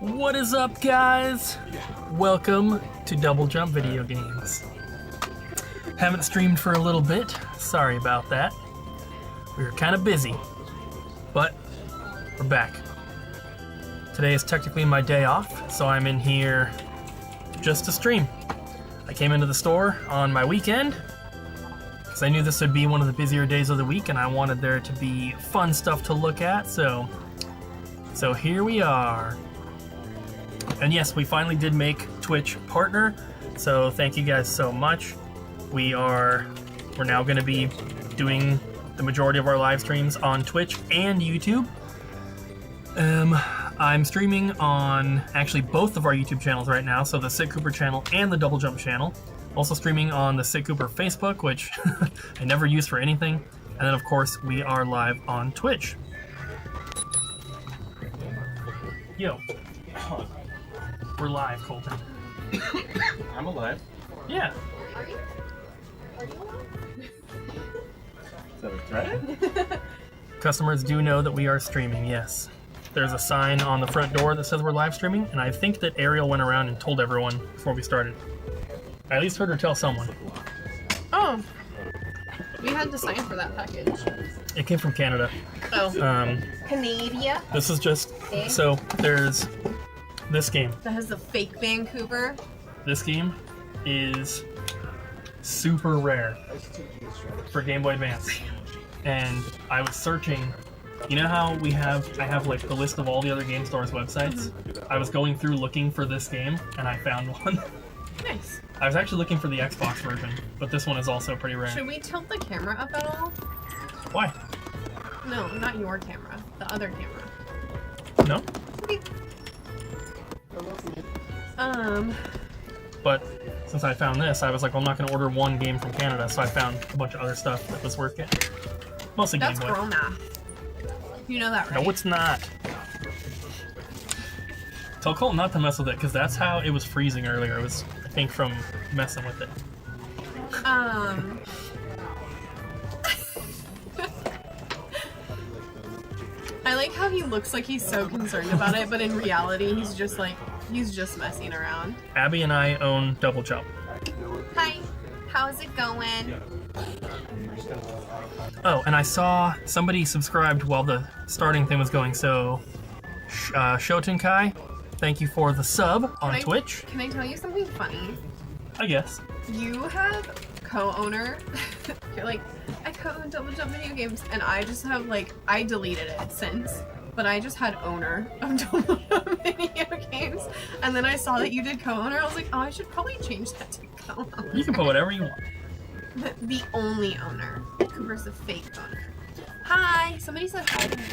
What is up, guys? Welcome to Double Jump Video Games. Haven't streamed for a little bit. Sorry about that. We were kind of busy, but we're back. Today is technically my day off, so I'm in here just to stream. I came into the store on my weekend because I knew this would be one of the busier days of the week and I wanted there to be fun stuff to look at, so here we are. And yes, we finally did make Twitch partner, so thank you guys so much. We're now going to be doing the majority of our live streams on Twitch and YouTube. I'm streaming on actually both of our YouTube channels right now, so the Sid Cooper channel and the Double Jump channel. Also streaming on the Sid Cooper Facebook, which I never use for anything. And then of course we are live on Twitch. Yo. We're live, Colton. I'm alive. Yeah. Are you? Are you alive? Is that a threat? Customers do know that we are streaming, yes. There's a sign on the front door that says we're live streaming, and I think that Ariel went around and told everyone before we started. I at least heard her tell someone. Oh. We had to sign for that package. It came from Canada. Oh. Canada. This is just... So, there's this game. That has the fake Vancouver. This game is super rare for Game Boy Advance. And I was searching, you know how I have like the list of all the other game stores websites? Mm-hmm. I was going through looking for this game and I found one. Nice. I was actually looking for the Xbox version, but this one is also pretty rare. Should we tilt the camera up at all? Why? No, not your camera. The other camera. No? Okay. But, since I found this, I was like, well, I'm not going to order one game from Canada, so I found a bunch of other stuff that was worth getting. Mostly That's Game Boy. girl math. You know that, right? No, it's not. Tell Colt not to mess with it, because that's how it was freezing earlier. It was, I think, from messing with it. I like how he looks like he's so concerned about it, but in reality, he's just messing around. Abby and I own Double Jump. Hi. How's it going? Oh, and I saw somebody subscribed while the starting thing was going, so Shoten Kai, thank you for the sub on Twitch. Can I tell you something funny? I guess. You have co-owner. You're like, I co-own Double Jump video games, and I just have like, I deleted it since, but I just had owner of Double Jump video games, and then I saw that you did co-owner. I was like, oh, I should probably change that to co-owner. You can put whatever you want. The only owner. Cooper's the fake owner. Hi! Somebody said hi to me.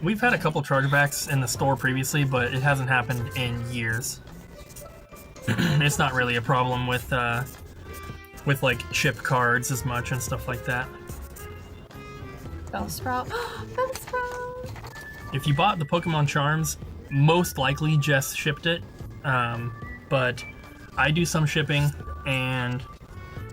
We've had a couple chargebacks in the store previously, but it hasn't happened in years. It's not really a problem with like chip cards as much and stuff like that. Bellsprout. Bellsprout! If you bought the Pokemon Charms, most likely Jess shipped it. But I do some shipping, and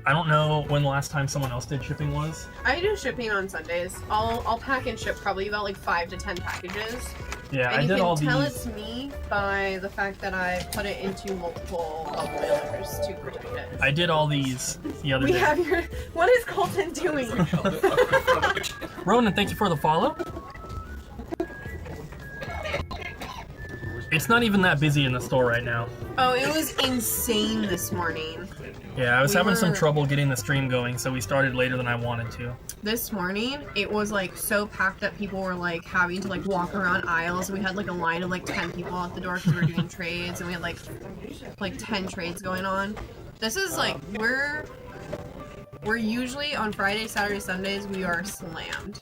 I don't know when the last time someone else did shipping was. I do shipping on Sundays. I'll pack and ship probably about like 5 to 10 packages. Yeah, and I did all you can tell these. it's me by the fact that I put it into multiple mailers to protect it. I did all these the other We day. have your. What is Colton doing? Ronan, thank you for the follow. It's not even that busy in the store right now. Oh, it was insane this morning. Yeah, I was We having some were- trouble getting the stream going, so we started later than I wanted to. This morning, it was like so packed that people were like having to like walk around aisles. We had like a line of like 10 people at the door because we were doing trades, and we had like 10 trades going on. This is like we're usually on Friday, Saturday, Sundays we are slammed.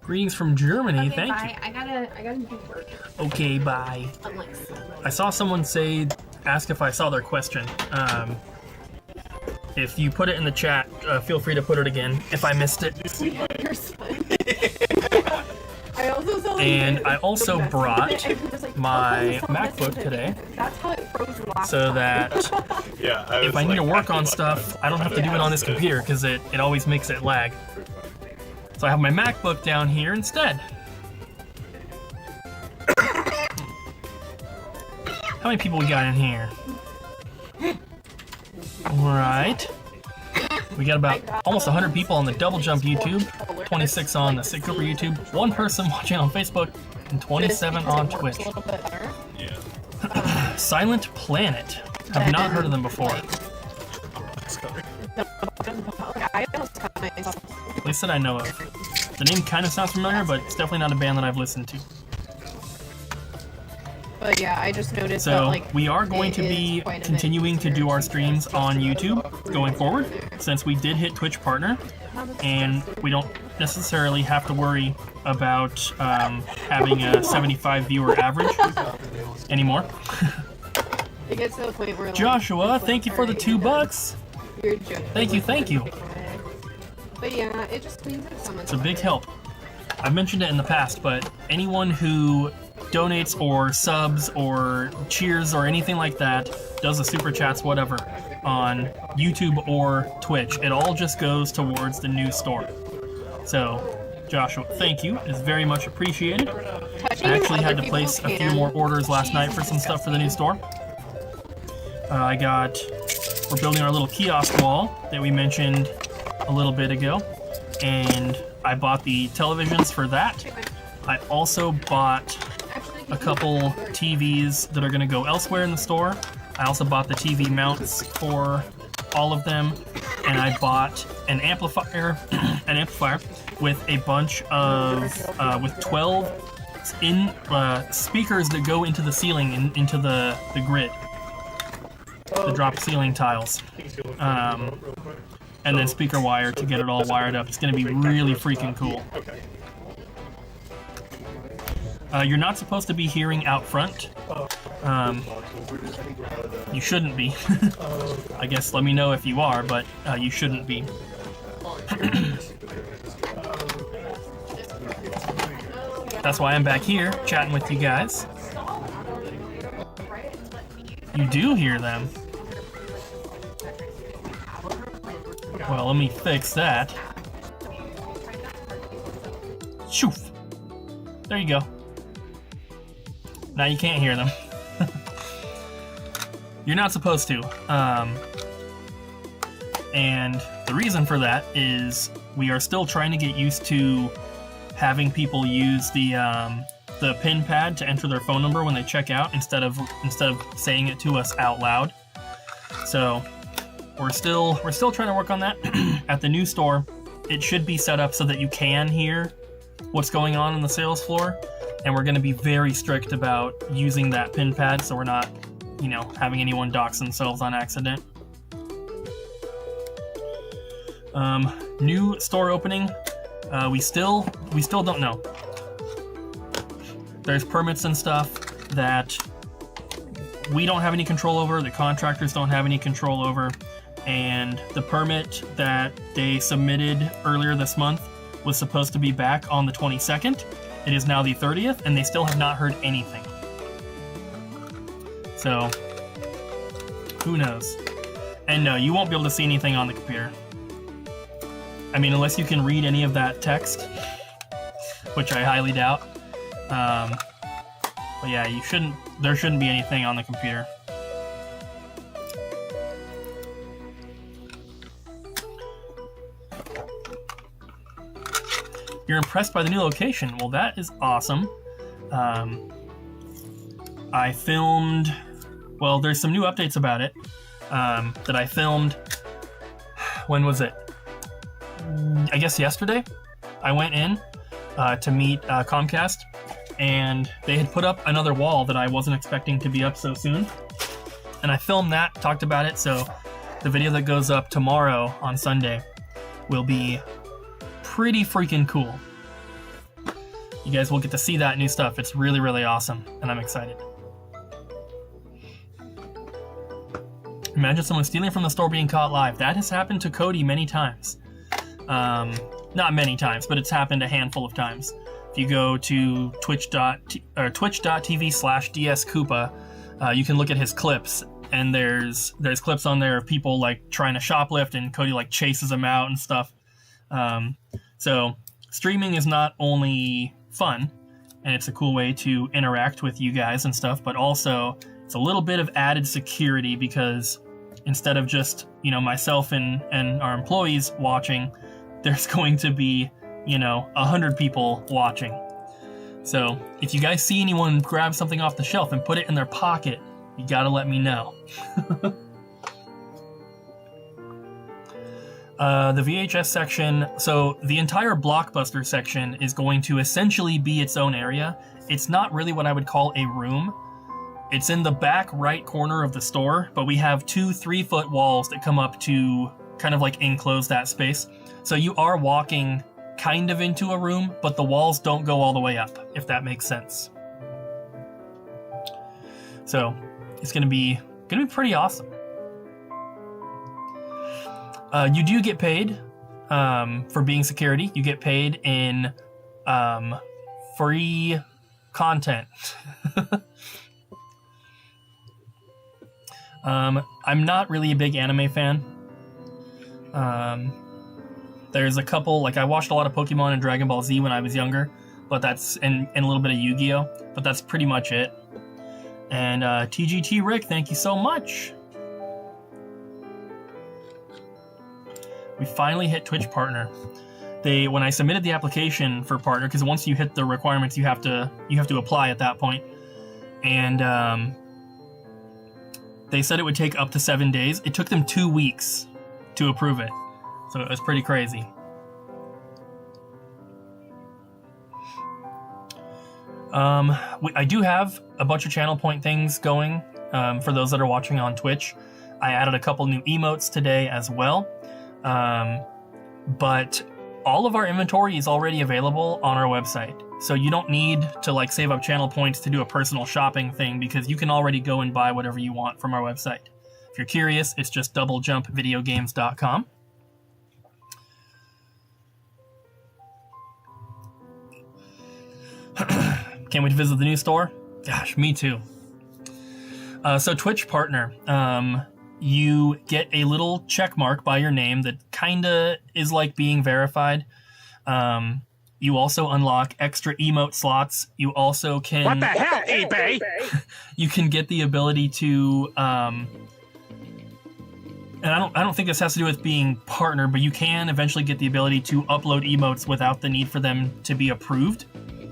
Greetings from Germany, Okay, thank bye. I gotta do work. you. Okay, bye. Unlike I saw someone ask if I saw their question. If you put it in the chat, feel free to put it again if I missed it. I also saw And I also brought my MacBook today, so that if I need to work on stuff, I don't have to do it on this computer because it always makes it lag. So I have my MacBook down here instead. How many people we got in here? Alright. We got about almost 100 people on the Double Jump YouTube, 26 on the Sick Cooper YouTube, 1 person watching on Facebook, and 27 on Twitch. Silent Planet. Have not heard of them before. At least that I know of. The name kind of sounds familiar, but it's definitely not a band that I've listened to. But yeah, I just noticed that So like we are going to be continuing to do our streams on YouTube going forward, since we did hit Twitch Partner, and we don't necessarily have to worry about having a 75 viewer average anymore. it gets to the point where like, Joshua, it's thank you for the alright, $2. you're joking. Thank you. But yeah, it just means that someone's It's a big help. I've mentioned it in the past, but anyone who donates or subs or cheers or anything like that, does the super chats, whatever, on YouTube or Twitch, it all just goes towards the new store. So, Joshua, thank you. It's very much appreciated. I actually had to place a few more orders last night for some stuff for the new store. We're building our little kiosk wall that we mentioned a little bit ago, and I bought the televisions for that. I also bought a couple TVs that are going to go elsewhere in the store. I also bought the TV mounts for all of them, and I bought an amplifier with a bunch of with 12 speakers that go into the ceiling, into the grid, the drop ceiling tiles, and then speaker wire to get it all wired up. It's going to be really freaking cool. You're not supposed to be hearing out front. You shouldn't be. I guess let me know if you are, but you shouldn't be. That's why I'm back here chatting with you guys. You do hear them. Well, let me fix that. Shoof. There you go. Now you can't hear them. You're not supposed to. And the reason for that is we are still trying to get used to having people use the pin pad to enter their phone number when they check out instead of saying it to us out loud. So we're still trying to work on that. At the new store, it should be set up so that you can hear what's going on the sales floor, and we're going to be very strict about using that pin pad so we're not, having anyone dox themselves on accident. New store opening. We still don't know. There's permits and stuff that we don't have any control over, the contractors don't have any control over, and the permit that they submitted earlier this month was supposed to be back on the 22nd. It is now the 30th, and they still have not heard anything. So, who knows? And no, you won't be able to see anything on the computer. I mean, unless you can read any of that text, which I highly doubt. But yeah, there shouldn't be anything on the computer. You're impressed by the new location. Well, that is awesome. I filmed, there's some new updates about it that I filmed. When was it? I guess yesterday. I went in to meet Comcast, and they had put up another wall that I wasn't expecting to be up so soon. And I filmed that, talked about it, so the video that goes up tomorrow on Sunday will be pretty freaking cool. You guys will get to see that new stuff. It's really, really awesome, and I'm excited. Imagine someone stealing from the store being caught live. That has happened to Cody many times. Not many times, but it's happened a handful of times. If you go to twitch.tv/DSKoopa, you can look at his clips, and there's clips on there of people like trying to shoplift, and Cody like chases them out and stuff. So streaming is not only fun, and it's a cool way to interact with you guys and stuff, but also it's a little bit of added security because instead of just, myself and our employees watching, there's going to be, 100 people watching. So if you guys see anyone grab something off the shelf and put it in their pocket, you gotta let me know. The VHS section, so the entire Blockbuster section is going to essentially be its own area. It's not really what I would call a room. It's in the back right corner of the store, but we have 2 3-foot walls that come up to kind of like enclose that space. So you are walking kind of into a room, but the walls don't go all the way up, if that makes sense. So it's gonna be pretty awesome. You do get paid for being security. You get paid in free content. I'm not really a big anime fan. There's a couple, I watched a lot of Pokemon and Dragon Ball Z when I was younger, but that's, and a little bit of Yu-Gi-Oh, but that's pretty much it. And TGT Rick, thank you so much. We finally hit Twitch Partner. When I submitted the application for Partner, because once you hit the requirements, you have to apply at that point. And they said it would take up to 7 days. It took them 2 weeks to approve it. So it was pretty crazy. I do have a bunch of channel point things going for those that are watching on Twitch. I added a couple new emotes today as well. But all of our inventory is already available on our website. So you don't need to like save up channel points to do a personal shopping thing because you can already go and buy whatever you want from our website. If you're curious, it's just doublejumpvideogames.com. Can't wait to visit the new store. Gosh, me too. So Twitch partner, you get a little check mark by your name that kinda is like being verified. You also unlock extra emote slots. You also can... What the hell, eBay? You can get the ability to... and I don't think this has to do with being partner, but you can eventually get the ability to upload emotes without the need for them to be approved,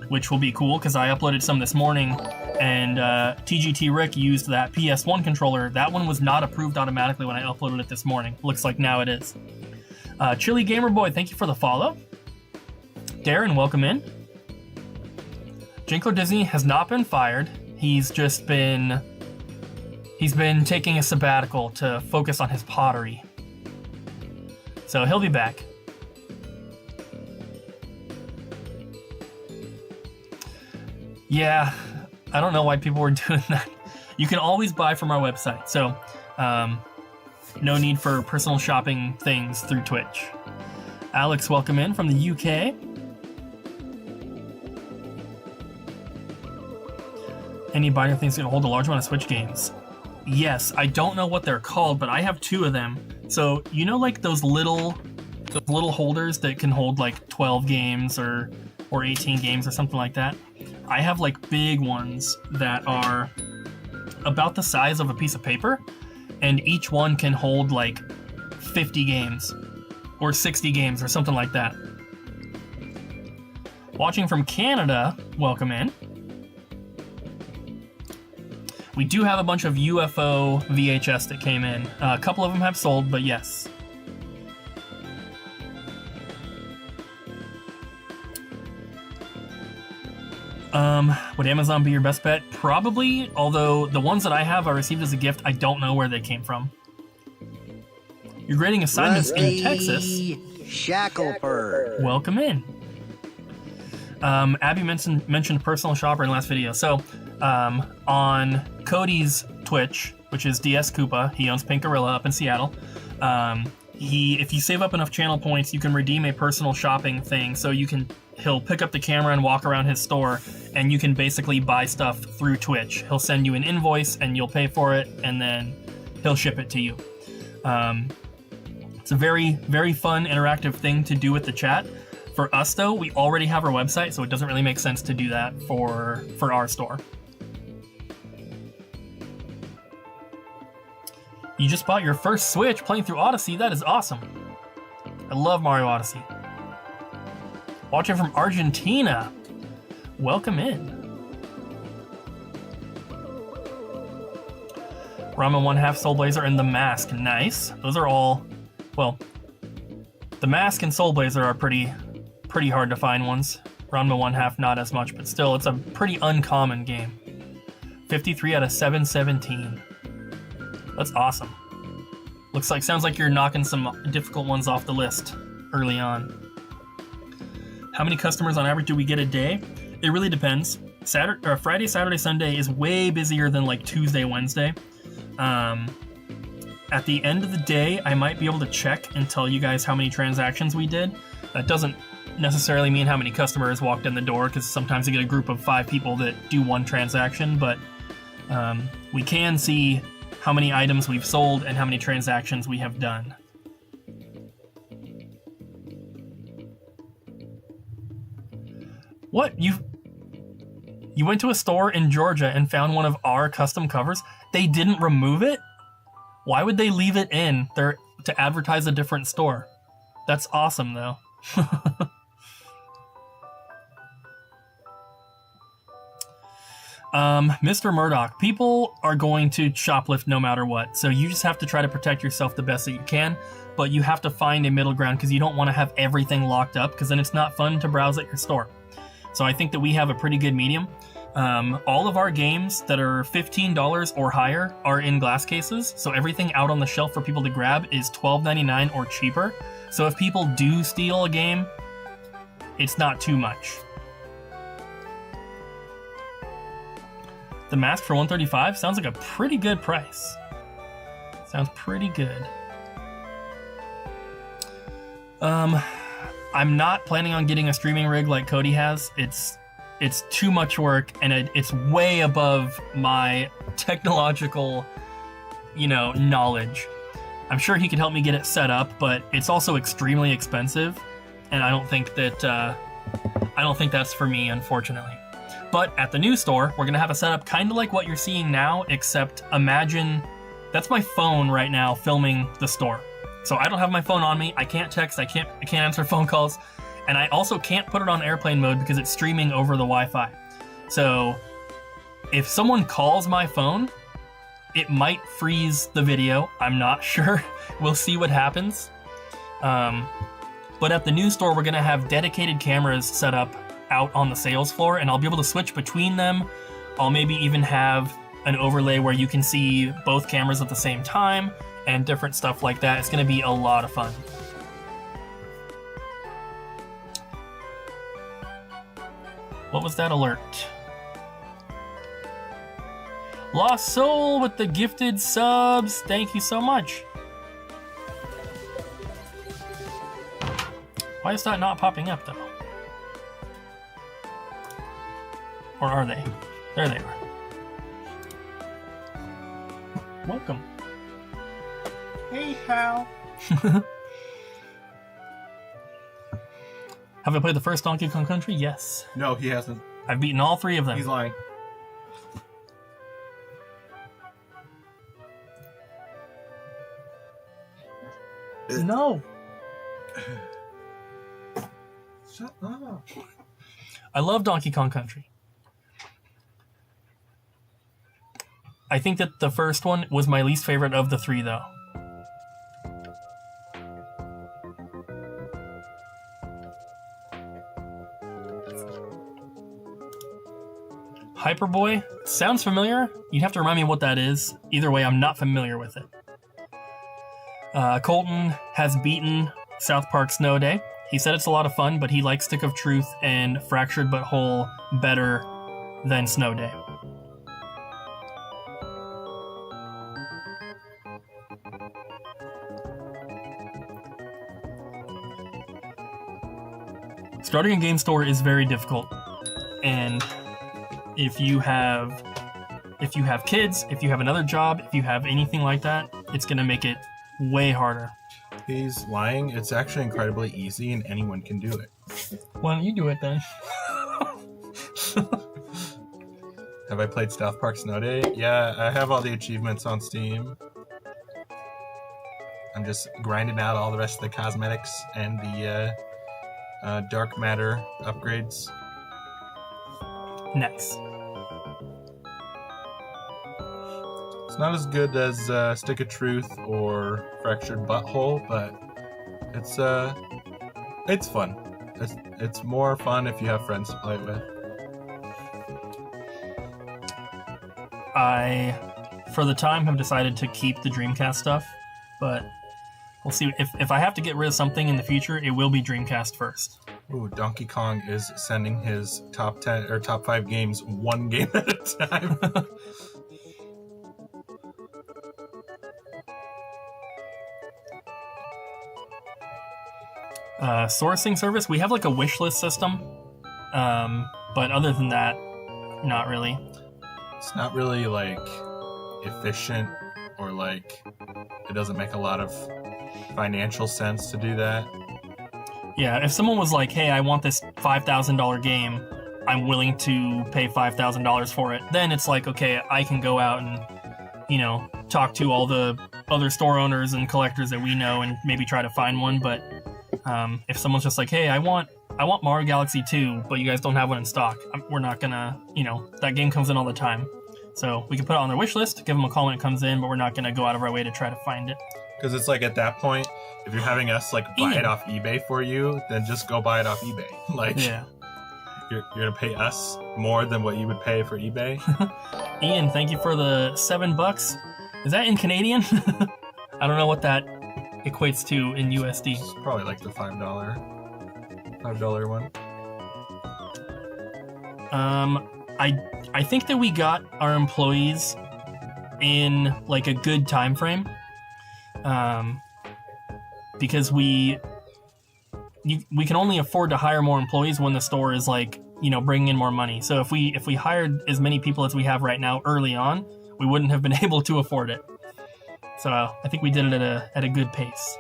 which will be cool, because I uploaded some this morning, and TGT Rick used that PS1 controller. That one was not approved automatically when I uploaded it this morning. Looks like now it is. Chili Gamer Boy, thank you for the follow. Darren, welcome in. Jinkler Disney has not been fired. He's been taking a sabbatical to focus on his pottery. So he'll be back. Yeah, I don't know why people were doing that. You can always buy from our website, so no need for personal shopping things through Twitch. Alex, welcome in from the UK. Any binder things that hold a large amount of Switch games? Yes, I don't know what they're called, but I have 2 of them. So, you know, like those little holders that can hold like 12 games or 18 games or something like that? I have like big ones that are about the size of a piece of paper, and each one can hold like 50 games or 60 games or something like that. Watching from Canada, welcome in. We do have a bunch of UFO VHS that came in. A couple of them have sold, but yes. Would Amazon be your best bet? Probably, although the ones that I have I received as a gift, I don't know where they came from. You're grading assignments in Texas. Shackleford. Welcome in. Abby mentioned personal shopper in the last video. So, on Cody's Twitch, which is DS Koopa, he owns Pink Gorilla up in Seattle. If you save up enough channel points, you can redeem a personal shopping thing. So he'll pick up the camera and walk around his store, and you can basically buy stuff through Twitch. He'll send you an invoice, and you'll pay for it, and then he'll ship it to you. It's a very, very fun, interactive thing to do with the chat. For us, though, we already have our website, so it doesn't really make sense to do that for our store. You just bought your first Switch playing through Odyssey. That is awesome. I love Mario Odyssey. Watching from Argentina. Welcome in. Ramen 1/2, Soul Blazer, and The Mask. Nice. Those are all... Well, The Mask and Soul Blazer are pretty hard to find ones. Ranma 1/2 not as much, but still, it's a pretty uncommon game. 53 out of 717. That's awesome. Sounds like you're knocking some difficult ones off the list early on. How many customers on average do we get a day? It really depends. Friday, Saturday, Sunday is way busier than like Tuesday, Wednesday. At the end of the day, I might be able to check and tell you guys how many transactions we did. That doesn't necessarily mean how many customers walked in the door, because sometimes you get a group of 5 people that do one transaction, but we can see how many items we've sold and how many transactions we have done. What? You went to a store in Georgia and found one of our custom covers? They didn't remove it? Why would they leave it in there to advertise a different store? That's awesome, though. Mr. Murdoch, people are going to shoplift no matter what, so you just have to try to protect yourself the best that you can, but you have to find a middle ground because you don't want to have everything locked up, because then it's not fun to browse at your store. So I think that we have a pretty good medium. All of our games that are $15 or higher are in glass cases, so everything out on the shelf for people to grab is $12.99 or cheaper. So if people do steal a game, it's not too much. The mask for $135 sounds like a pretty good price. Sounds pretty good. I'm not planning on getting a streaming rig like Cody has. It's too much work, and it's way above my technological, knowledge. I'm sure he could help me get it set up, but it's also extremely expensive, and I don't think that's for me, unfortunately. But at the new store, we're gonna have a setup kind of like what you're seeing now, except imagine that's my phone right now filming the store. So I don't have my phone on me. I can't text. I can't answer phone calls, and I also can't put it on airplane mode because it's streaming over the Wi-Fi. So if someone calls my phone, it might freeze the video. I'm not sure. We'll see what happens. But at the new store, we're gonna have dedicated cameras set up out on the sales floor, and I'll be able to switch between them. I'll maybe even have an overlay where you can see both cameras at the same time and different stuff like that. It's gonna be a lot of fun. What was that alert? Lost Soul with the gifted subs. Thank you so much. Why is that not popping up though? Or are they? There they are. Welcome. Hey, Hal. Have I played the first Donkey Kong Country? Yes. No, he hasn't. I've beaten all 3 of them. He's lying. No. Shut up. I love Donkey Kong Country. I think that the first one was my least favorite of the 3, though. Hyperboy? Sounds familiar. You'd have to remind me what that is. Either way, I'm not familiar with it. Colton has beaten South Park Snow Day. He said it's a lot of fun, but he likes Stick of Truth and Fractured But Whole better than Snow Day. Starting a game store is very difficult, and if you have kids, if you have another job, if you have anything like that, it's gonna make it way harder. He's lying. It's actually incredibly easy, and anyone can do it. Why don't you do it then? Have I played South Park Snow Day? Yeah, I have all the achievements on Steam. I'm just grinding out all the rest of the cosmetics and the dark matter upgrades. Nice. It's not as good as Stick of Truth or Fractured Butthole, but it's fun. It's more fun if you have friends to play it with. I, for the time, have decided to keep the Dreamcast stuff, but we'll see. If I have to get rid of something in the future, it will be Dreamcast first. Ooh, Donkey Kong is sending his top 10 or top 5 games one game at a time. Sourcing service, we have like a wish list system, but other than that, not really. It's not really like efficient, or like it doesn't make a lot of financial sense to do that. Yeah, if someone was like, hey, I want this $5,000 game, I'm willing to pay $5,000 for it, then it's like, okay, I can go out and, talk to all the other store owners and collectors that we know and maybe try to find one. But if someone's just like, hey, I want Mario Galaxy 2, but you guys don't have one in stock, we're not gonna, that game comes in all the time. So we can put it on their wish list, give them a call when it comes in, but we're not gonna go out of our way to try to find it. Because it's like at that point, if you're having us like buy it off eBay for you, then just go buy it off eBay. Like, yeah. You're gonna pay us more than what you would pay for eBay. Ian, thank you for the $7. Is that in Canadian? I don't know what that equates to in USD. It's probably like the $5 one. I think that we got our employees in like a good time frame, because we can only afford to hire more employees when the store is like, you know, bringing in more money. So if we hired as many people as we have right now early on, we wouldn't have been able to afford it. So I think we did it at a good pace.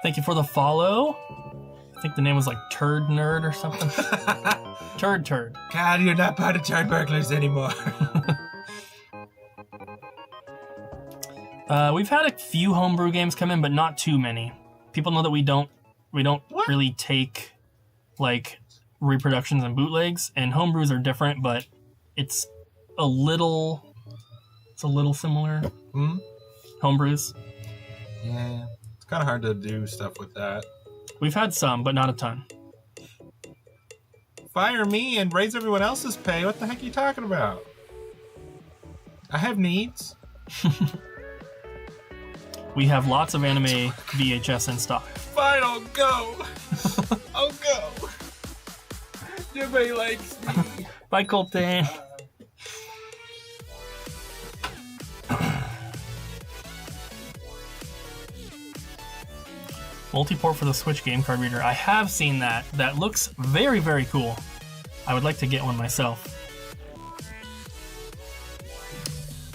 Thank you for the follow. I think the name was like Turd Nerd or something. Turd. God, you're not part of Turd Burglars anymore. We've had a few homebrew games come in, but not too many. People know that we don't What? really take like reproductions and bootlegs, and homebrews are different, but it's a little similar. Homebrews. Yeah, it's kind of hard to do stuff with that. We've had some, but not a ton. Fire me and raise everyone else's pay. What the heck are you talking about? I have needs. We have lots of anime VHS in stock. Fine, I'll go. I'll go. Nobody likes me. Bye, Colton. Multi-port for the Switch game card reader. I have seen that. That looks very, very cool. I would like to get one myself.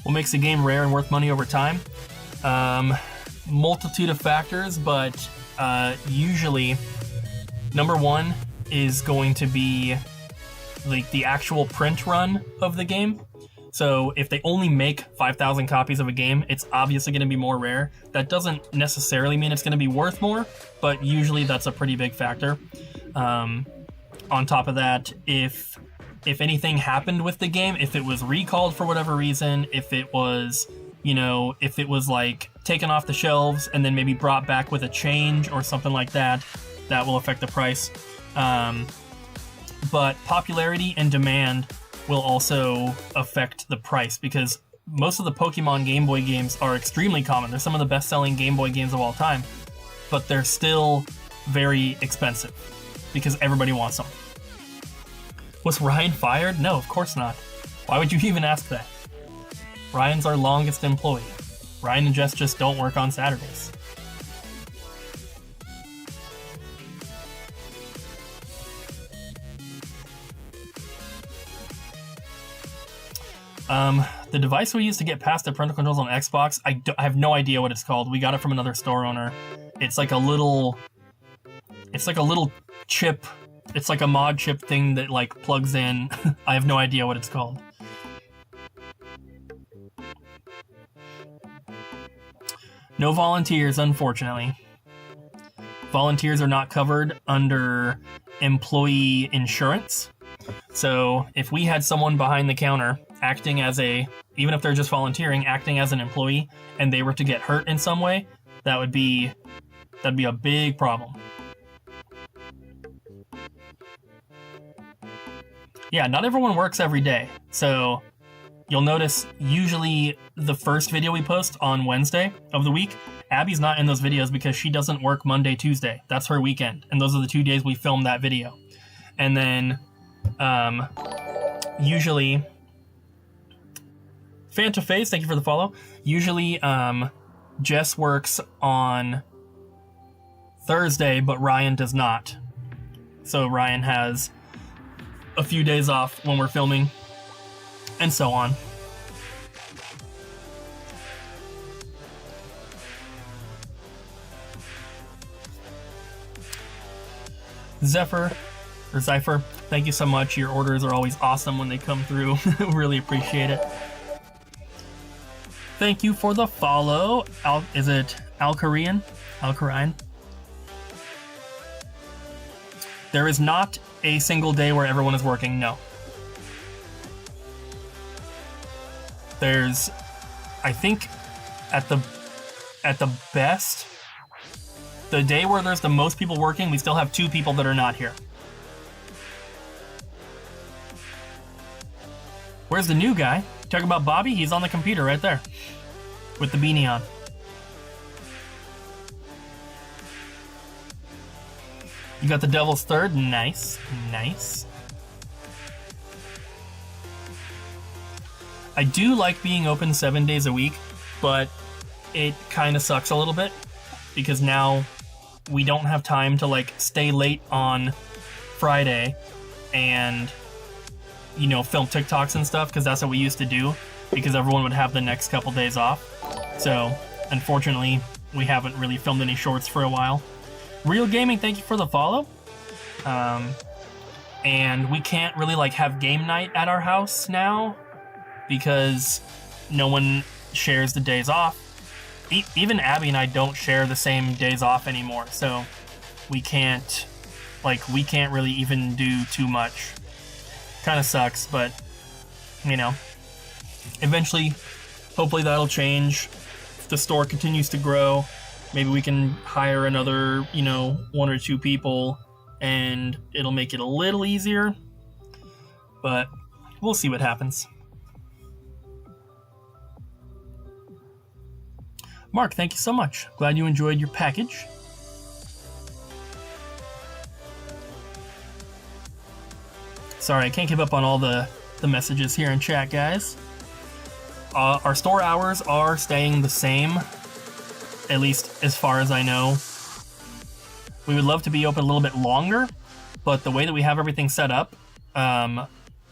What makes a game rare and worth money over time? Multitude of factors, but usually number one is going to be like the actual print run of the game. So if they only make 5,000 copies of a game, it's obviously going to be more rare. That doesn't necessarily mean it's going to be worth more, but usually that's a pretty big factor. On top of that, if anything happened with the game, if it was recalled for whatever reason, if it was, you know, if it was like taken off the shelves and then maybe brought back with a change or something like that, that will affect the price. But popularity and demand will also affect the price, because most of the Pokemon Game Boy games are extremely common. They're some of the best-selling Game Boy games of all time, but they're still very expensive because everybody wants them. Was Ryan fired? No, of course not. Why would you even ask that? Ryan's our longest employee. Ryan and Jess just don't work on Saturdays. The device we use to get past the parental controls on Xbox, I have no idea what it's called. We got it from another store owner. It's like a little chip. It's like a mod chip thing that like plugs in. I have no idea what it's called. No volunteers, unfortunately. Volunteers are not covered under employee insurance. So if we had someone behind the counter acting as even if they're just volunteering, acting as an employee, and they were to get hurt in some way, that'd be a big problem. Yeah, not everyone works every day. So you'll notice usually the first video we post on Wednesday of the week, Abby's not in those videos because she doesn't work Monday, Tuesday. That's her weekend. And those are the 2 days we film that video. And then usually, Fanta Face, thank you for the follow. Usually Jess works on Thursday, but Ryan does not. So Ryan has a few days off when we're filming, and so on. Zephyr, thank you so much. Your orders are always awesome when they come through. Really appreciate it. Thank you for the follow. Is it Alkarine? There is not a single day where everyone is working, no. There's, I think, at the best, the day where there's the most people working, we still have 2 people that are not here. Where's the new guy? Talking about Bobby? He's on the computer right there with the beanie on. You got the Devil's Third? Nice. I do like being open 7 days a week, but it kind of sucks a little bit because now we don't have time to like stay late on Friday and, you know, film TikToks and stuff, because that's what we used to do, because everyone would have the next couple days off. So unfortunately, we haven't really filmed any shorts for a while. Real Gaming, thank you for the follow. And we can't really like have game night at our house now because no one shares the days off. Even Abby and I don't share the same days off anymore, so we can't really even do too much. Kind of sucks, but you know, eventually, hopefully that'll change. If the store continues to grow, maybe we can hire another, you know, 1 or 2 people, and it'll make it a little easier. But we'll see what happens. Mark, thank you so much. Glad you enjoyed your package. Sorry, I can't keep up on all the messages here in chat, guys. Our store hours are staying the same, at least as far as I know. We would love to be open a little bit longer, but the way that we have everything set up,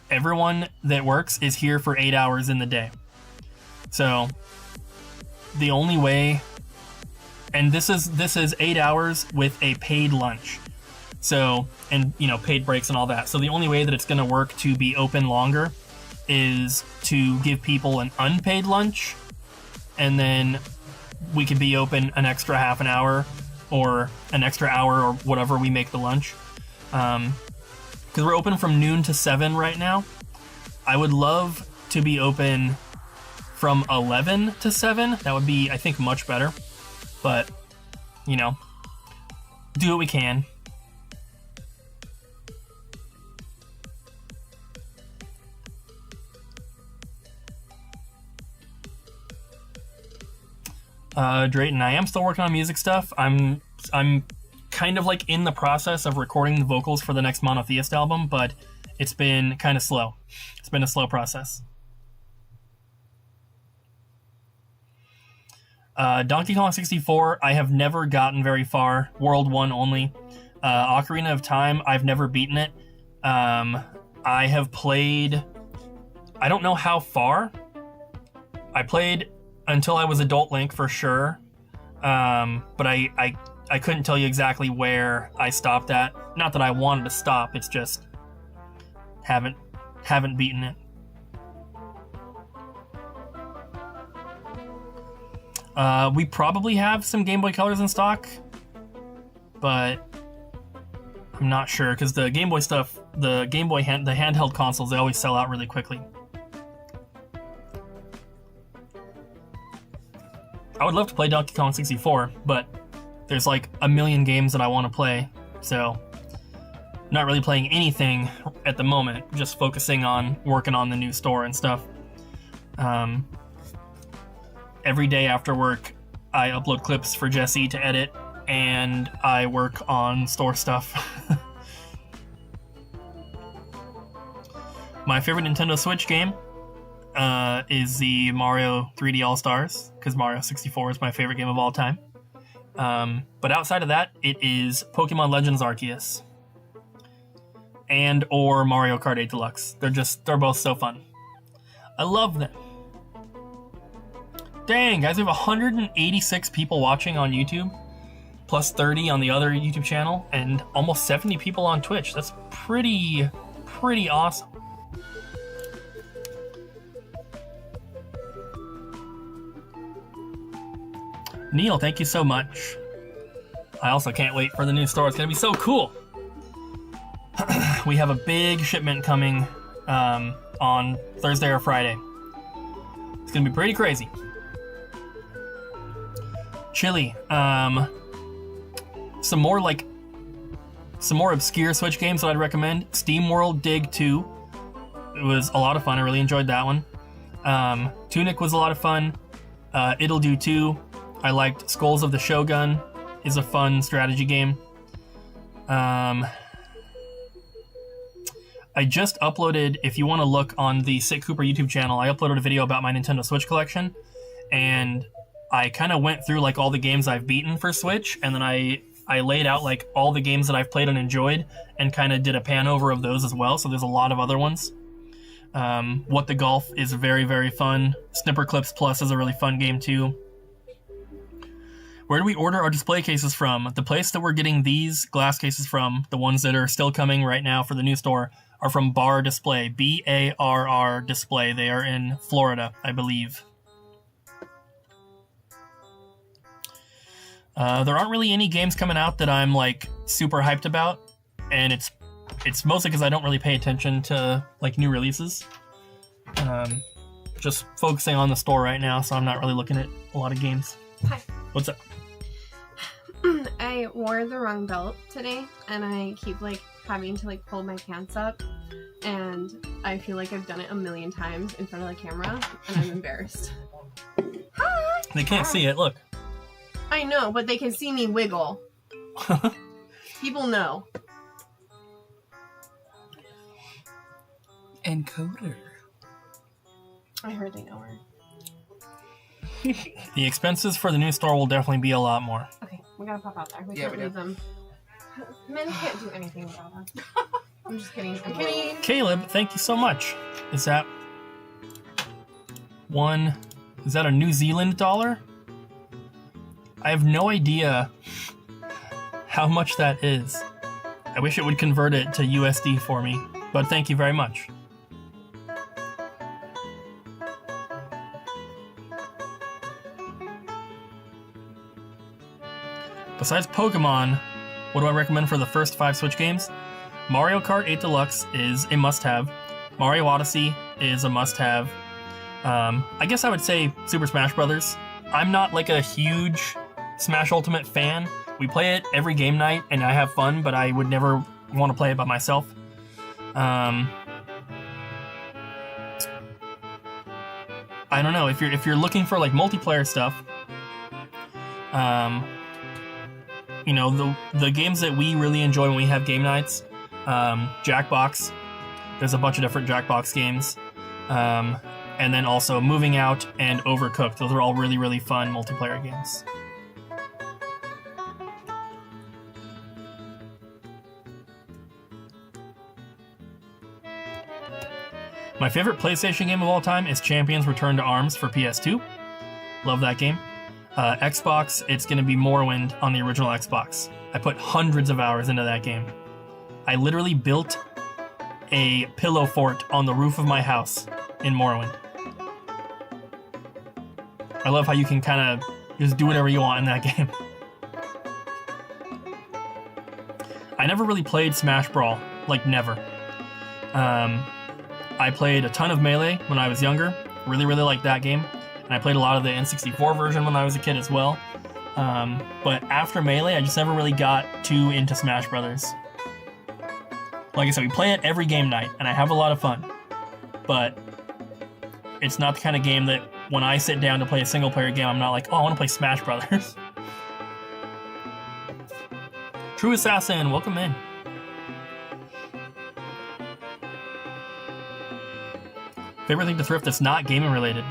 everyone that works is here for 8 hours in the day. So the only way, and this is 8 hours with a paid lunch. So, and you know, paid breaks and all that. So the only way that it's going to work to be open longer is to give people an unpaid lunch, and then we could be open an extra half an hour or an extra hour or whatever we make the lunch. Because we're open from noon to 7 right now. I would love to be open from 11 to 7. That would be, I think, much better. But, you know, do what we can. Drayton, I am still working on music stuff. I'm kind of like in the process of recording the vocals for the next Monotheist album, but it's been kind of slow. It's been a slow process. Donkey Kong 64, I have never gotten very far. World 1 only. Ocarina of Time, I've never beaten it. I have played, I don't know how far. I played until I was Adult Link for sure, but I couldn't tell you exactly where I stopped at. Not that I wanted to stop, it's just haven't beaten it. We probably have some Game Boy Colors in stock, but I'm not sure because the Game Boy stuff, the handheld consoles, they always sell out really quickly. I would love to play Donkey Kong 64, but there's like a million games that I want to play, so not really playing anything at the moment, just focusing on working on the new store and stuff. Every day after work, I upload clips for Jesse to edit, and I work on store stuff. My favorite Nintendo Switch game is the Mario 3D All-Stars, because Mario 64 is my favorite game of all time. But outside of that, it is Pokemon Legends Arceus and or Mario Kart 8 Deluxe. They're both so fun. I love them. Dang, guys, we have 186 people watching on YouTube, plus 30 on the other YouTube channel, and almost 70 people on Twitch. That's pretty awesome. Neil, thank you so much. I also can't wait for the new store. It's gonna be so cool. We have a big shipment coming on Thursday or Friday. It's gonna be pretty crazy. Chili, some more obscure Switch games that I'd recommend. SteamWorld Dig 2. It was a lot of fun. I really enjoyed that one. Tunic was a lot of fun. It'll Do 2. I liked Skulls of the Shogun. Is a fun strategy game. I I just uploaded, if you want to look on the Sick Cooper YouTube channel, I uploaded a video about my Nintendo Switch collection, and I kind of went through like all the games I've beaten for Switch, and then I laid out like all the games that I've played and enjoyed, and kind of did a pan over of those as well, so there's a lot of other ones. What the Golf is very, very fun. Snipper Clips Plus is a really fun game too. Where do we order our display cases from? The place that we're getting these glass cases from, the ones that are still coming right now for the new store, are from Barr Display. B-A-R-R Display. They are in Florida, I believe. There aren't really any games coming out that I'm like super hyped about, and it's mostly because I don't really pay attention to like new releases. Just focusing on the store right now, so I'm not really looking at a lot of games. Hi. What's up? I wore the wrong belt today, and I keep like having to like pull my pants up, and I feel like I've done it a million times in front of the camera, and I'm embarrassed. Hi! They can't see it, look. I know, but they can see me wiggle. People know. Encoder. I heard they know her. The expenses for the new store will definitely be a lot more. Okay, we gotta pop out there. We Yeah, can't we leave do. them. Men can't do anything without us. I'm just kidding. I'm kidding. Caleb, thank you so much. Is that one? Is that a New Zealand dollar? I have no idea how much that is. I wish it would convert it to USD for me, but thank you very much. Besides Pokemon, what do I recommend for the first 5 Switch games? Mario Kart 8 Deluxe is a must-have. Mario Odyssey is a must-have. I guess I would say Super Smash Brothers. I'm not like a huge Smash Ultimate fan. We play it every game night and I have fun, but I would never want to play it by myself. I don't know, if you're looking for like multiplayer stuff, you know, the games that we really enjoy when we have game nights, Jackbox. There's a bunch of different Jackbox games. And then also Moving Out and Overcooked. Those are all really, really fun multiplayer games. My favorite PlayStation game of all time is Champions Return to Arms for PS2. Love that game. Xbox, it's going to be Morrowind on the original Xbox. I put hundreds of hours into that game. I literally built a pillow fort on the roof of my house in Morrowind. I love how you can kind of just do whatever you want in that game. I never really played Smash Brawl, like never. I played a ton of Melee when I was younger. Really, really liked that game. And I played a lot of the N64 version when I was a kid as well. But after Melee, I just never really got too into Smash Brothers. Like I said, we play it every game night, and I have a lot of fun. But it's not the kind of game that when I sit down to play a single-player game, I'm not like, oh, I want to play Smash Brothers. True Assassin, welcome in. Favorite thing to thrift that's not gaming related?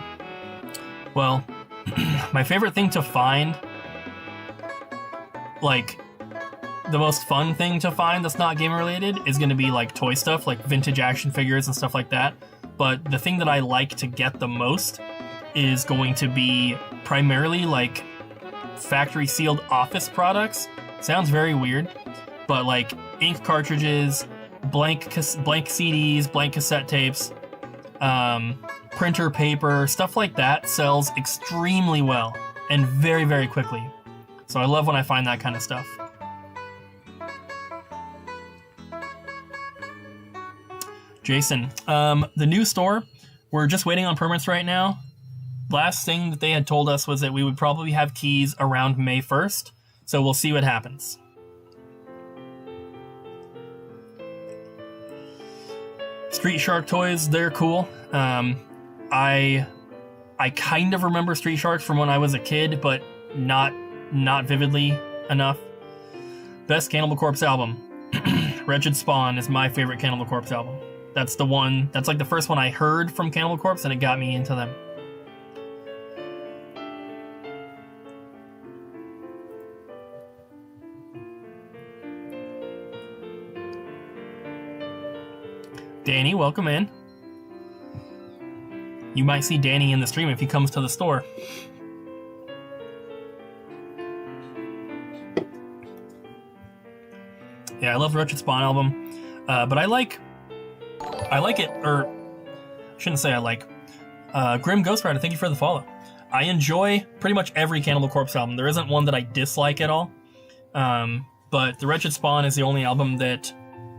Well, my favorite thing to find, like, the most fun thing to find that's not gaming related is going to be, like, toy stuff, like vintage action figures and stuff like that. But the thing that I like to get the most is going to be primarily, like, factory-sealed office products. Sounds very weird, but, like, ink cartridges, blank CDs, blank cassette tapes, printer paper, stuff like that sells extremely well and very, very quickly. So I love when I find that kind of stuff. Jason, the new store, we're just waiting on permits right now. Last thing that they had told us was that we would probably have keys around May 1st, so we'll see what happens. Street Shark toys, they're cool. I kind of remember Street Sharks from when I was a kid, but not vividly enough. Best Cannibal Corpse album. Wretched Spawn is my favorite Cannibal Corpse album. That's the one. That's like the first one I heard from Cannibal Corpse, and it got me into them. Danny, welcome in. You might see Danny in the stream if he comes to the store. Yeah, I love the Wretched Spawn album, but I like it, or I shouldn't say I like. Grim Ghost Rider, thank you for the follow. I enjoy pretty much every Cannibal Corpse album. There isn't one that I dislike at all, but the Wretched Spawn is the only album that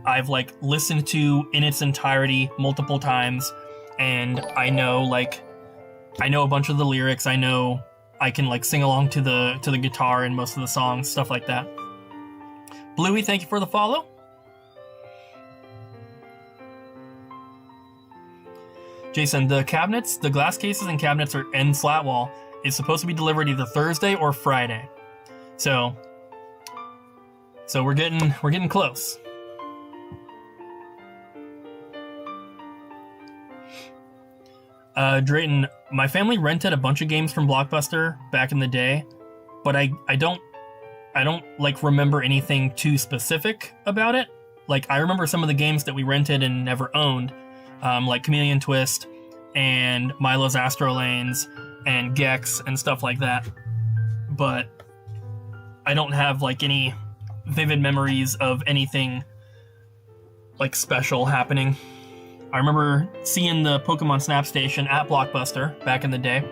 I've like listened to in its entirety multiple times, and I know a bunch of the lyrics. I know I can like sing along to the guitar in most of the songs, stuff like that. Bluey, thank you for the follow. Jason, the glass cases and cabinets are in Slatwall is supposed to be delivered either Thursday or Friday. So we're getting close. Drayton, my family rented a bunch of games from Blockbuster back in the day, but I don't like remember anything too specific about it. Like I remember some of the games that we rented and never owned, like Chameleon Twist and Milo's Astro Lanes and Gex and stuff like that. But I don't have like any vivid memories of anything like special happening. I remember seeing the Pokemon Snap Station at Blockbuster back in the day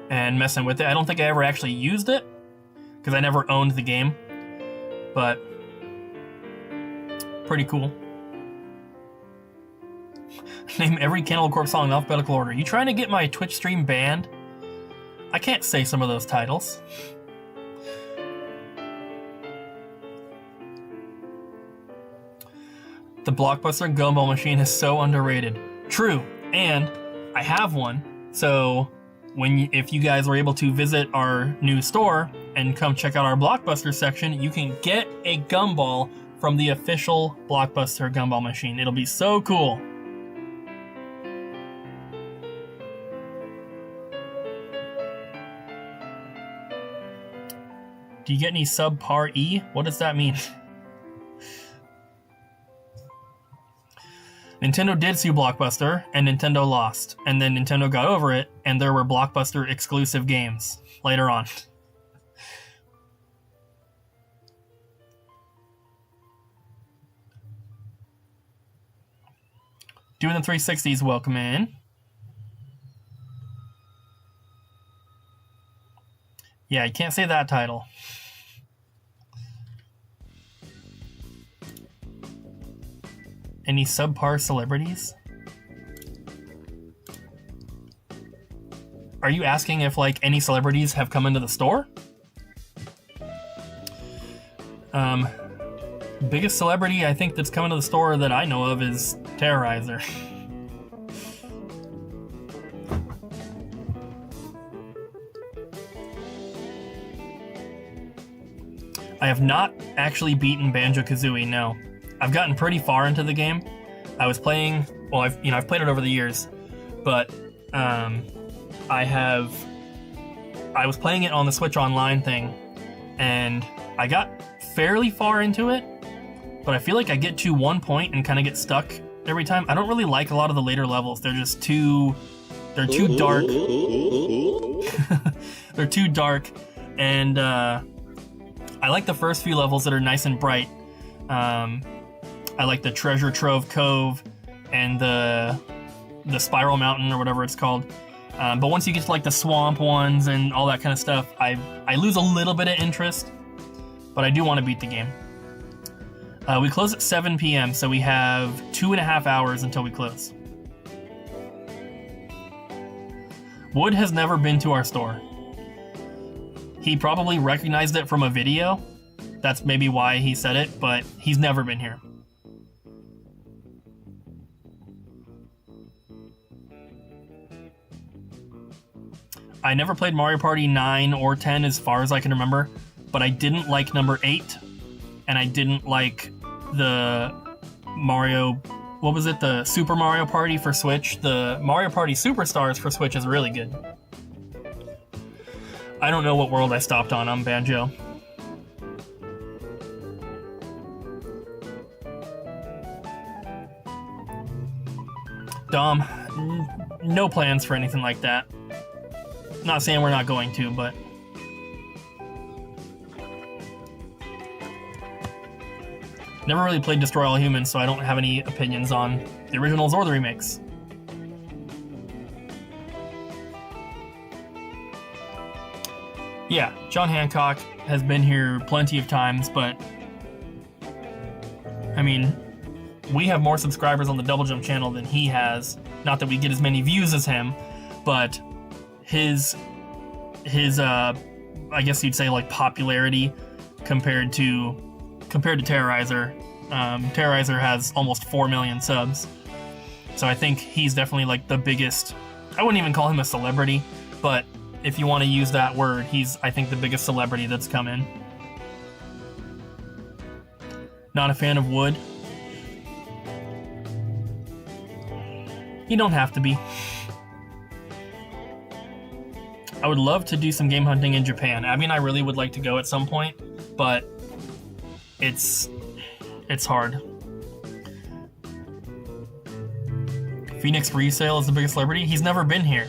and messing with it. I don't think I ever actually used it because I never owned the game, but pretty cool. Name every Cannibal Corpse song in alphabetical order. You trying to get my Twitch stream banned? I can't say some of those titles. The Blockbuster Gumball machine is so underrated. True, and I have one, so if you guys were able to visit our new store and come check out our Blockbuster section, you can get a Gumball from the official Blockbuster Gumball machine. It'll be so cool. Do you get any subpar E? What does that mean? Nintendo did sue Blockbuster, and Nintendo lost. And then Nintendo got over it, and there were Blockbuster exclusive games later on. Doing the 360s, welcome in. Yeah, you can't say that title. Any subpar celebrities? Are you asking if like any celebrities have come into the store? Biggest celebrity I think that's come into the store that I know of is Terrorizer. I have not actually beaten Banjo-Kazooie, no. I've gotten pretty far into the game. I was playing, well, I've played it over the years, but I was playing it on the Switch Online thing, and I got fairly far into it, but I feel like I get to one point and kind of get stuck every time. I don't really like a lot of the later levels. They're just too dark. They're too dark, and I like the first few levels that are nice and bright. I like the Treasure Trove Cove and the Spiral Mountain or whatever it's called. But once you get to like the swamp ones and all that kind of stuff, I lose a little bit of interest, but I do want to beat the game. We close at 7 p.m., so we have 2.5 hours until we close. Wood has never been to our store. He probably recognized it from a video. That's maybe why he said it, but he's never been here. I never played Mario Party 9 or 10 as far as I can remember, but I didn't like number 8, and I didn't like the Mario what was it? The Super Mario Party for Switch. The Mario Party Superstars for Switch is really good. I don't know what world I stopped on Banjo. Dom, no plans for anything like that. Not saying we're not going to, but... Never really played Destroy All Humans, so I don't have any opinions on the originals or the remakes. Yeah, John Hancock has been here plenty of times, but... I mean, we have more subscribers on the Double Jump channel than he has. Not that we get as many views as him, but his I guess you'd say, like, popularity compared to Terrorizer. Terrorizer has almost 4 million subs. So I think he's definitely, like, the biggest... I wouldn't even call him a celebrity, but if you want to use that word, he's, I think, the biggest celebrity that's come in. Not a fan of wood. You don't have to be. I would love to do some game hunting in Japan. Abby and I really would like to go at some point, but it's hard. Phoenix Resale is the biggest celebrity. He's never been here.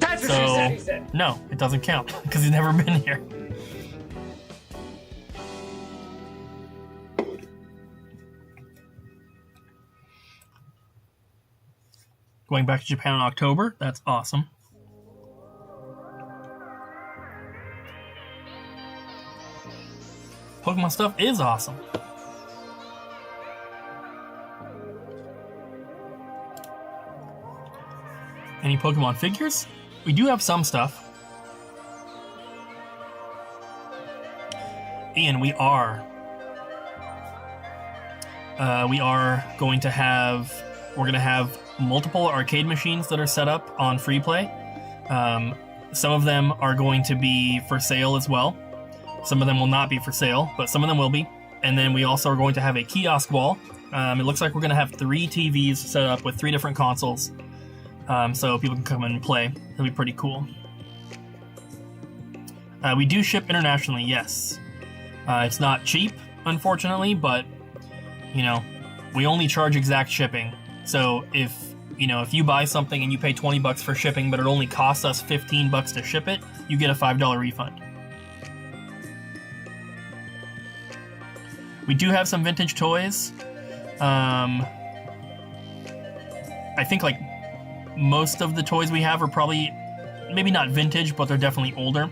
That's what she said. No, it doesn't count because he's never been here. Going back to Japan in October. That's awesome. Pokemon stuff is awesome. Any Pokemon figures? We do have some stuff. Ian, we are going to have... We're going to have multiple arcade machines that are set up on free play. Some of them are going to be for sale as well. Some of them will not be for sale, but some of them will be. And then we also are going to have a kiosk wall. It looks like we're going to have 3 TVs set up with 3 different consoles. So people can come and play. It'll be pretty cool. We do ship internationally, yes. It's not cheap, unfortunately, but, you know, we only charge exact shipping. So if you buy something and you pay $20 for shipping, but it only costs us $15 to ship it, you get a $5 refund. We do have some vintage toys. I think, like, most of the toys we have are probably, maybe not vintage, but they're definitely older.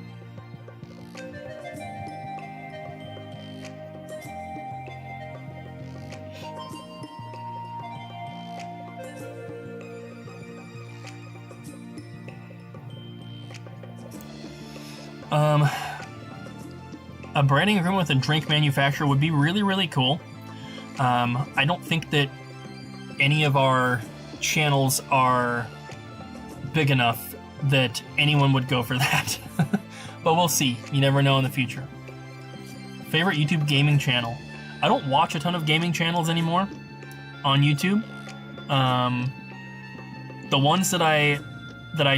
A branding agreement with a drink manufacturer would be really, really cool. I don't think that any of our channels are big enough that anyone would go for that. But we'll see. You never know in the future. Favorite YouTube gaming channel? I don't watch a ton of gaming channels anymore on YouTube. The ones that I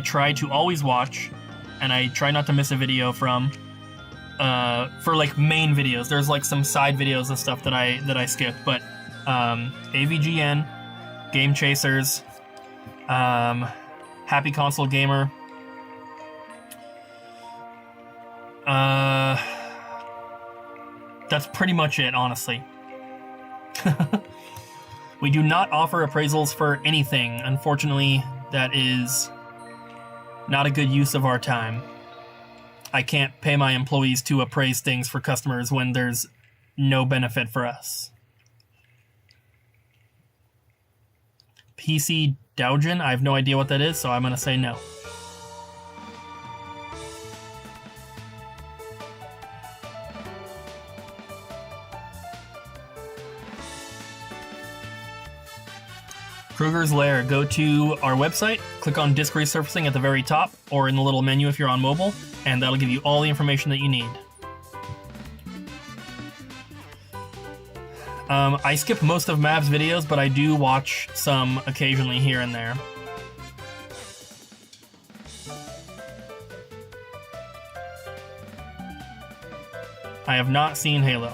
try to always watch, and I try not to miss a video from, for like main videos. There's like some side videos and stuff that I skip, but AVGN, Game Chasers, Happy Console Gamer. That's pretty much it, honestly. We do not offer appraisals for anything. Unfortunately, that is not a good use of our time. I can't pay my employees to appraise things for customers when there's no benefit for us. PC Doujin, I have no idea what that is, so I'm going to say no. Kruger's Lair. Go to our website, click on Disc Resurfacing at the very top, or in the little menu if you're on mobile, and that'll give you all the information that you need. I skip most of Mav's videos, but I do watch some occasionally here and there. I have not seen Halo.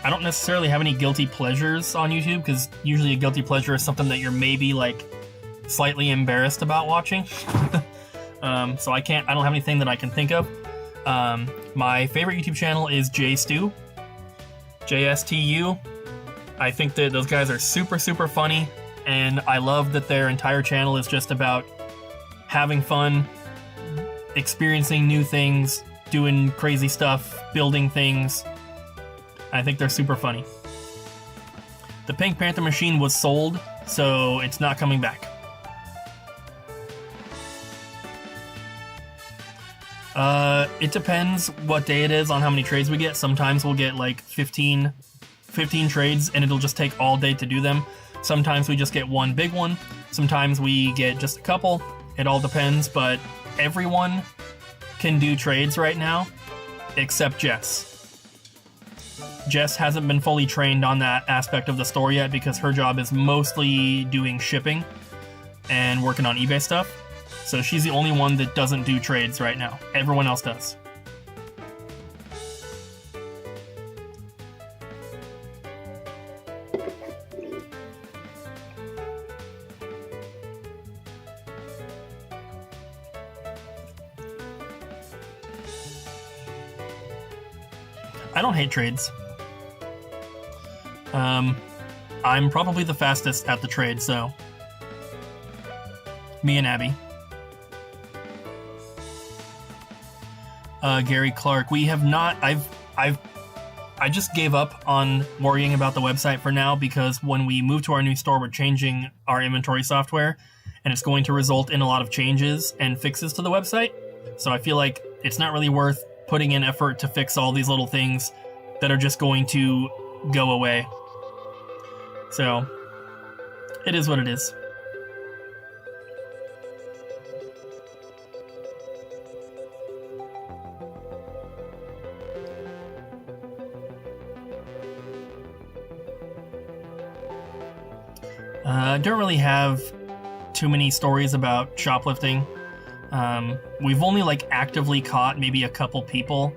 I don't necessarily have any guilty pleasures on YouTube, because usually a guilty pleasure is something that you're maybe like slightly embarrassed about watching. So I don't have anything that I can think of. My favorite YouTube channel is JStu. JSTU. I think that those guys are super, super funny, and I love that their entire channel is just about having fun, experiencing new things, doing crazy stuff, building things. I think they're super funny. The Pink Panther machine was sold, so it's not coming back. It depends what day it is on how many trades we get. Sometimes we'll get like 15 trades and it'll just take all day to do them. Sometimes we just get one big one. Sometimes we get just a couple. It all depends, but everyone can do trades right now except Jess. Jess hasn't been fully trained on that aspect of the store yet because her job is mostly doing shipping and working on eBay stuff. So she's the only one that doesn't do trades right now. Everyone else does. I don't hate trades. I'm probably the fastest at the trade, so me and Abby. Gary Clark, we have not. I just gave up on worrying about the website for now because when we move to our new store, we're changing our inventory software, and it's going to result in a lot of changes and fixes to the website. So I feel like it's not really worth putting in effort to fix all these little things that are just going to go away. So it is what it is. I don't really have too many stories about shoplifting. We've only like actively caught maybe a couple people,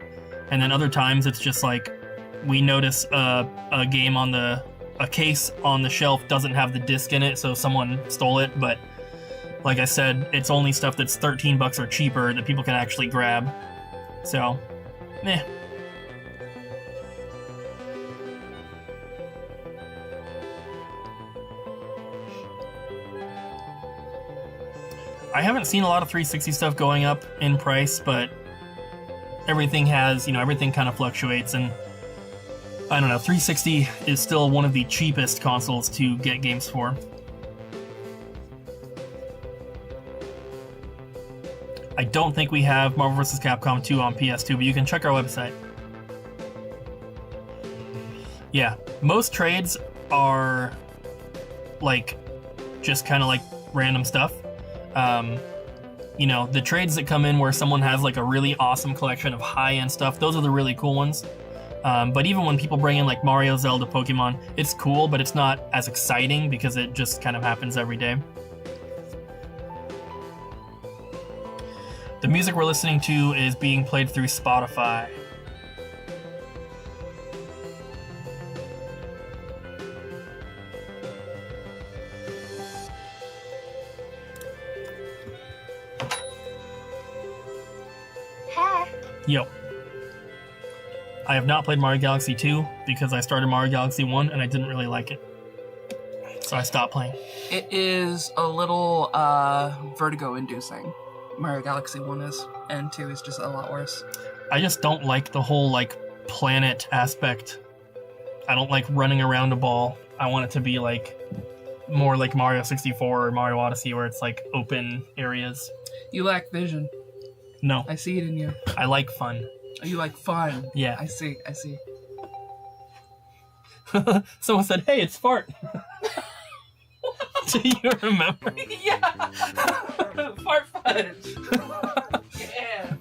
and then other times it's just like we notice a game on a case on the shelf doesn't have the disc in it, so someone stole it. But like I said, it's only stuff that's $13 or cheaper that people can actually grab. So, meh. I haven't seen a lot of 360 stuff going up in price, but everything has, everything kind of fluctuates, and I don't know, 360 is still one of the cheapest consoles to get games for. I don't think we have Marvel vs. Capcom 2 on PS2, but you can check our website. Yeah, most trades are like just kind of like random stuff. The trades that come in where someone has like a really awesome collection of high-end stuff, those are the really cool ones. But even when people bring in like Mario, Zelda, Pokemon, it's cool, but it's not as exciting because it just kind of happens every day. The music we're listening to is being played through Spotify. Yo. I have not played Mario Galaxy 2 because I started Mario Galaxy 1 and I didn't really like it. So I stopped playing. It is a little vertigo-inducing. Mario Galaxy 1 is, and 2 is just a lot worse. I just don't like the whole planet aspect. I don't like running around a ball. I want it to be more like Mario 64 or Mario Odyssey where it's like open areas. You lack vision. No. I see it in you. I like fun. You like fun. Yeah. I see. Someone said, "Hey, it's Fart." Do you remember? Yeah. Fart fudge. Yeah.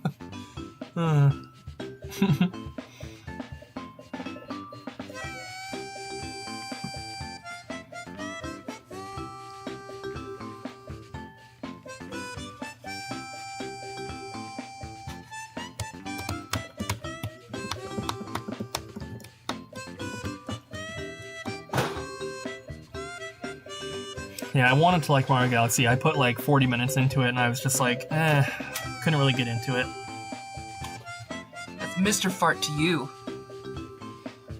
Yeah, I wanted to like Mario Galaxy. I put like 40 minutes into it, and I was just like, couldn't really get into it. That's Mr. Fart to you.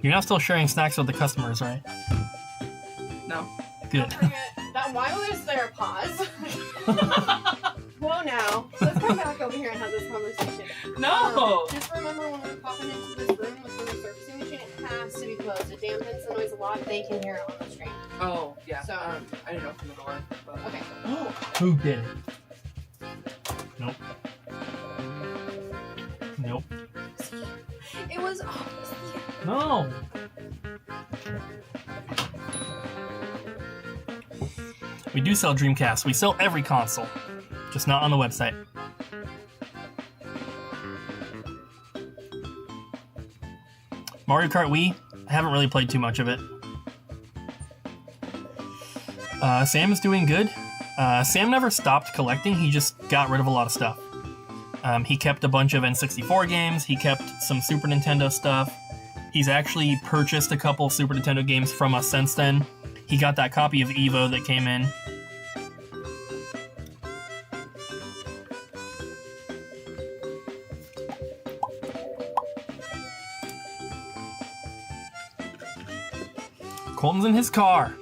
You're now still sharing snacks with the customers, right? No. Good. That while there's there, pause. Whoa, now. Let's come back over here and have this conversation. No! Just remember when we're popping into this room with the resurfacing machine, it has to be closed. It dampens the noise a lot. They can hear it on the stream. Oh, yeah. So- I didn't open the door. But... Okay. Who did it? Nope. Nope. It was. No. We do sell Dreamcast. We sell every console, just not on the website. Mario Kart Wii, I haven't really played too much of it. Sam is doing good. Sam never stopped collecting, he just got rid of a lot of stuff. He kept a bunch of N64 games, he kept some Super Nintendo stuff. He's actually purchased a couple Super Nintendo games from us since then. He got that copy of Evo that came in. Colton's in his car.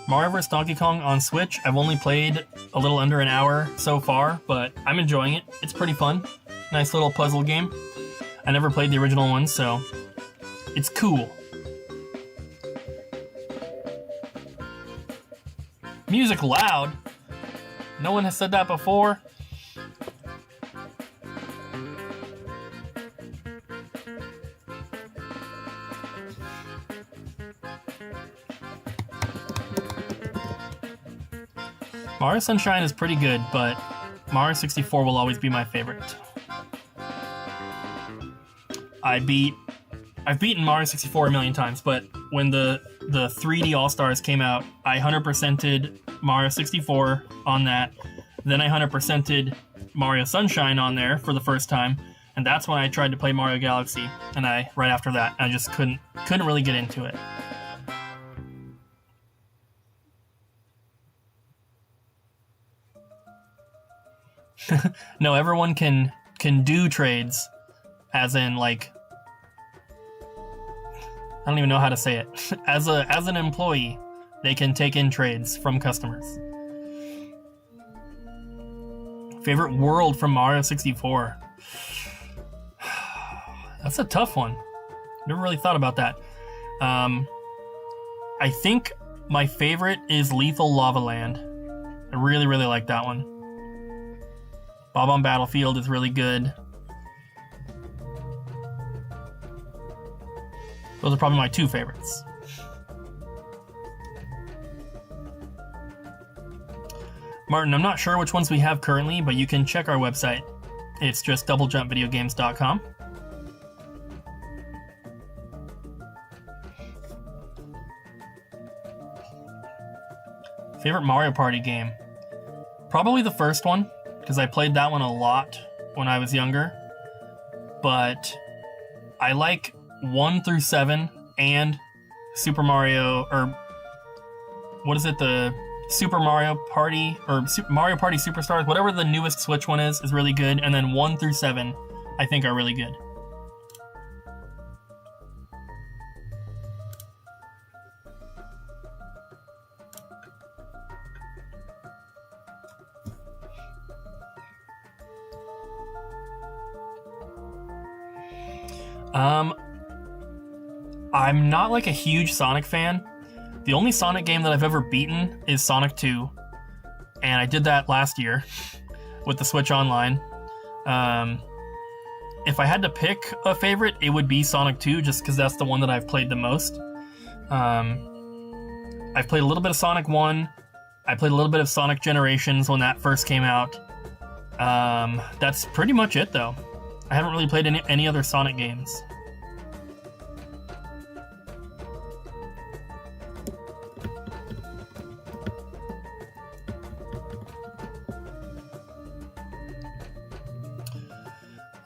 Mario vs. Donkey Kong on Switch. I've only played a little under an hour so far, but I'm enjoying it. It's pretty fun. Nice little puzzle game. I never played the original one, so it's cool. Music loud? No one has said that before. Mario Sunshine is pretty good, but Mario 64 will always be my favorite. I've beaten Mario 64 a million times, but when the 3D All-Stars came out, I 100%ed Mario 64 on that. Then I 100%ed Mario Sunshine on there for the first time, and that's when I tried to play Mario Galaxy. And right after that, I just couldn't really get into it. No, everyone can do trades, as in like, I don't even know how to say it. As an employee, they can take in trades from customers. Favorite world from Mario 64? That's a tough one. Never really thought about that. I think my favorite is Lethal Lava Land. I really, really like that one. Bob-omb Battlefield is really good. Those are probably my two favorites. Martin, I'm not sure which ones we have currently, but you can check our website. It's just doublejumpvideogames.com. Favorite Mario Party game? Probably the first one, because I played that one a lot when I was younger. But I like 1 through 7 and Super Mario, or what is it, the Super Mario Party, or Mario Party Superstars, whatever the newest Switch one is really good. And then 1 through 7 I think are really good. I'm not like a huge Sonic fan. The only Sonic game that I've ever beaten is Sonic 2. And I did that last year with the Switch Online. If I had to pick a favorite, it would be Sonic 2, just because that's the one that I've played the most. I've played a little bit of Sonic 1. I played a little bit of Sonic Generations when that first came out. That's pretty much it, though. I haven't really played any other Sonic games.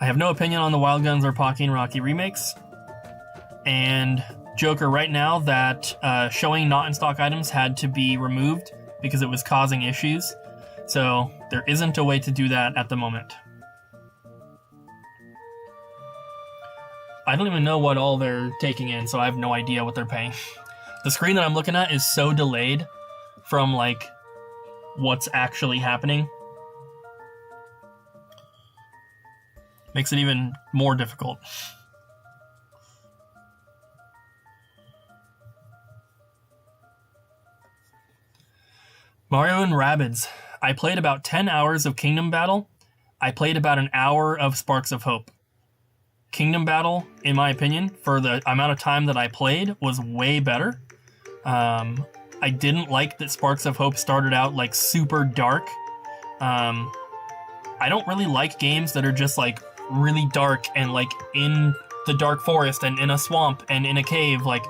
I have no opinion on the Wild Guns or Pocky and Rocky remakes. And Joker right now that showing not in stock items had to be removed because it was causing issues. So there isn't a way to do that at the moment. I don't even know what all they're taking in, so I have no idea what they're paying. The screen that I'm looking at is so delayed from like what's actually happening. Makes it even more difficult. Mario and Rabbids. I played about 10 hours of Kingdom Battle. I played about an hour of Sparks of Hope. Kingdom Battle, in my opinion, for the amount of time that I played, was way better. I didn't like that Sparks of Hope started out like super dark. I don't really like games that are just like really dark and like in the dark forest and in a swamp and in a cave. Like,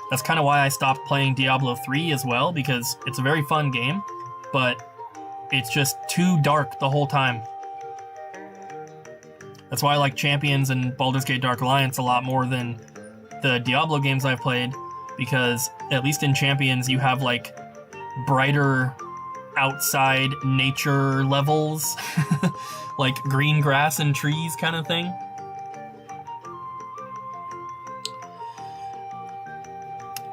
that's kind of why I stopped playing Diablo 3 as well, because it's a very fun game, but it's just too dark the whole time. That's why I like Champions and Baldur's Gate Dark Alliance a lot more than the Diablo games I've played, because at least in Champions you have like brighter outside nature levels, like green grass and trees kind of thing.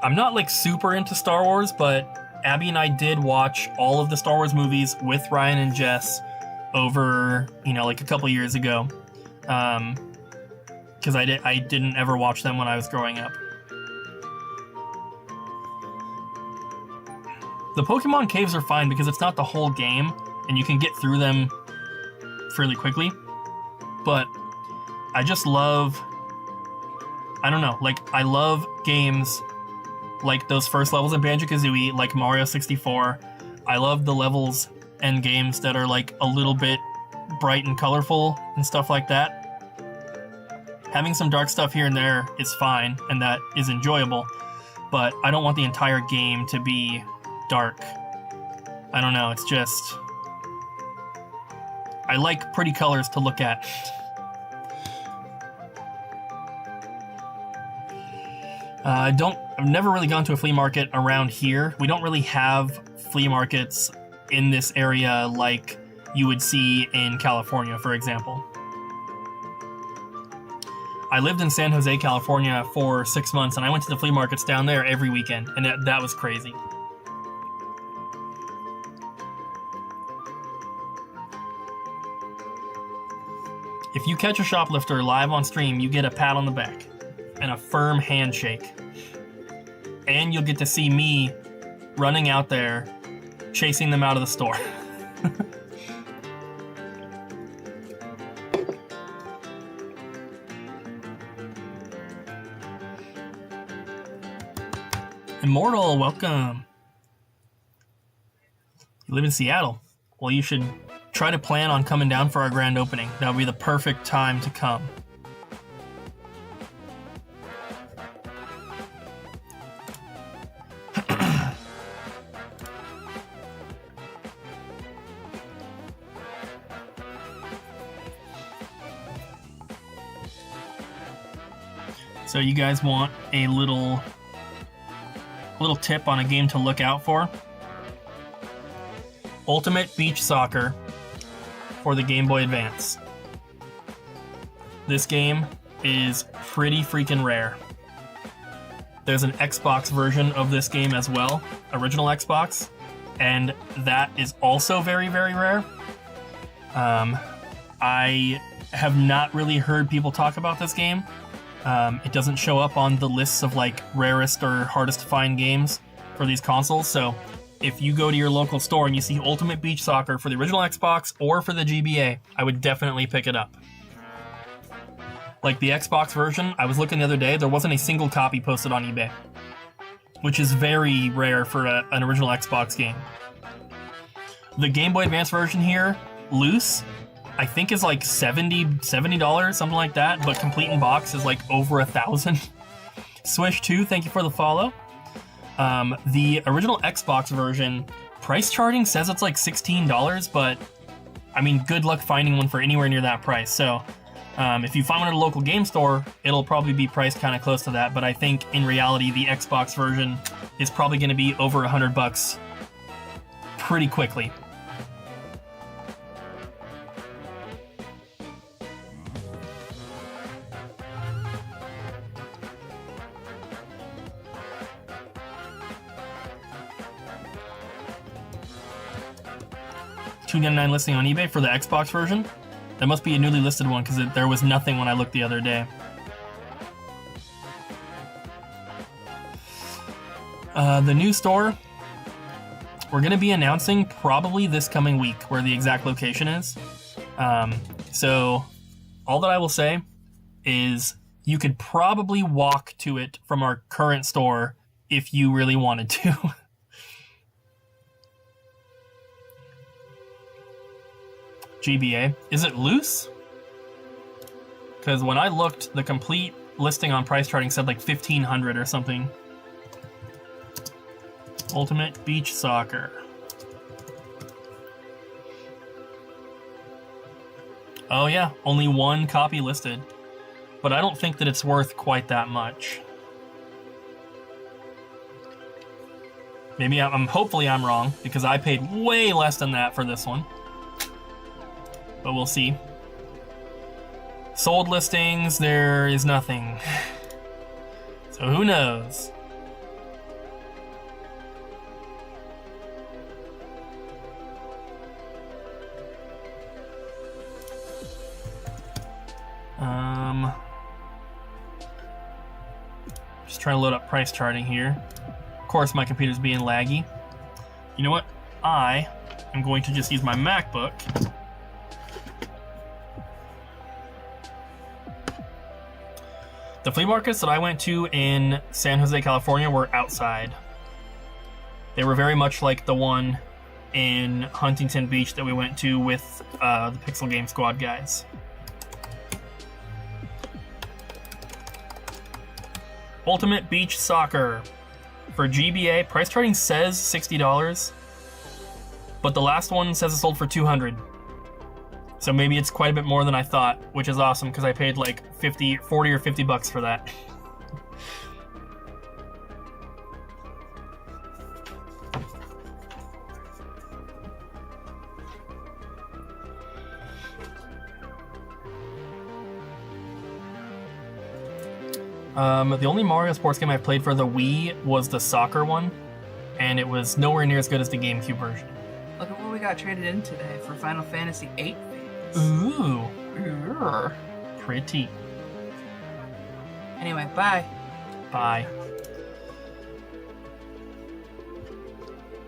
I'm not like super into Star Wars, but Abby and I did watch all of the Star Wars movies with Ryan and Jess over, like a couple years ago. Because I didn't ever watch them when I was growing up. The Pokemon caves are fine because it's not the whole game, and you can get through them fairly quickly. But I just love... I don't know, like, I love games like those first levels in Banjo-Kazooie, like Mario 64. I love the levels and games that are like a little bit bright and colorful and stuff like that. Having some dark stuff here and there is fine, and that is enjoyable, but I don't want the entire game to be dark. I don't know, it's just... I like pretty colors to look at. I've never really gone to a flea market around here. We don't really have flea markets in this area like you would see in California, for example. I lived in San Jose, California for 6 months, and I went to the flea markets down there every weekend, and that was crazy. If you catch a shoplifter live on stream, you get a pat on the back and a firm handshake. And you'll get to see me running out there, chasing them out of the store. Immortal, welcome. You live in Seattle. Well, you should try to plan on coming down for our grand opening. That would be the perfect time to come. So you guys want a little tip on a game to look out for? Ultimate Beach Soccer for the Game Boy Advance. This game is pretty freaking rare. There's an Xbox version of this game as well, original Xbox, and that is also very, very rare. I have not really heard people talk about this game. It doesn't show up on the lists of like rarest or hardest to find games for these consoles, so if you go to your local store and you see Ultimate Beach Soccer for the original Xbox or for the GBA, I would definitely pick it up. Like the Xbox version, I was looking the other day, there wasn't a single copy posted on eBay, which is very rare for an original Xbox game. The Game Boy Advance version here, loose, I think is like $70, something like that, but complete in box is like over $1,000. Swish2, thank you for the follow. The original Xbox version, price charting says it's like $16, but I mean, good luck finding one for anywhere near that price. So If you find one at a local game store, it'll probably be priced kind of close to that, but I think in reality the Xbox version is probably going to be over $100 pretty quickly. $2.99 listing on eBay for the Xbox version. That must be a newly listed one because there was nothing when I looked the other day. The new store, we're going to be announcing probably this coming week where the exact location is. So all that I will say is you could probably walk to it from our current store if you really wanted to. GBA. Is it loose? Because when I looked, the complete listing on price charting said like 1,500 or something. Ultimate Beach Soccer. Oh yeah, only one copy listed. But I don't think that it's worth quite that much. Maybe hopefully I'm wrong, because I paid way less than that for this one. But we'll see. Sold listings, there is nothing. So who knows? Just trying to load up price charting here. Of course, my computer's being laggy. You know what? I am going to just use my MacBook. The flea markets that I went to in San Jose, California were outside. They were very much like the one in Huntington Beach that we went to with the Pixel Game Squad guys. Ultimate Beach Soccer. For GBA, price charting says $60, but the last one says it sold for $200. So maybe it's quite a bit more than I thought, which is awesome because I paid like 40 or 50 bucks for that. The only Mario sports game I played for the Wii was the soccer one, and it was nowhere near as good as the GameCube version. Look at what we got traded in today for Final Fantasy VIII. Ooh. Urgh. Pretty. Anyway, bye. Bye.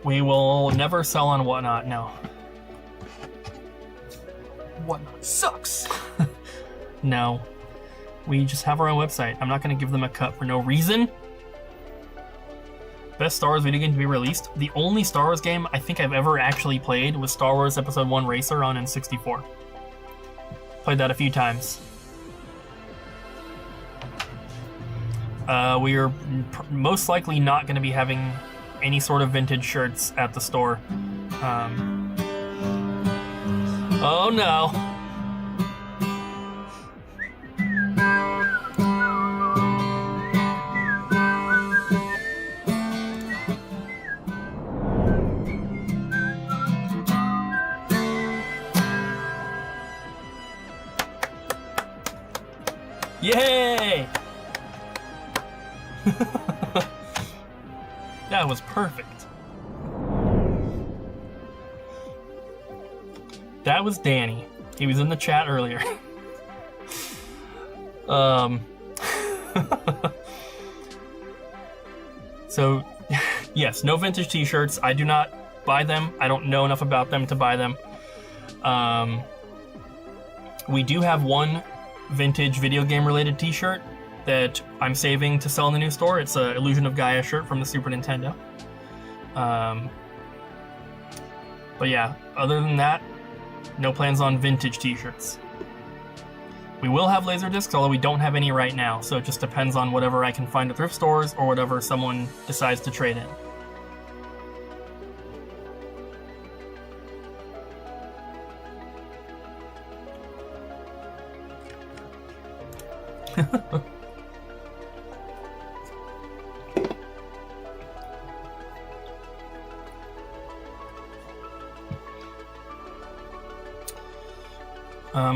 We will never sell on Whatnot, no. Whatnot sucks. No. We just have our own website. I'm not going to give them a cut for no reason. Best Star Wars video game to be released. The only Star Wars game I think I've ever actually played was Star Wars Episode 1 Racer on N64. Played that a few times. We are most likely not going to be having any sort of vintage shirts at the store. Oh no. Yay! That was perfect. That was Danny. He was in the chat earlier. So, yes, no vintage t-shirts. I do not buy them. I don't know enough about them to buy them. We do have one vintage video game related t-shirt that I'm saving to sell in the new store. It's a Illusion of Gaia shirt from the Super Nintendo. But yeah, other than that, no plans on vintage t-shirts. We will have Laserdiscs, although we don't have any right now, so it just depends on whatever I can find at thrift stores or whatever someone decides to trade in.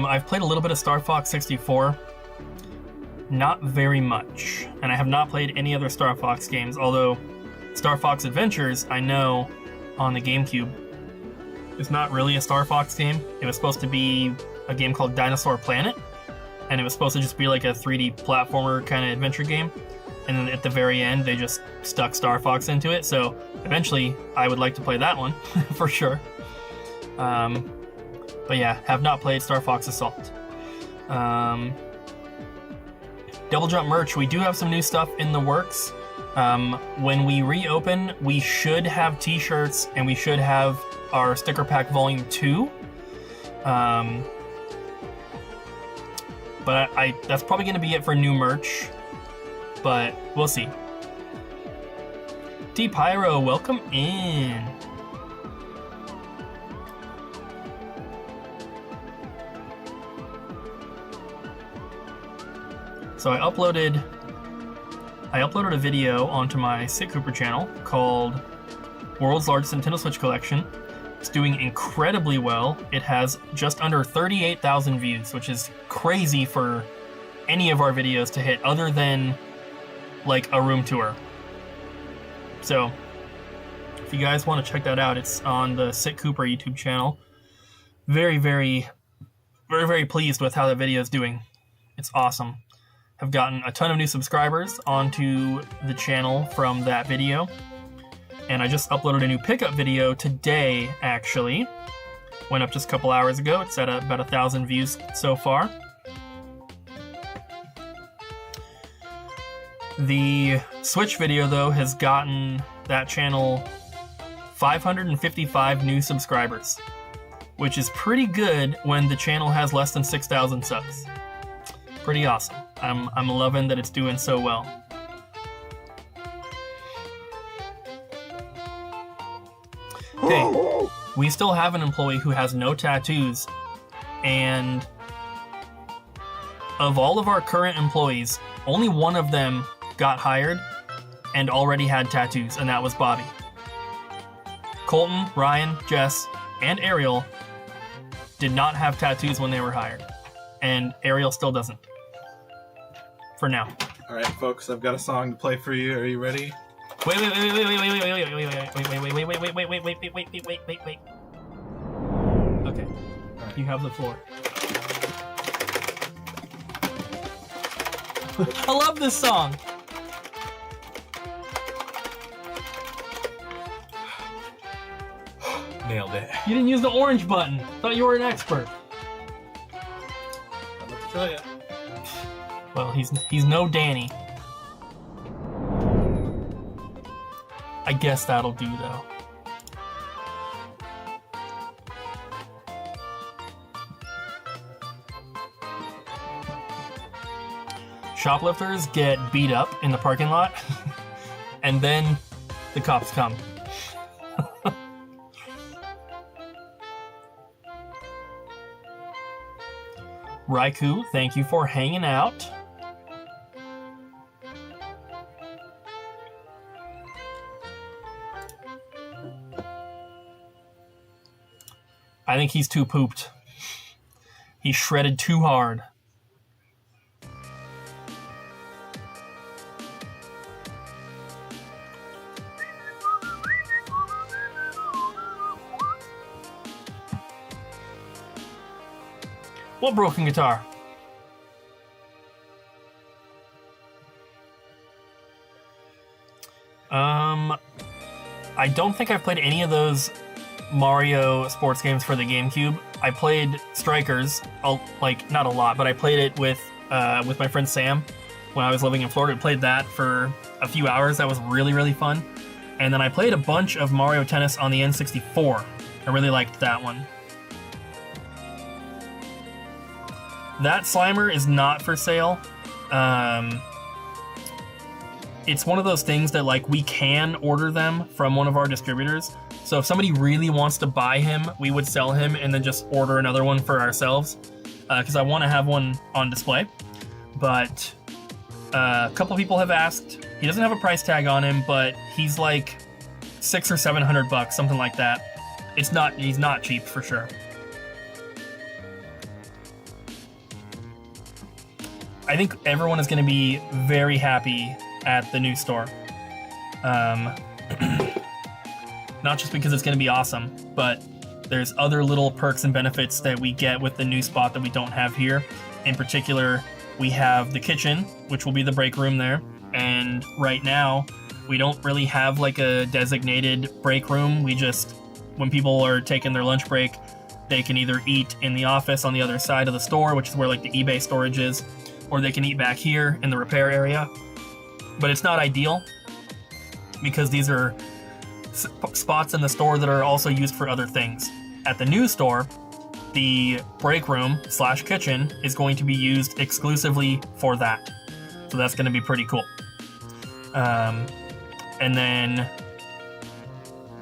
I've played a little bit of Star Fox 64. Not very much. And I have not played any other Star Fox games, although Star Fox Adventures, I know, on the GameCube, is not really a Star Fox game. It was supposed to be a game called Dinosaur Planet, and it was supposed to just be like a 3D platformer kind of adventure game. And then at the very end, they just stuck Star Fox into it. So eventually, I would like to play that one, for sure. But yeah, have not played Star Fox Assault. Double Jump merch, we do have some new stuff in the works. When we reopen, we should have t-shirts and we should have our sticker pack volume 2. But that's probably going to be it for new merch. But we'll see. D Pyro, welcome in. So I uploaded a video onto my Sit Cooper channel called World's Largest Nintendo Switch Collection. It's doing incredibly well. It has just under 38,000 views, which is crazy for any of our videos to hit other than like a room tour. So if you guys want to check that out, it's on the Sit Cooper YouTube channel. Very, very, very, very pleased with how the video is doing. It's awesome. Have gotten a ton of new subscribers onto the channel from that video. And I just uploaded a new pickup video today, actually. Went up just a couple hours ago. It's at about 1,000 views so far. The Switch video, though, has gotten that channel 555 new subscribers, which is pretty good when the channel has less than 6,000 subs. Pretty awesome. I'm loving that it's doing so well. Okay, we still have an employee who has no tattoos, and of all of our current employees, only one of them got hired and already had tattoos, and that was Bobby. Colton, Ryan, Jess, and Ariel did not have tattoos when they were hired, and Ariel still doesn't. For now. All right, folks, I've got a song to play for you. Are you ready? Wait. Okay. Right. You have the floor. I love this song. Nailed it. You didn't use the orange button. Thought you were an expert. I'm about to tell you. Well, he's no Danny. I guess that'll do, though. Shoplifters get beat up in the parking lot, and then the cops come. Raikou, thank you for hanging out. I think he's too pooped. He shredded too hard. What broken guitar? I don't think I've played any of those Mario sports games for the GameCube. I played Strikers, like not a lot, but I played it with my friend Sam when I was living in Florida. I played that for a few hours. That was really, really fun. And then I played a bunch of Mario Tennis on the N64. I really liked that one. That Slimer is not for sale. It's one of those things that like we can order them from one of our distributors. So if somebody really wants to buy him, we would sell him and then just order another one for ourselves. Because I want to have one on display. but a couple people have asked. He doesn't have a price tag on him, but he's like $600 or $700, something like that. He's not cheap for sure. I think everyone is going to be very happy at the new store. Not just because it's going to be awesome, but there's other little perks and benefits that we get with the new spot that we don't have here. In particular, we have the kitchen, which will be the break room there. And right now, we don't really have like a designated break room. We just, when people are taking their lunch break, they can either eat in the office on the other side of the store, which is where like the eBay storage is, or they can eat back here in the repair area. But it's not ideal because these are spots in the store that are also used for other things. At the new store, the break room / kitchen is going to be used exclusively for that. So that's going to be pretty cool. And then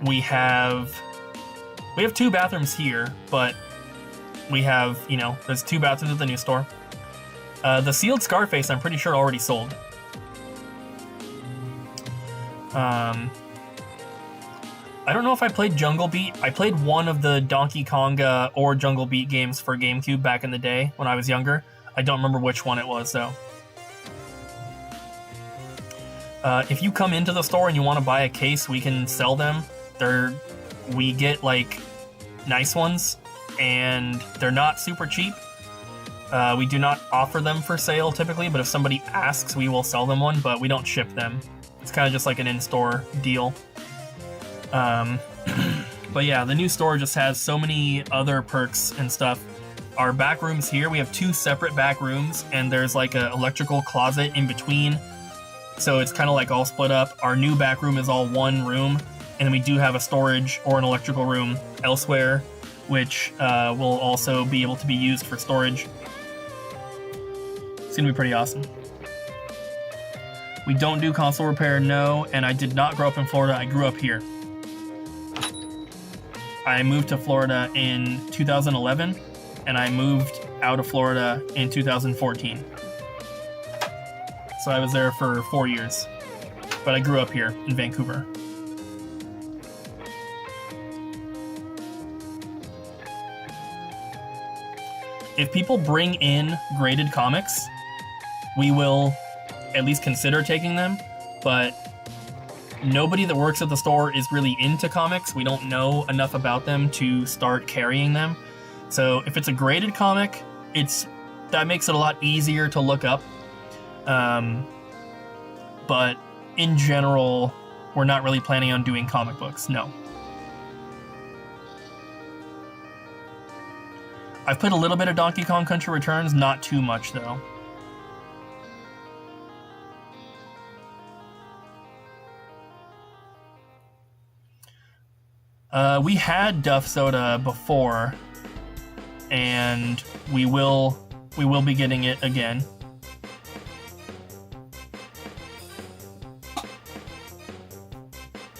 we have 2 bathrooms here, but we have, there's 2 bathrooms at the new store. The sealed Scarface, I'm pretty sure already sold. I don't know if I played Jungle Beat. I played one of the Donkey Konga or Jungle Beat games for GameCube back in the day when I was younger. I don't remember which one it was, though. If you come into the store and you want to buy a case, we can sell them. We get, like, nice ones, and they're not super cheap. We do not offer them for sale, typically, but if somebody asks, we will sell them one, but we don't ship them. It's kind of just like an in-store deal. But yeah, the new store just has so many other perks and stuff. Our back rooms here, we have 2 separate back rooms, and there's like an electrical closet in between. So it's kind of like all split up. Our new back room is all one room, and then we do have a storage or an electrical room elsewhere, which will also be able to be used for storage. It's gonna be pretty awesome. We don't do console repair, no, and I did not grow up in Florida. I grew up here. I moved to Florida in 2011, and I moved out of Florida in 2014. So I was there for 4 years, but I grew up here in Vancouver. If people bring in graded comics, we will at least consider taking them, but nobody that works at the store is really into comics. We don't know enough about them to start carrying them. So if it's a graded comic, that makes it a lot easier to look up. But in general, we're not really planning on doing comic books, no. I've played a little bit of Donkey Kong Country Returns, not too much though. We had Duff Soda before, and we will be getting it again.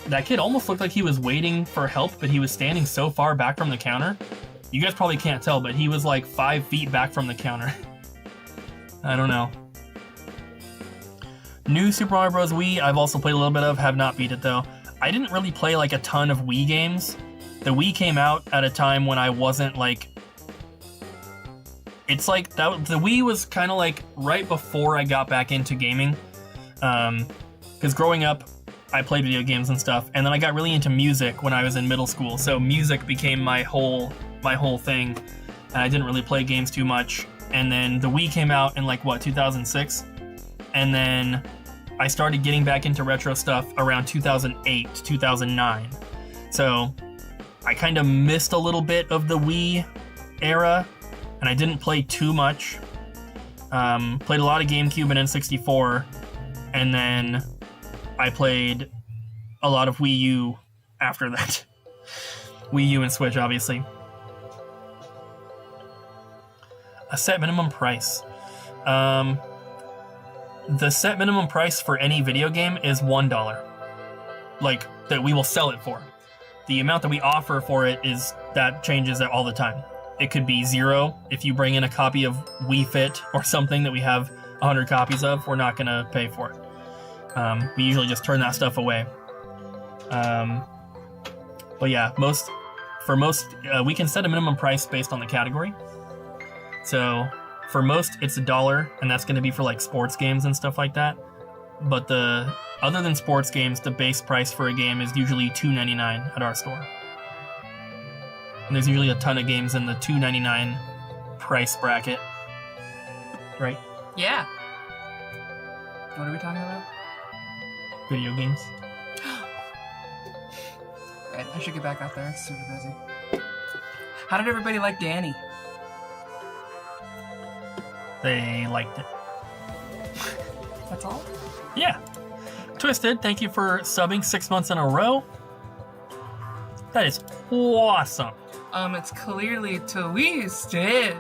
That kid almost looked like he was waiting for help, but he was standing so far back from the counter. You guys probably can't tell, but he was like 5 feet back from the counter. I don't know. New Super Mario Bros. Wii, I've also played a little bit of, have not beat it though. I didn't really play like a ton of Wii games. The Wii came out at a time when I wasn't like... It's like, the Wii was kind of like right before I got back into gaming. Because growing up, I played video games and stuff, and then I got really into music when I was in middle school. So music became my whole thing, and I didn't really play games too much. And then the Wii came out in like, what, 2006? And then I started getting back into retro stuff around 2008, 2009. So I kind of missed a little bit of the Wii era, and I didn't play too much. Played a lot of GameCube and N64, and then I played a lot of Wii U after that. Wii U and Switch, obviously. A set minimum price. The set minimum price for any video game is $1. Like, that we will sell it for. The amount that we offer for it that changes all the time. It could be $0 if you bring in a copy of Wii Fit or something that we have 100 copies of, we're not going to pay for it. We usually just turn that stuff away. But yeah, we can set a minimum price based on the category. So for most, it's $1, and that's going to be for like sports games and stuff like that. But other than sports games, the base price for a game is usually $2.99 at our store. And there's usually a ton of games in the $2.99 price bracket. Right? Yeah. What are we talking about? Video games. Right, I should get back out there. It's super busy. How did everybody like Danny? They liked it. That's all? Yeah. Twisted, thank you for subbing 6 months in a row. That is awesome. It's clearly Twisted.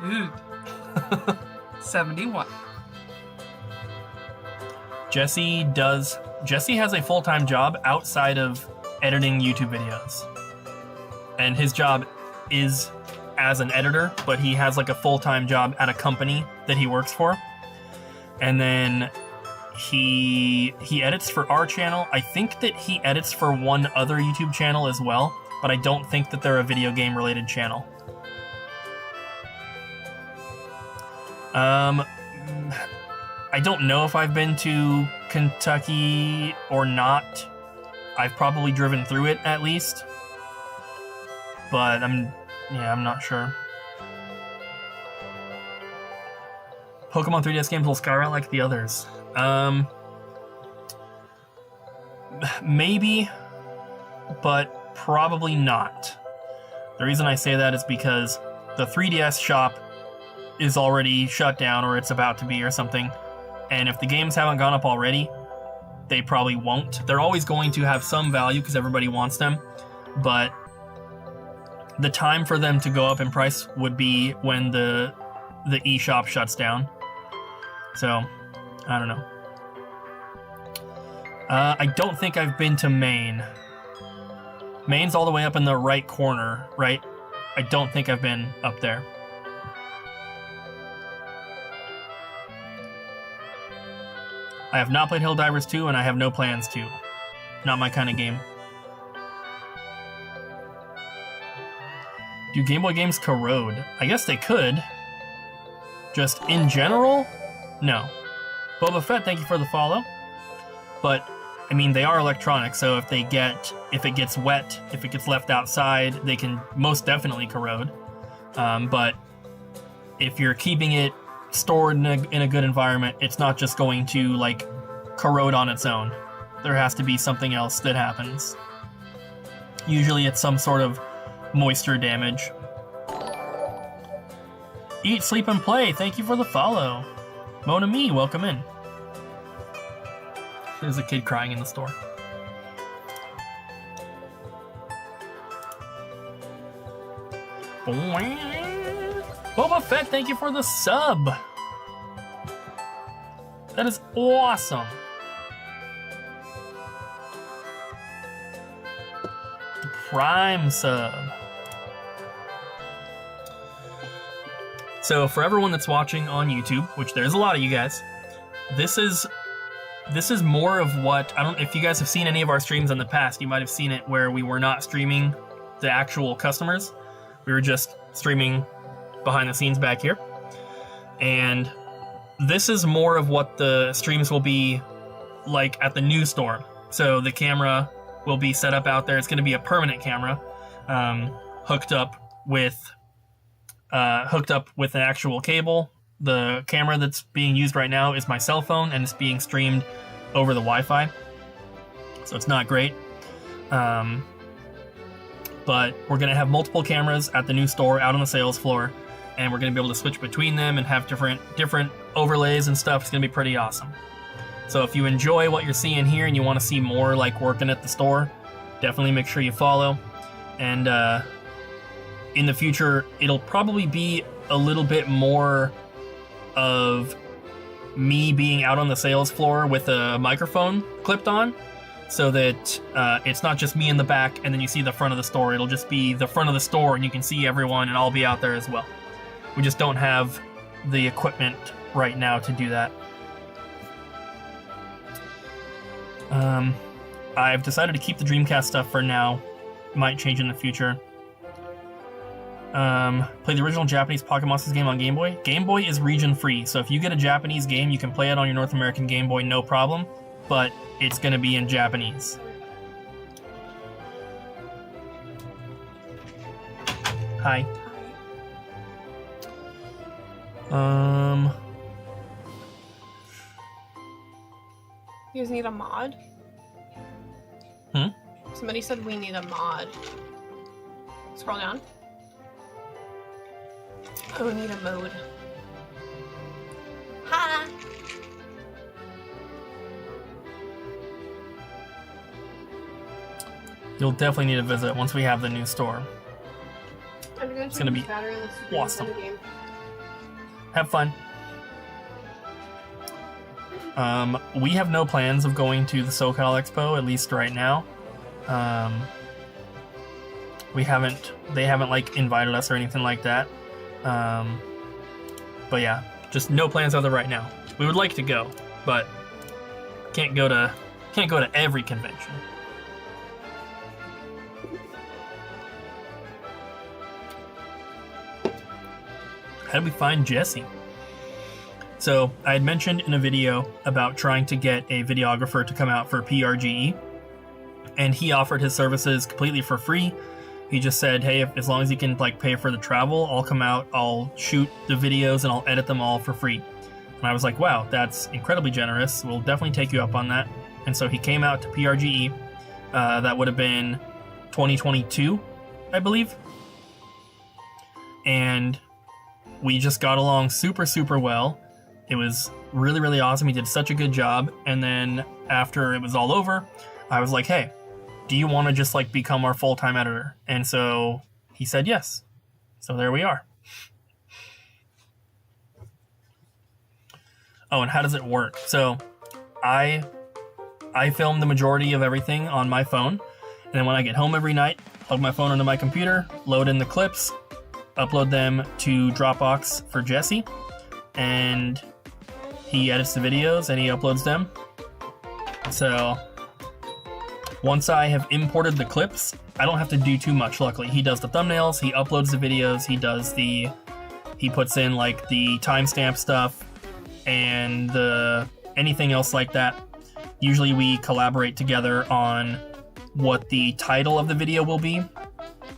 71. Jesse has a full-time job outside of editing YouTube videos. And his job is as an editor, but he has like a full-time job at a company that he works for. And then he edits for our channel. I think that he edits for one other YouTube channel as well, but I don't think that they're a video game related channel. I don't know if I've been to Kentucky or not. I've probably driven through it at least. But I'm not sure. Pokemon 3DS games will skyrocket like the others. Maybe, but probably not. The reason I say that is because the 3DS shop is already shut down, or it's about to be or something. And if the games haven't gone up already, they probably won't. They're always going to have some value because everybody wants them, but the time for them to go up in price would be when the eShop shuts down. So, I don't know. I don't think I've been to Maine. Maine's all the way up in the right corner, right? I don't think I've been up there. I have not played Helldivers 2, and I have no plans to. Not my kind of game. Do Game Boy games corrode? I guess they could. Just in general, no. Boba Fett, thank you for the follow. But, I mean, they are electronic, so if it gets wet, if it gets left outside, they can most definitely corrode. But if you're keeping it stored in a good environment, it's not just going to like corrode on its own. There has to be something else that happens. Usually it's some sort of moisture damage. Eat, sleep, and play, thank you for the follow. Mona Me, welcome in. There's a kid crying in the store. Boba Fett, thank you for the sub. That is awesome. The Prime sub. So for everyone that's watching on YouTube, which there's a lot of you guys, this is more of what, I don't if you guys have seen any of our streams in the past, you might have seen it where we were not streaming the actual customers. We were just streaming behind the scenes back here. And this is more of what the streams will be like at the new store. So the camera will be set up out there. It's going to be a permanent camera, hooked up with an actual cable. The camera that's being used right now is my cell phone, and it's being streamed over the Wi-Fi. So it's not great. But we're going to have multiple cameras at the new store out on the sales floor, and we're going to be able to switch between them and have different overlays and stuff. It's going to be pretty awesome. So if you enjoy what you're seeing here and you want to see more like working at the store, definitely make sure you follow. And in the future, it'll probably be a little bit more of me being out on the sales floor with a microphone clipped on, so that it's not just me in the back and then you see the front of the store. It'll just be the front of the store and you can see everyone, and I'll be out there as well. We just don't have the equipment right now to do that. I've decided to keep the Dreamcast stuff for now. Might change in the future. Play the original Japanese Pocket Monsters game on Game Boy. Game Boy is region free, so if you get a Japanese game, you can play it on your North American Game Boy, no problem, but it's going to be in Japanese. Hi. You guys need a mod? Somebody said we need a mod. Scroll down. Oh, we need a mode. Ha! You'll definitely need to visit once we have the new store. It's gonna be awesome. Have fun. We have no plans of going to the SoCal Expo, at least right now. They haven't like invited us or anything like that. But yeah, just no plans as of right now. We would like to go, but can't go to every convention. How did we find Jesse? So I had mentioned in a video about trying to get a videographer to come out for PRGE, and he offered his services completely for free. He just said, hey, as long as you can like pay for the travel, I'll come out, I'll shoot the videos, and I'll edit them all for free. And I was like, wow, that's incredibly generous. We'll definitely take you up on that. And so he came out to PRGE. That would have been 2022, I believe. And we just got along super, super well. It was really, really awesome. He did such a good job. And then after it was all over, I was like, hey, do you want to just like become our full-time editor? And so he said yes. So there we are. Oh, and how does it work? So I film the majority of everything on my phone. And then when I get home every night, plug my phone into my computer, load in the clips, upload them to Dropbox for Jesse, and he edits the videos and he uploads them. So once I have imported the clips, I don't have to do too much, luckily. He does the thumbnails, he uploads the videos, he puts in like the timestamp stuff and anything else like that. Usually we collaborate together on what the title of the video will be,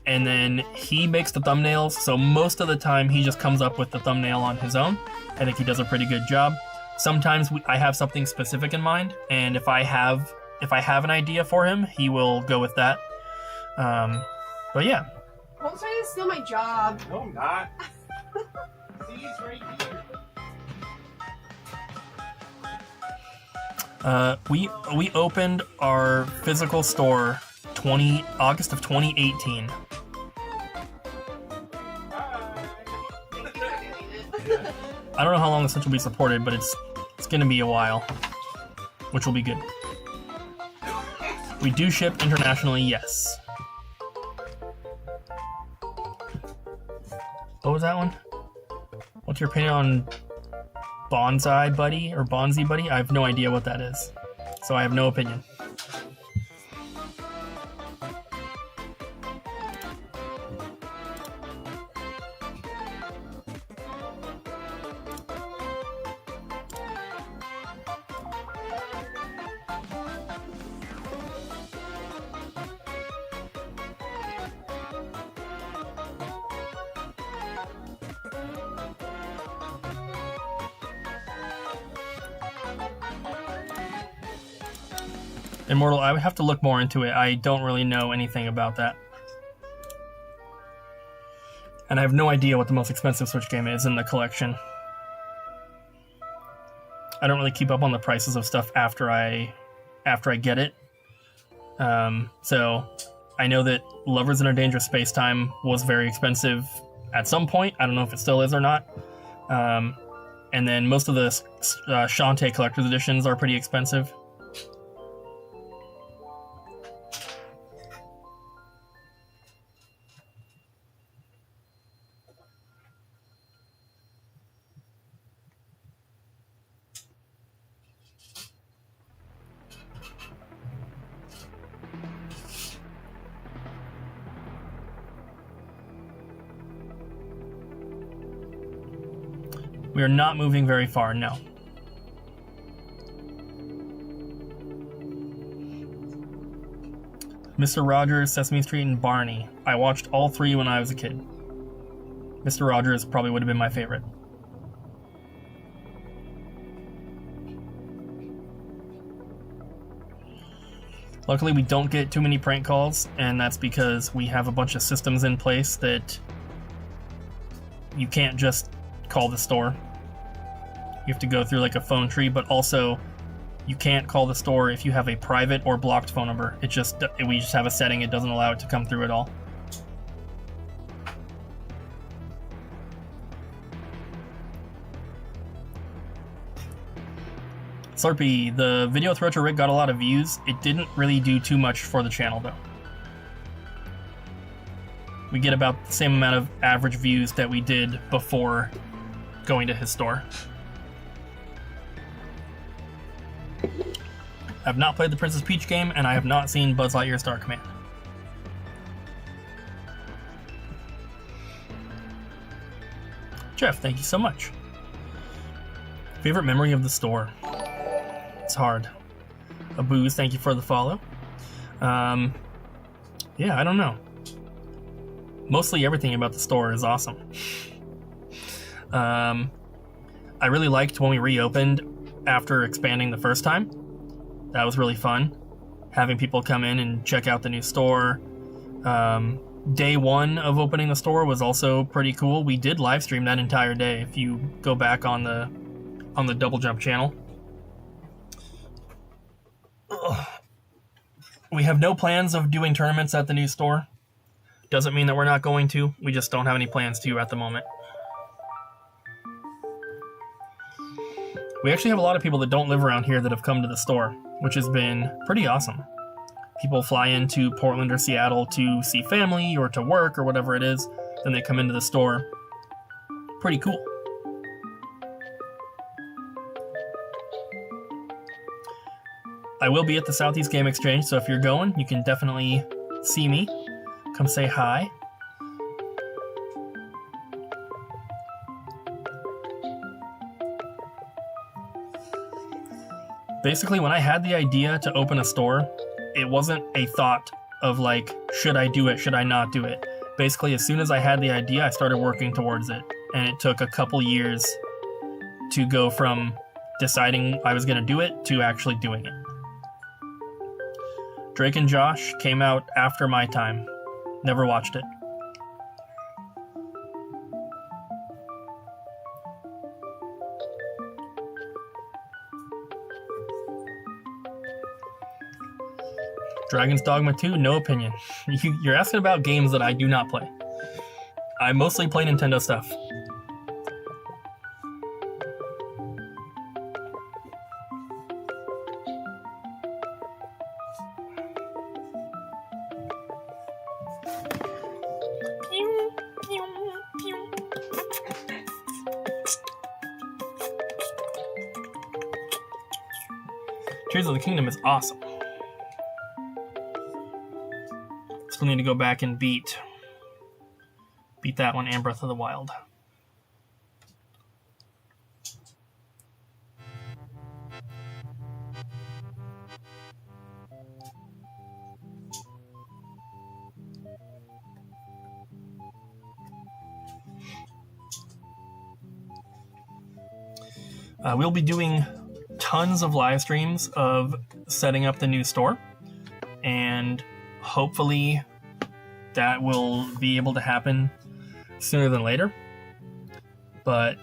and then he makes the thumbnails, so most of the time he just comes up with the thumbnail on his own. I think he does a pretty good job. Sometimes I have something specific in mind, and if I have an idea for him, he will go with that. But yeah. Don't try to steal my job. No, I'm not. See, it's right here. We opened our physical store August of 2018. I don't know how long this will be supported, but it's gonna be a while, which will be good. We do ship internationally, yes. What was that one? What's your opinion on Bonsai Buddy or Bonzi Buddy? I have no idea what that is, so I have no opinion. Immortal, I would have to look more into it. I don't really know anything about that. And I have no idea what the most expensive Switch game is in the collection. I don't really keep up on the prices of stuff after I get it. So I know that Lovers in a Dangerous Space-Time was very expensive at some point. I don't know if it still is or not. And then most of the Shantae Collector's Editions are pretty expensive. We are not moving very far, no. Mr. Rogers, Sesame Street, and Barney. I watched all three when I was a kid. Mr. Rogers probably would have been my favorite. Luckily, we don't get too many prank calls, and that's because we have a bunch of systems in place that you can't just call the store. You have to go through like a phone tree, but also you can't call the store if you have a private or blocked phone number. We just have a setting, it doesn't allow it to come through at all. Slurpee, the video with Retro Rick got a lot of views. It didn't really do too much for the channel though. We get about the same amount of average views that we did before going to his store. I've not played the Princess Peach game, and I have not seen Buzz Lightyear Star Command. Jeff, thank you so much. Favorite memory of the store? It's hard. A Booze, thank you for the follow. Yeah, I don't know. Mostly everything about the store is awesome. I really liked when we reopened after expanding the first time. That was really fun. Having people come in and check out the new store. Day one of opening the store was also pretty cool. We did live stream that entire day if you go back on the Double Jump channel. Ugh. We have no plans of doing tournaments at the new store. Doesn't mean that we're not going to. We just don't have any plans to at the moment. We actually have a lot of people that don't live around here that have come to the store, which has been pretty awesome. People fly into Portland or Seattle to see family or to work or whatever it is, then they come into the store. Pretty cool. I will be at the Southeast Game Exchange, so if you're going, you can definitely see me. Come say hi. Basically, when I had the idea to open a store, it wasn't a thought of like, should I do it, should I not do it? Basically, as soon as I had the idea, I started working towards it. And it took a couple years to go from deciding I was going to do it to actually doing it. Drake and Josh came out after my time. Never watched it. Dragon's Dogma 2, no opinion. You're asking about games that I do not play. I mostly play Nintendo stuff. Tears of the Kingdom is awesome. Still need to go back and beat that one and Breath of the Wild. We'll be doing tons of live streams of setting up the new store, and hopefully that will be able to happen sooner than later. But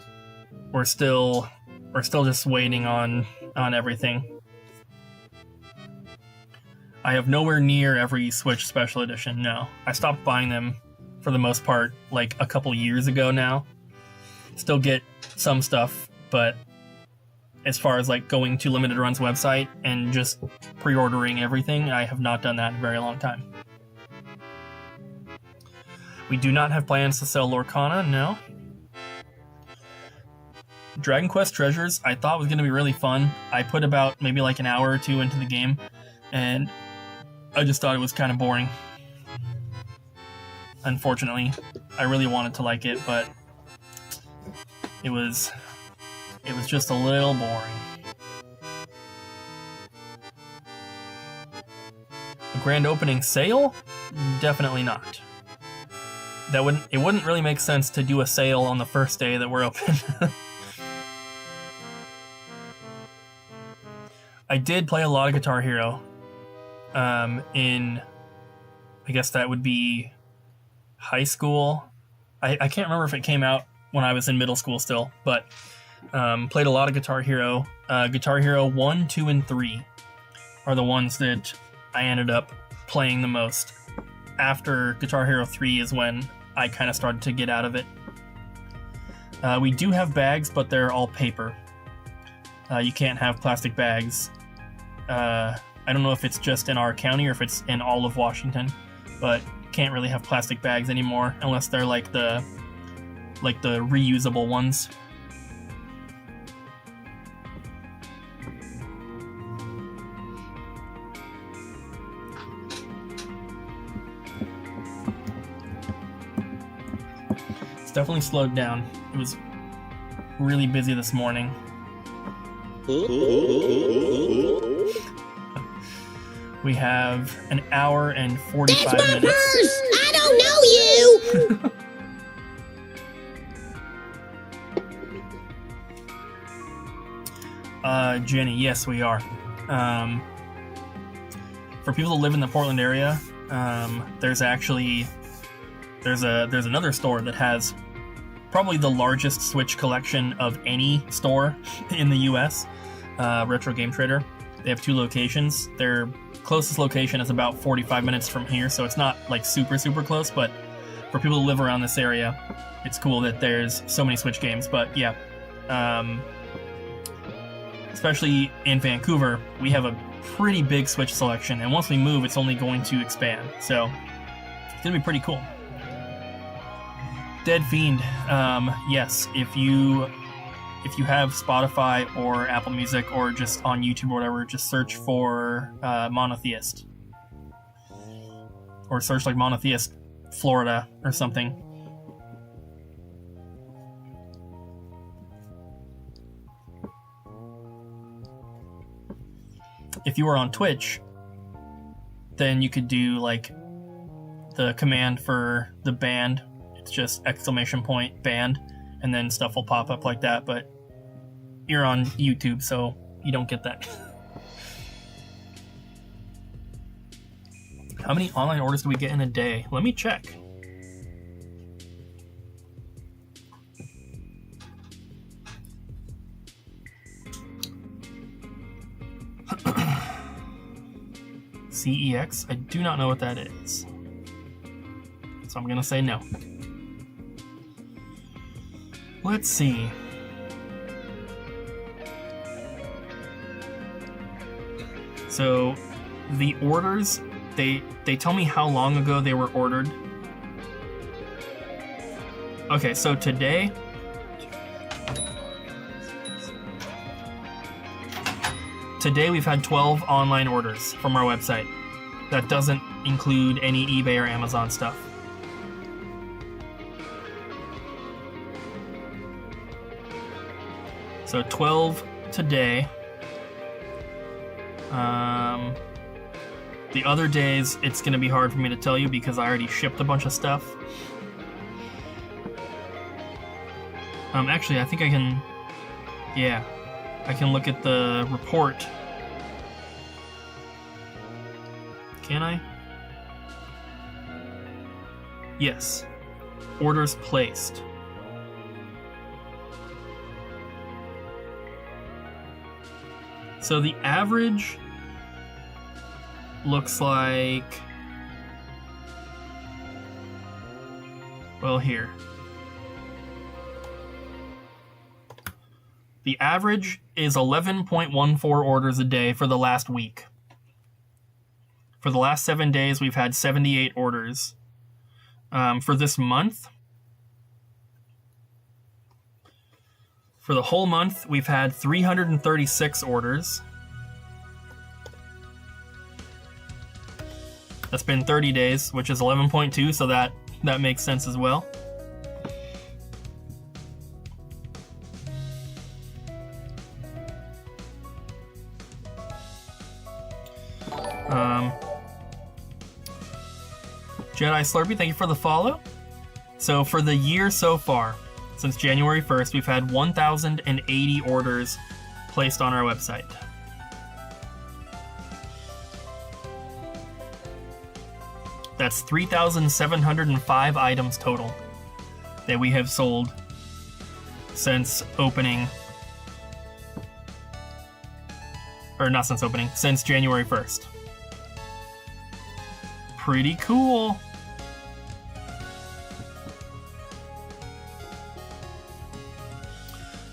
we're still just waiting on everything. I have nowhere near every Switch Special Edition, no. I stopped buying them for the most part like a couple years ago now. Still get some stuff, but as far as like going to Limited Run's website and just pre-ordering everything, I have not done that in a very long time. We do not have plans to sell Lorcana, no. Dragon Quest Treasures I thought was going to be really fun. I put about maybe like an hour or two into the game, and I just thought it was kind of boring. Unfortunately, I really wanted to like it, but it was It was just a little boring. A grand opening sale? Definitely not. It wouldn't really make sense to do a sale on the first day that we're open. I did play a lot of Guitar Hero. I guess that would be high school. I can't remember if it came out when I was in middle school still, but played a lot of Guitar Hero. Guitar Hero 1, 2, and 3 are the ones that I ended up playing the most. After Guitar Hero 3 is when I kind of started to get out of it. We do have bags, but they're all paper. You can't have plastic bags. I don't know if it's just in our county or if it's in all of Washington, but can't really have plastic bags anymore unless they're like the reusable ones. It's definitely slowed down. It was really busy this morning. We have an hour and 45 minutes. That's my purse! I don't know you! Jenny, yes, we are. For people that live in the Portland area, there's another store that has probably the largest Switch collection of any store in the US, Retro Game Trader. They have 2 locations. Their closest location is about 45 minutes from here, so it's not like super close, but for people who live around this area, it's cool that there's so many Switch games. But yeah, especially in Vancouver, we have a pretty big Switch selection, and once we move, it's only going to expand, so it's gonna be pretty cool. Dead Fiend, yes, if you have Spotify or Apple Music or just on YouTube or whatever, just search for Monotheist. Or search like Monotheist Florida or something. If you were on Twitch, then you could do like the command for the band. It's just ! Band, and then stuff will pop up like that, but you're on YouTube, so you don't get that. How many online orders do we get in a day? Let me check. CEX? I do not know what that is, so I'm gonna say no. Let's see. So, the orders, they tell me how long ago they were ordered. Okay, so today... Today we've had 12 online orders from our website. That doesn't include any eBay or Amazon stuff. So 12 today. The other days, it's going to be hard for me to tell you because I already shipped a bunch of stuff. Actually, I think I can... Yeah, I can look at the report. Can I? Yes. Orders placed. So the average looks like, well, here. The average is 11.14 orders a day for the last week. For the last 7 days, we've had 78 orders. For this month, for the whole month, we've had 336 orders. That's been 30 days, which is 11.2, so that makes sense as well. Jedi Slurpee, thank you for the follow. So for the year so far, since January 1st, we've had 1,080 orders placed on our website. That's 3,705 items total that we have sold since opening. Or not since opening, since January 1st. Pretty cool.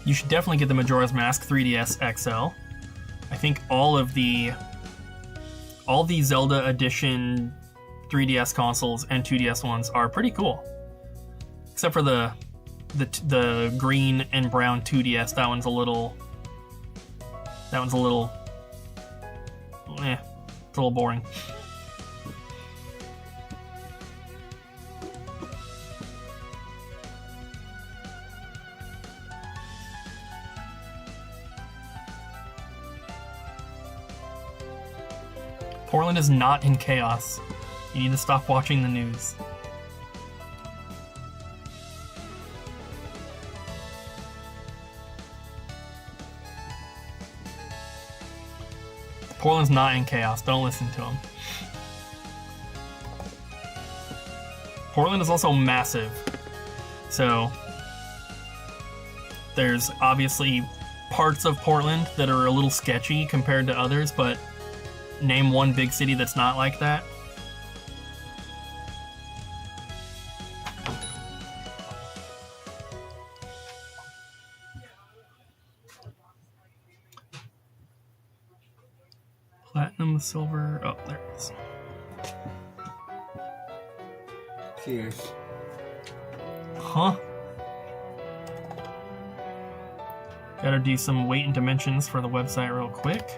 You should definitely get the Majora's Mask 3DS XL. I think all the Zelda Edition 3DS consoles and 2DS ones are pretty cool. Except for the green and brown 2DS, that one's a little it's a little boring. Portland is not in chaos. You need to stop watching the news. Portland's not in chaos. Don't listen to him. Portland is also massive. So there's obviously parts of Portland that are a little sketchy compared to others, but name one big city that's not like that. Platinum, silver, oh, there it is. Cheers. Huh? Gotta do some weight and dimensions for the website real quick.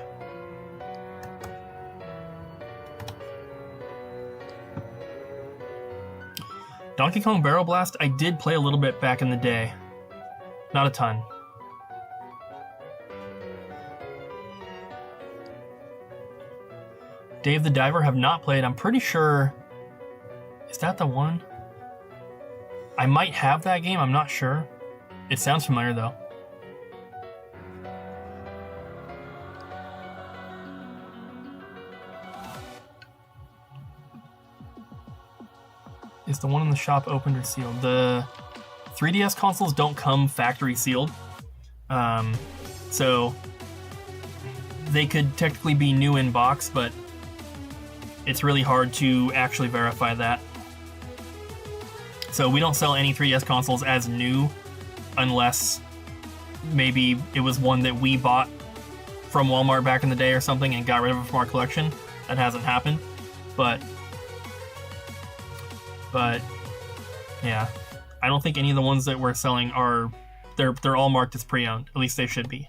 Donkey Kong Barrel Blast, I did play a little bit back in the day. Not a ton. Dave the Diver have not played. I'm pretty sure... Is that the one? I might have that game, I'm not sure. It sounds familiar though. Is the one in the shop opened or sealed? The 3DS consoles don't come factory sealed. So they could technically be new in box, but it's really hard to actually verify that. So we don't sell any 3DS consoles as new unless maybe it was one that we bought from Walmart back in the day or something and got rid of it from our collection. That hasn't happened. But yeah, I don't think any of the ones that we're selling are, they're all marked as pre-owned. At least they should be.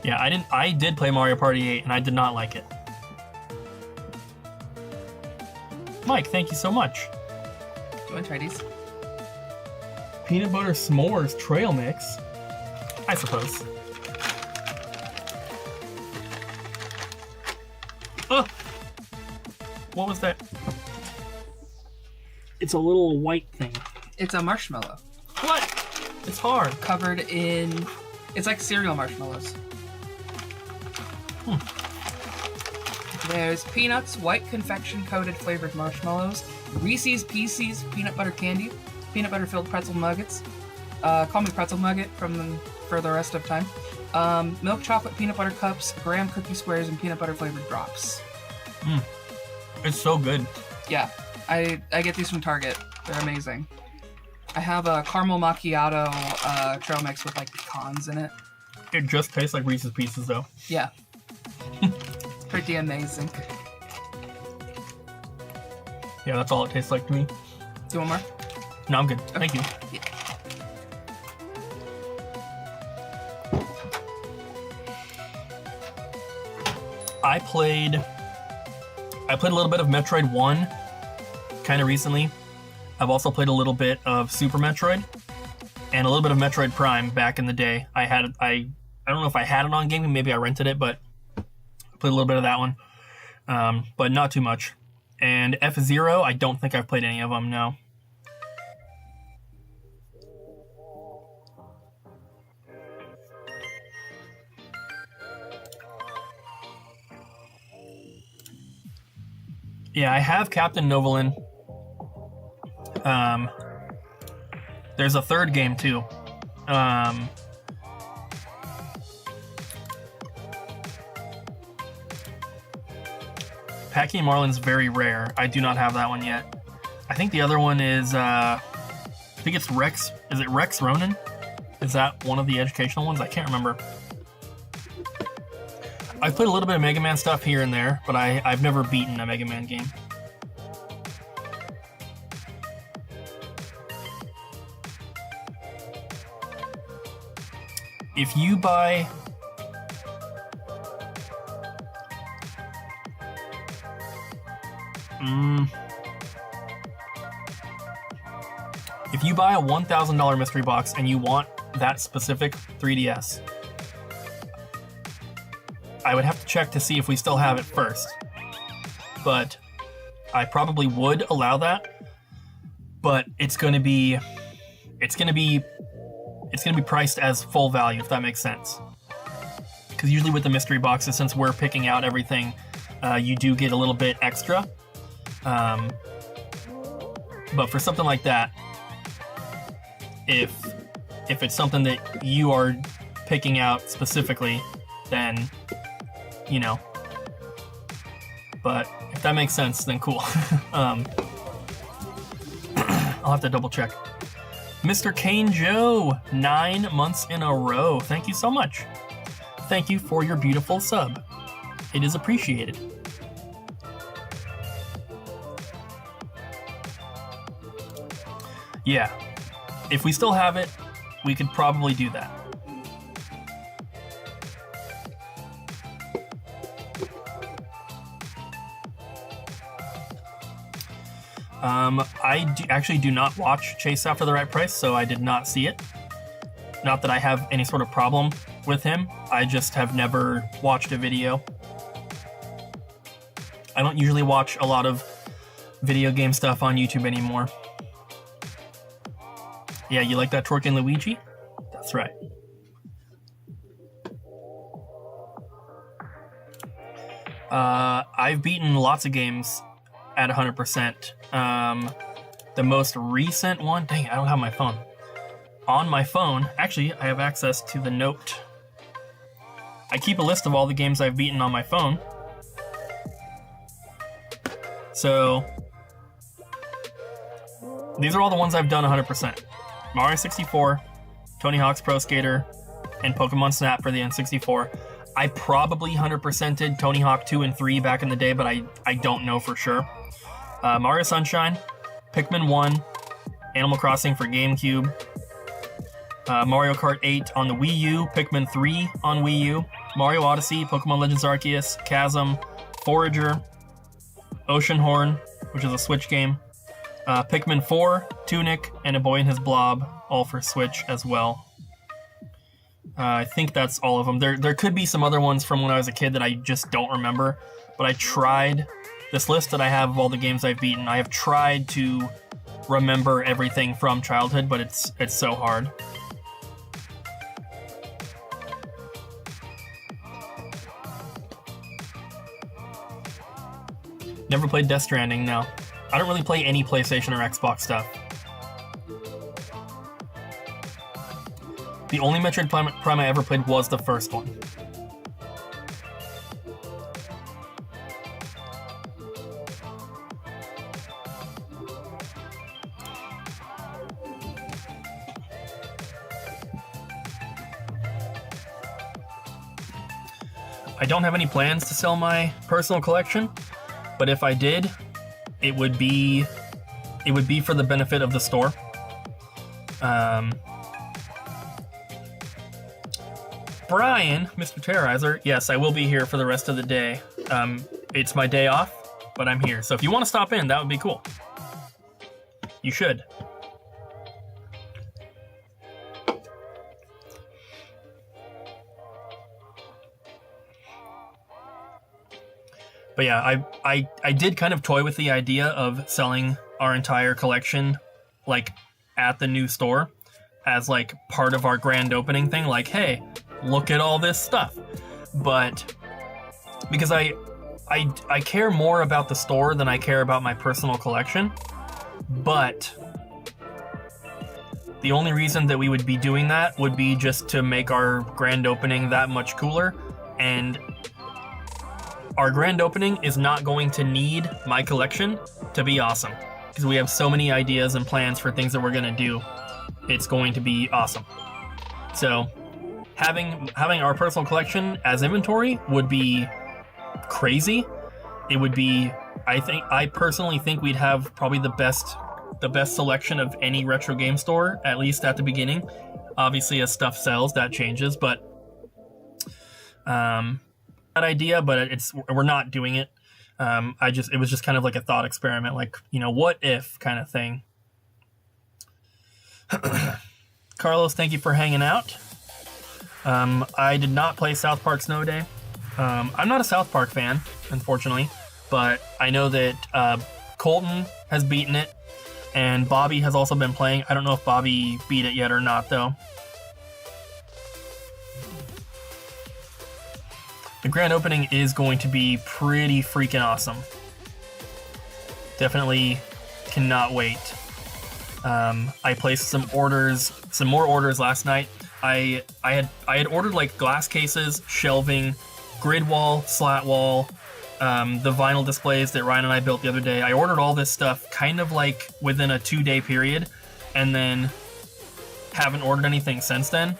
Yeah, I did play Mario Party 8 and I did not like it. Mike, thank you so much. Do you want to try these? Peanut butter s'mores trail mix. I suppose. Oh! What was that? It's a little white thing. It's a marshmallow. What? It's hard. Covered in... It's like cereal marshmallows. There's peanuts, white confection coated flavored marshmallows, Reese's Pieces peanut butter candy, peanut butter filled pretzel nuggets. Call me pretzel nugget for the rest of time. Milk chocolate peanut butter cups, graham cookie squares, and peanut butter flavored drops. It's so good. Yeah, I get these from Target. They're amazing. I have a caramel macchiato trail mix with like pecans in it. It just tastes like Reese's Pieces though. Yeah. Pretty amazing. Yeah, that's all it tastes like to me. Do you want more? No, I'm good. Thank you. Yeah. I played a little bit of Metroid 1 kind of recently. I've also played a little bit of Super Metroid. and a little bit of Metroid Prime back in the day. I don't know if I had it on GameCube, maybe I rented it, but I played a little bit of that one, but not too much. And F-Zero, I don't think I've played any of them, no. Yeah, I have Captain Novolin. There's a third game too. Packy and Marlin's very rare. I do not have that one yet. I think the other one is, I think it's Rex. Is it Rex Ronin? Is that one of the educational ones? I can't remember. I've played a little bit of Mega Man stuff here and there, but I've never beaten a Mega Man game. If you buy... If you buy a $1,000 mystery box and you want that specific 3DS, I would have to check to see if we still have it first. But I probably would allow that. But it's going to be priced as full value, if that makes sense. Because usually with the mystery boxes, since we're picking out everything, you do get a little bit extra. But for something like that, if it's something that you are picking out specifically, then, you know. But if that makes sense, then cool. I'll have to double check. Mr. Kane Joe, 9 months in a row. Thank you so much. Thank you for your beautiful sub. It is appreciated. Yeah, if we still have it, we could probably do that. I actually do not watch Chase After the Right Price, so I did not see it. Not that I have any sort of problem with him, I just have never watched a video. I don't usually watch a lot of video game stuff on YouTube anymore. Yeah, you like that Twerking Luigi? That's right. I've beaten lots of games at 100%. The most recent one, dang, I don't have my phone. On my phone, actually, I have access to the note. I keep a list of all the games I've beaten on my phone. So, these are all the ones I've done 100%. Mario 64, Tony Hawk's Pro Skater, and Pokemon Snap for the N64. I probably 100%ed Tony Hawk 2 and 3 back in the day, but I don't know for sure. Mario Sunshine, Pikmin 1, Animal Crossing for GameCube, Mario Kart 8 on the Wii U, Pikmin 3 on Wii U, Mario Odyssey, Pokemon Legends Arceus, Chasm, Forager, Oceanhorn, which is a Switch game, Pikmin 4, Tunic, and A Boy and His Blob, all for Switch as well. I think that's all of them. There could be some other ones from when I was a kid that I just don't remember, but I tried. This list that I have of all the games I've beaten, I have tried to remember everything from childhood, but it's so hard. Never played Death Stranding, no. I don't really play any PlayStation or Xbox stuff. The only Metroid Prime I ever played was the first one. I don't have any plans to sell my personal collection, but if I did, it would be for the benefit of the store. Brian, Mr. Terrorizer, yes, I will be here for the rest of the day. It's my day off, but I'm here. So if you want to stop in, that would be cool. You should. But yeah, I did kind of toy with the idea of selling our entire collection, like, at the new store as, like, part of our grand opening thing. Like, hey, look at all this stuff. But because I care more about the store than I care about my personal collection. But the only reason that we would be doing that would be just to make our grand opening that much cooler. And our grand opening is not going to need my collection to be awesome, because we have so many ideas and plans for things that we're going to do. It's going to be awesome. So having our personal collection as inventory would be crazy. It would be, I personally think we'd have probably the best selection of any retro game store, at least at the beginning. Obviously, as stuff sells, that changes, but that idea, but we're not doing it. It was just kind of like a thought experiment, like, what if kind of thing. Carlos, thank you for hanging out. I did not play South Park Snow Day. I'm not a South Park fan, unfortunately, but I know that Colton has beaten it, and Bobby has also been playing. I don't know if Bobby beat it yet or not, though. The grand opening is going to be pretty freaking awesome. Definitely cannot wait. I placed some more orders last night. I had ordered like glass cases, shelving, grid wall, slat wall, the vinyl displays that Ryan and I built the other day. I ordered all this stuff kind of like within a 2-day period, and then haven't ordered anything since then.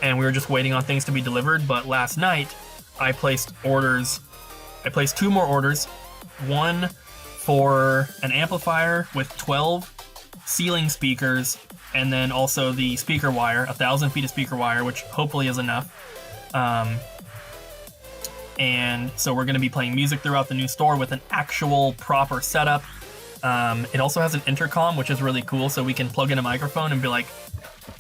And we were just waiting on things to be delivered. But last night, I placed orders. I placed 2 more orders. One for an amplifier with 12 ceiling speakers, and then also the speaker wire, 1,000 feet of speaker wire, which hopefully is enough. And so we're going to be playing music throughout the new store with an actual proper setup. It also has an intercom, which is really cool, so we can plug in a microphone and be like,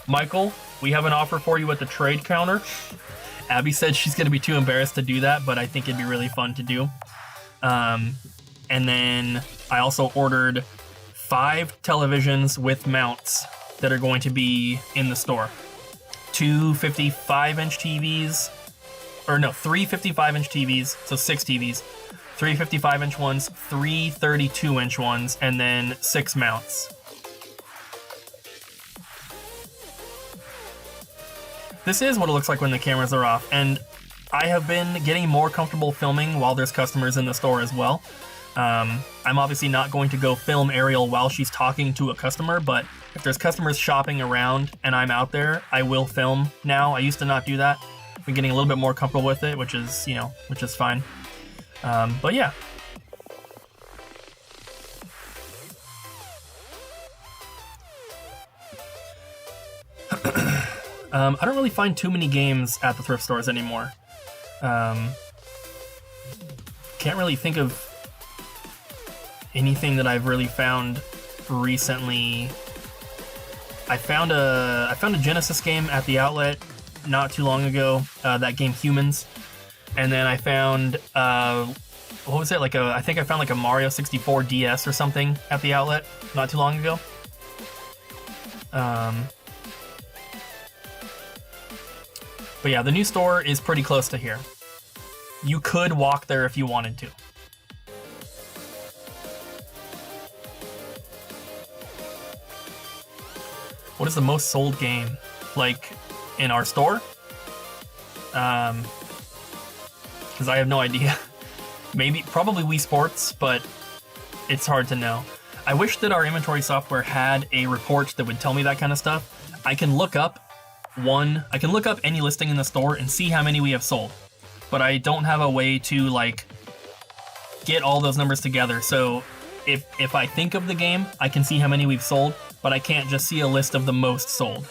Michael, we have an offer for you at the trade counter. Abby said she's going to be too embarrassed to do that, but I think it'd be really fun to do. And then I also ordered 5 televisions with mounts that are going to be in the store. 2 55-inch TVs, or no, 3 55-inch TVs, so 6 TVs. 3 55-inch ones, 3 32-inch ones, and then 6 mounts. This is what it looks like when the cameras are off, and I have been getting more comfortable filming while there's customers in the store as well. I'm obviously not going to go film Ariel while she's talking to a customer, but if there's customers shopping around and I'm out there, I will film now. I used to not do that. I'm getting a little bit more comfortable with it, which is fine. But yeah. I don't really find too many games at the thrift stores anymore. Can't really think of anything that I've really found recently. I found a Genesis game at the outlet not too long ago. That game Humans, and then I found what was it, I think I found like a Mario 64 DS or something at the outlet not too long ago. But yeah, the new store is pretty close to here. You could walk there if you wanted to. What is the most sold game? Like, in our store? Because I have no idea. Probably Wii Sports, but it's hard to know. I wish that our inventory software had a report that would tell me that kind of stuff. I can look up any listing in the store and see how many we have sold. But I don't have a way to, like, get all those numbers together. So if I think of the game, I can see how many we've sold, but I can't just see a list of the most sold.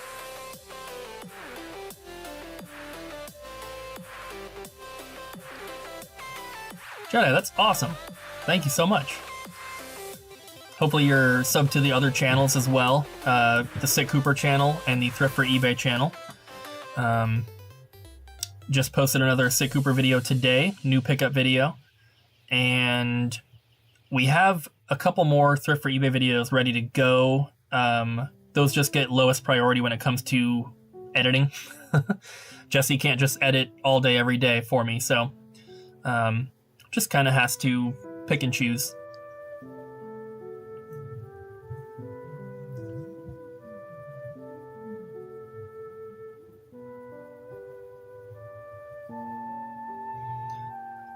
Jedi, that's awesome. Thank you so much. Hopefully you're subbed to the other channels as well, the Sick Cooper channel and the Thrift for eBay channel. Just posted another Sick Cooper video today, new pickup video. and we have a couple more Thrift for eBay videos ready to go. Those just get lowest priority when it comes to editing. Jesse can't just edit all day, every day for me, so just kind of has to pick and choose.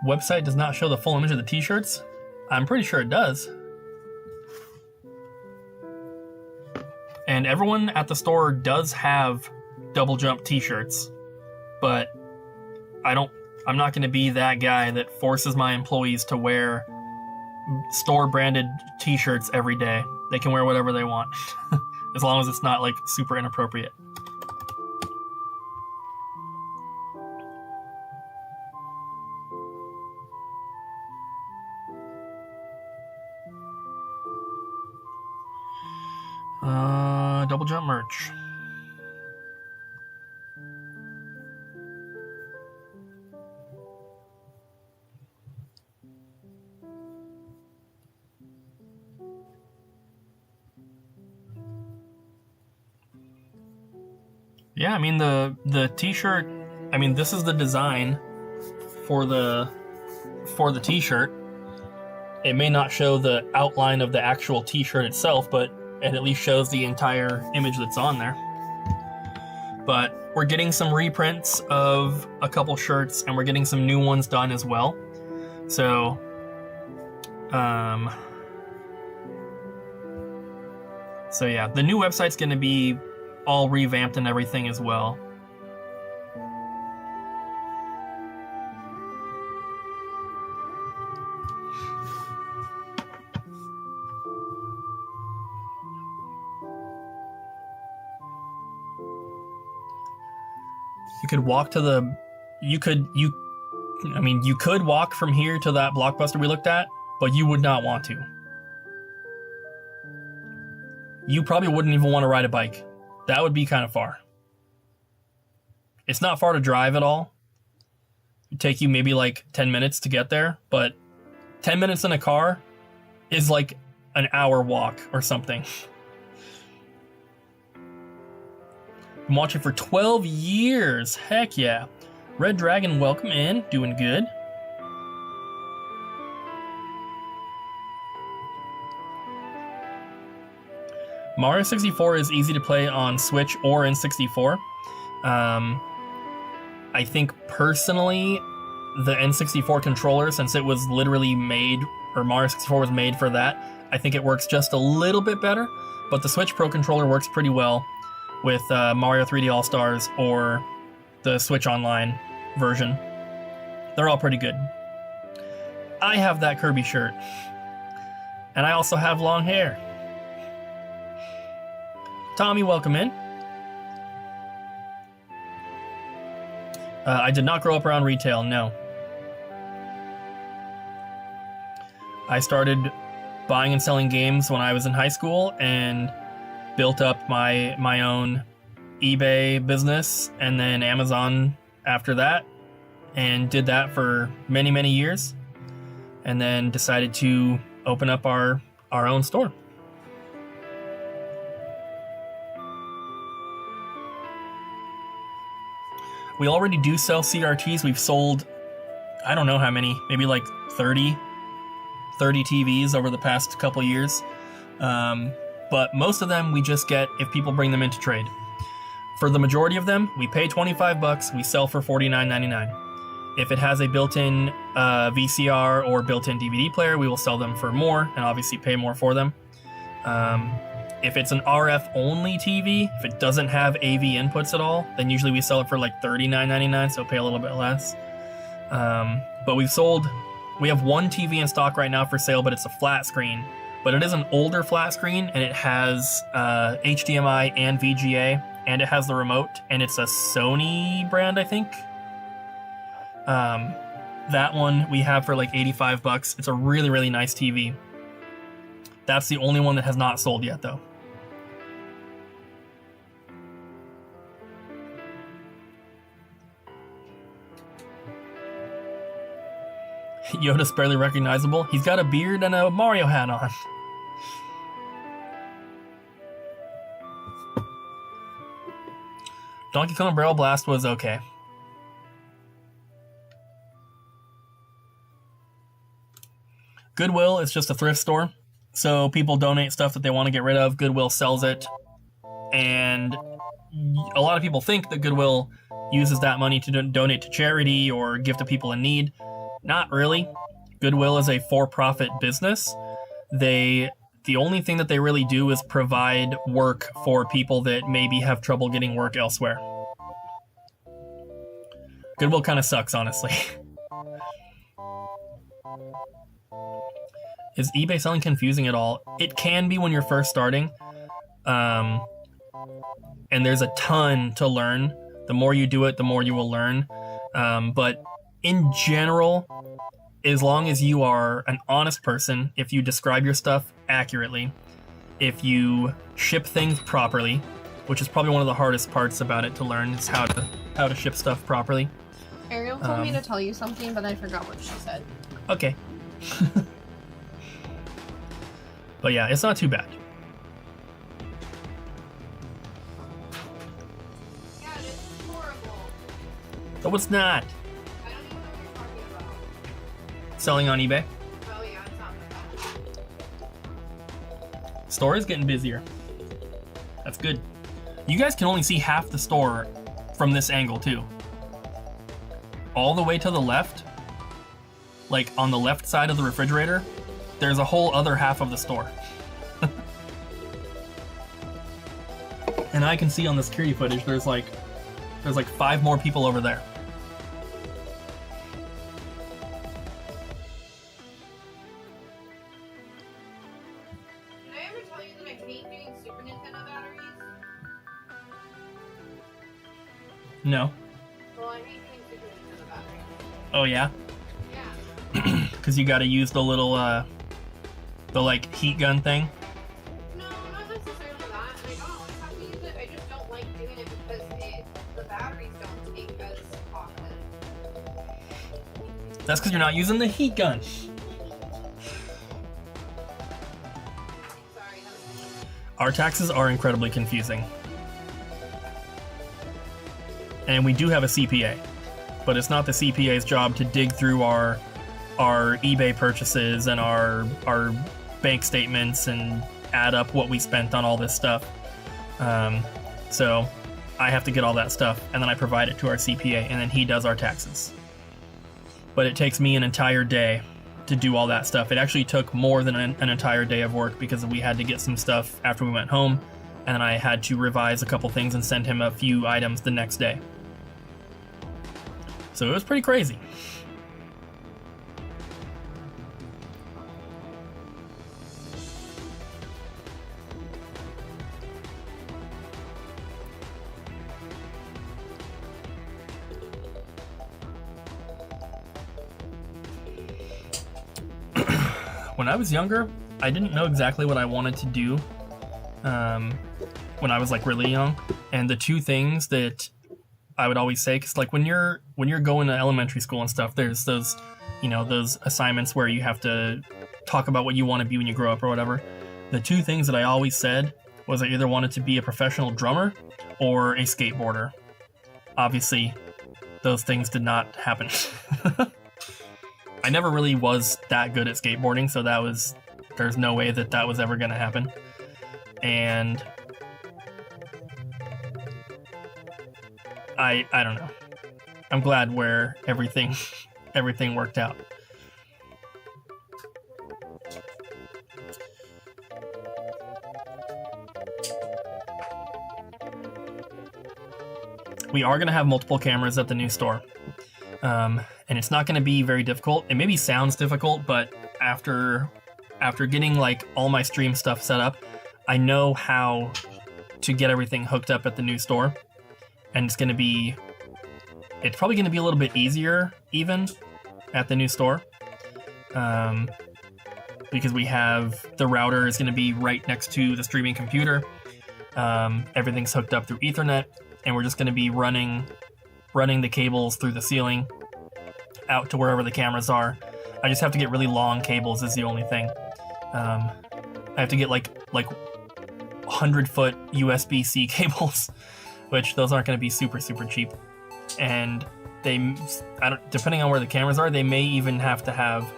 Website does not show the full image of the t-shirts. I'm pretty sure it does. And everyone at the store does have Double Jump t-shirts, but I'm not going to be that guy that forces my employees to wear store branded t-shirts every day. They can wear whatever they want as long as it's not like super inappropriate. Double Jump merch. Yeah, I mean the t-shirt, I mean this is the design for the t-shirt. It may not show the outline of the actual t-shirt itself, but it at least shows the entire image that's on there. But we're getting some reprints of a couple shirts, and we're getting some new ones done as well. So, yeah, the new website's going to be all revamped and everything as well. You could walk to the, you could walk from here to that Blockbuster we looked at, but you would not want to. You probably wouldn't even want to ride a bike. That would be kind of far. It's not far to drive at all. It'd take you maybe like 10 minutes to get there, but 10 minutes in a car is like an hour walk or something. Been watching for 12 years. Heck yeah. Red Dragon, welcome in. Doing good. Mario 64 is easy to play on Switch or N64. I think personally, the N64 controller, since it was literally made, or Mario 64 was made for that, I think it works just a little bit better. But the Switch Pro controller works pretty well with Mario 3D All-Stars or the Switch Online version. They're all pretty good. I have that Kirby shirt. And I also have long hair. Tommy, welcome in. I did not grow up around retail, no. I started buying and selling games when I was in high school and built up my own eBay business and then Amazon after that, and did that for many, many years, and then decided to open up our own store. We already do sell CRTs. We've sold, I don't know how many, maybe like 30 TVs over the past couple years. But most of them we just get if people bring them in to trade. For the majority of them, we pay $25, we sell for $49.99. If it has a built-in VCR or built-in DVD player, we will sell them for more and obviously pay more for them. If it's an RF-only TV, if it doesn't have AV inputs at all, then usually we sell it for like $39.99, so pay a little bit less. But we have one TV in stock right now for sale, but it's a flat screen. But it is an older flat screen, and it has HDMI and VGA, and it has the remote, and it's a Sony brand, I think. That one we have for like $85. It's a really, really nice TV. That's the only one that has not sold yet, though. Yoda's barely recognizable. He's got a beard and a Mario hat on. Donkey Kong Barrel Blast was okay. Goodwill is just a thrift store. So people donate stuff that they want to get rid of. Goodwill sells it. And a lot of people think that Goodwill uses that money to donate to charity or give to people in need. Not really. Goodwill is a for-profit business. The only thing that they really do is provide work for people that maybe have trouble getting work elsewhere. Goodwill kind of sucks, honestly. Is eBay selling confusing at all? It can be when you're first starting. And there's a ton to learn. The more you do it, the more you will learn. But in general, as long as you are an honest person, if you describe your stuff accurately, if you ship things properly, which is probably one of the hardest parts about it to learn, is how to ship stuff properly. Ariel told me to tell you something, but I forgot what she said. Okay. But yeah, it's not too bad. Yeah, it's horrible. No, it's not. I don't even know what you're talking about. Selling on eBay. Oh yeah, it's not bad. Store is getting busier. That's good. You guys can only see half the store from this angle too. All the way to the left, like on the left side of the refrigerator, there's a whole other half of the store. And I can see on the security footage there's like 5 more people over there. Did I ever tell you that I hate doing Super Nintendo batteries? No. Well, I hate doing Super Nintendo batteries. Oh yeah? Yeah. Because you gotta use the little the like heat gun thing. No, not necessarily that. I don't always have to use it. I just don't like doing it because the batteries don't take as often. That's because you're not using the heat gun. Sorry, that was Our taxes are incredibly confusing. And we do have a CPA, but it's not the CPA's job to dig through our eBay purchases and our bank statements and add up what we spent on all this stuff. So I have to get all that stuff and then I provide it to our CPA and then he does our taxes. But it takes me an entire day to do all that stuff. It actually took more than an entire day of work because we had to get some stuff after we went home and then I had to revise a couple things and send him a few items the next day. So it was pretty crazy. When I was younger, I didn't know exactly what I wanted to do when I was like really young. And the two things that I would always say, because like when you're going to elementary school and stuff, there's those, those assignments where you have to talk about what you want to be when you grow up or whatever. The two things that I always said was I either wanted to be a professional drummer or a skateboarder. Obviously, those things did not happen. I never really was that good at skateboarding, so there's no way that was ever going to happen. And I don't know. I'm glad where everything worked out. We are going to have multiple cameras at the new store. And it's not going to be very difficult. It maybe sounds difficult, but after getting like all my stream stuff set up, I know how to get everything hooked up at the new store. And it's probably going to be a little bit easier even at the new store. Because we have the router is going to be right next to the streaming computer. Everything's hooked up through Ethernet, and we're just going to be running the cables through the ceiling out to wherever the cameras are, I just have to get really long cables is the only thing. I have to get like 100-foot USB-C cables, which those aren't going to be super cheap. And depending on where the cameras are, they may even have to have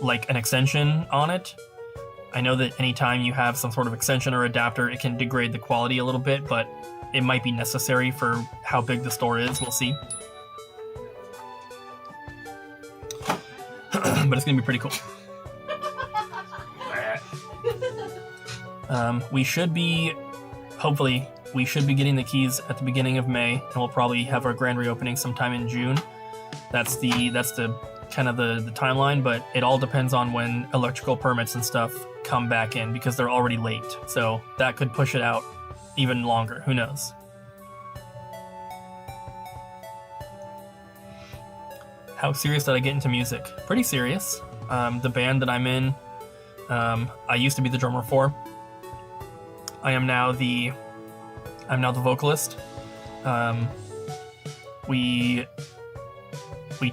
like an extension on it. I know that anytime you have some sort of extension or adapter, it can degrade the quality a little bit, but it might be necessary for how big the store is. We'll see. But it's gonna be pretty cool. Hopefully, we should be getting the keys at the beginning of May, and we'll probably have our grand reopening sometime in June. That's the kind of the timeline, but it all depends on when electrical permits and stuff come back in, because they're already late. So that could push it out even longer. Who knows? How serious did I get into music? Pretty serious. The band that I'm in, I used to be the drummer for. I'm now the vocalist. We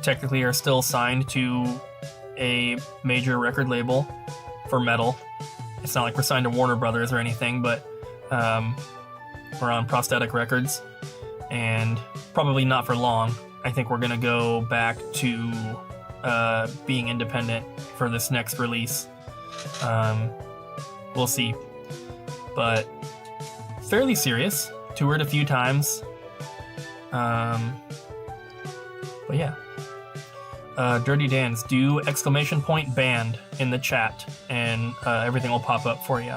technically are still signed to a major record label for metal. It's not like we're signed to Warner Brothers or anything, but we're on Prosthetic Records, and probably not for long. I think we're gonna go back to being independent for this next release. We'll see, but fairly serious. Toured a few times. But yeah. Dirty Dan's, do !band in the chat, and everything will pop up for you.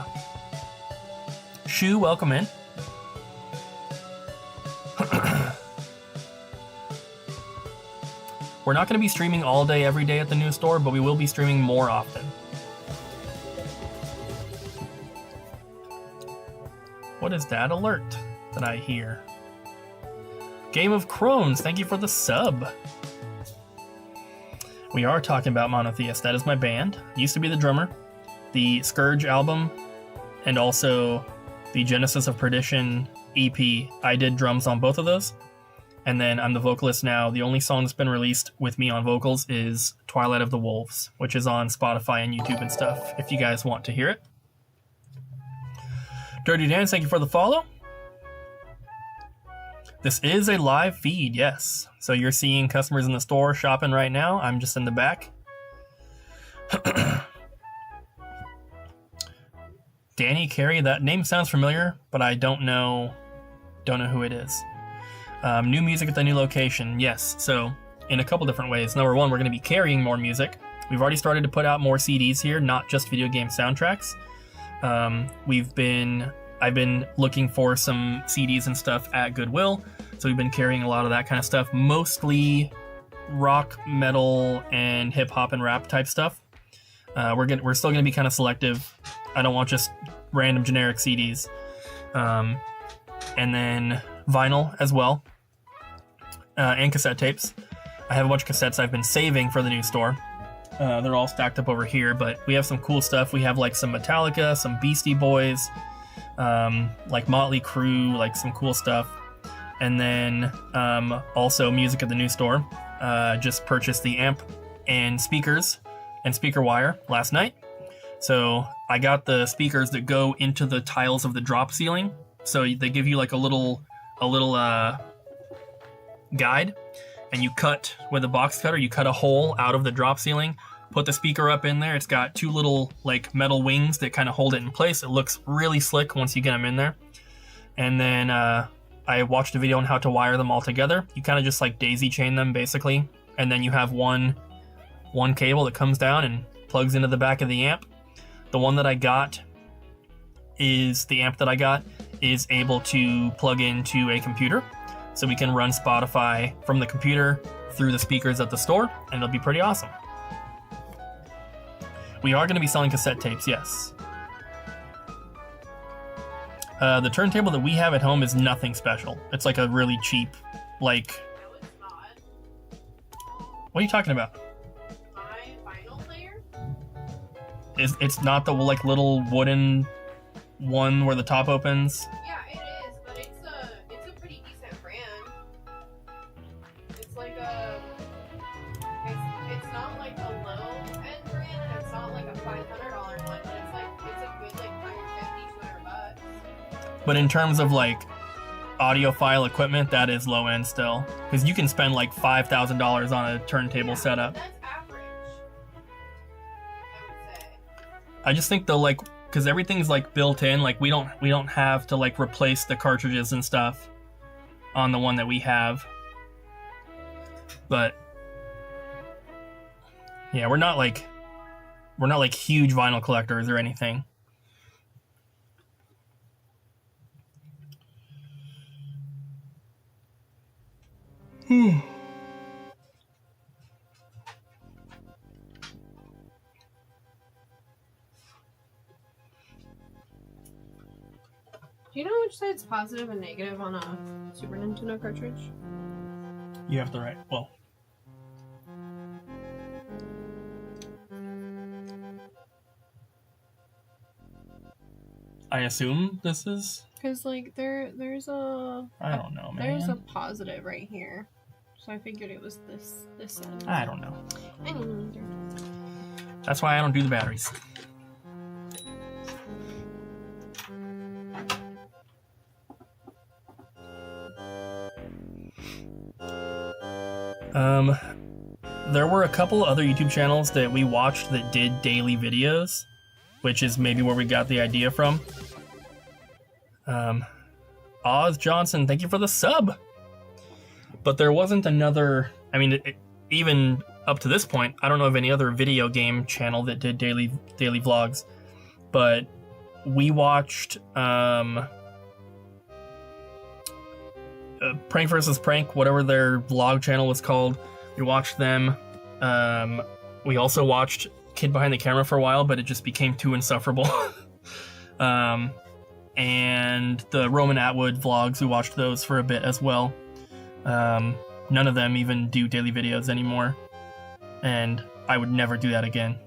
Shu, welcome in. We're not going to be streaming all day, every day at the new store, but we will be streaming more often. What is that alert that I hear? Game of Crones, thank you for the sub. We are talking about Monotheist. That is my band. Used to be the drummer. The Scourge album and also the Genesis of Perdition EP, I did drums on both of those. And then I'm the vocalist now. The only song that's been released with me on vocals is Twilight of the Wolves, which is on Spotify and YouTube and stuff, if you guys want to hear it. Dirty Dan, thank you for the follow. This is a live feed, yes. So you're seeing customers in the store shopping right now. I'm just in the back. Danny Carey, that name sounds familiar, but I don't know who it is. New music at the new location, yes. So in a couple different ways. Number one, we're going to be carrying more music. We've already started to put out more CDs here, not just video game soundtracks. I've been looking for some CDs and stuff at Goodwill, so we've been carrying a lot of that kind of stuff, mostly rock, metal, and hip hop and rap type stuff. We're still gonna be kind of selective. I don't want just random generic CDs, and then vinyl as well, and cassette tapes. I have a bunch of cassettes I've been saving for the new store. They're all stacked up over here, but we have some cool stuff. We have like some Metallica, some Beastie Boys, like Motley Crue, like some cool stuff. And then also music at the new store. Just purchased the amp and speakers and speaker wire last night. So I got the speakers that go into the tiles of the drop ceiling. So they give you like a little guide, and you cut with a box cutter, you cut a hole out of the drop ceiling, put the speaker up in there. It's got two little like metal wings that kind of hold it in place. It looks really slick once you get them in there. And then I watched a video on how to wire them all together. You kind of just like daisy chain them basically, and then you have one cable that comes down and plugs into the back of the amp. The amp that I got is able to plug into a computer, so we can run Spotify from the computer through the speakers at the store, and it'll be pretty awesome. We are going to be selling cassette tapes, yes. The turntable that we have at home is nothing special. It's like a really cheap, like... No, it's not. What are you talking about? My vinyl player? It's not the like little wooden one where the top opens? Yeah, it is, but it's a pretty decent brand. It's like a... But in terms of like audiophile equipment, that is low end still, because you can spend like $5,000 on a turntable setup. That's average, I would say. I just think though, like, because everything's like built in, like we don't have to like replace the cartridges and stuff on the one that we have. But yeah, we're not like huge vinyl collectors or anything. Do you know which side's positive and negative on a Super Nintendo cartridge? You have the right. Well, I assume this is. Because like there's a I don't know, man. there's a positive right here, so I figured it was this side. I don't know. I don't know either. That's why I don't do the batteries. There were a couple other YouTube channels that we watched that did daily videos, which is maybe where we got the idea from. Oz Johnson, thank you for the sub. But there wasn't another. I mean, even up to this point, I don't know of any other video game channel that did daily vlogs. But we watched Prank vs. Prank, whatever their vlog channel was called. We watched them. We also watched Kid Behind the Camera for a while, but it just became too insufferable. And the Roman Atwood vlogs, we watched those for a bit as well. None of them even do daily videos anymore, and I would never do that again.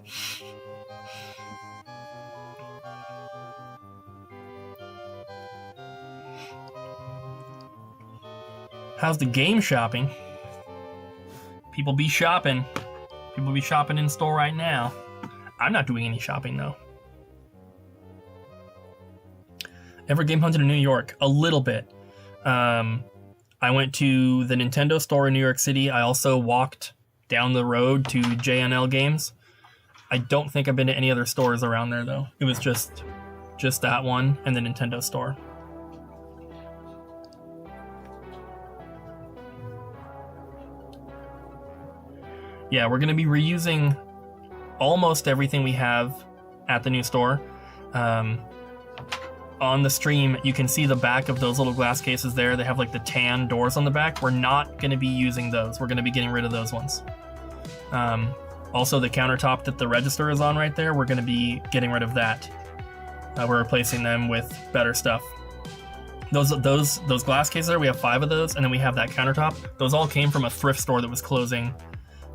How's the game shopping? People be shopping. People be shopping in store right now. I'm not doing any shopping though. Ever game hunted in New York? A little bit. I went to the Nintendo store in New York City. I also walked down the road to JNL Games. I don't think I've been to any other stores around there though. It was just that one and the Nintendo store. Yeah, we're going to be reusing almost everything we have at the new store. On the stream, you can see the back of those little glass cases there. They have like the tan doors on the back. We're not going to be using those. We're going to be getting rid of those ones. Also, the countertop that the register is on right there, we're going to be getting rid of that. We're replacing them with better stuff. Those glass cases there, we have 5 of those, and then we have that countertop. Those all came from a thrift store that was closing,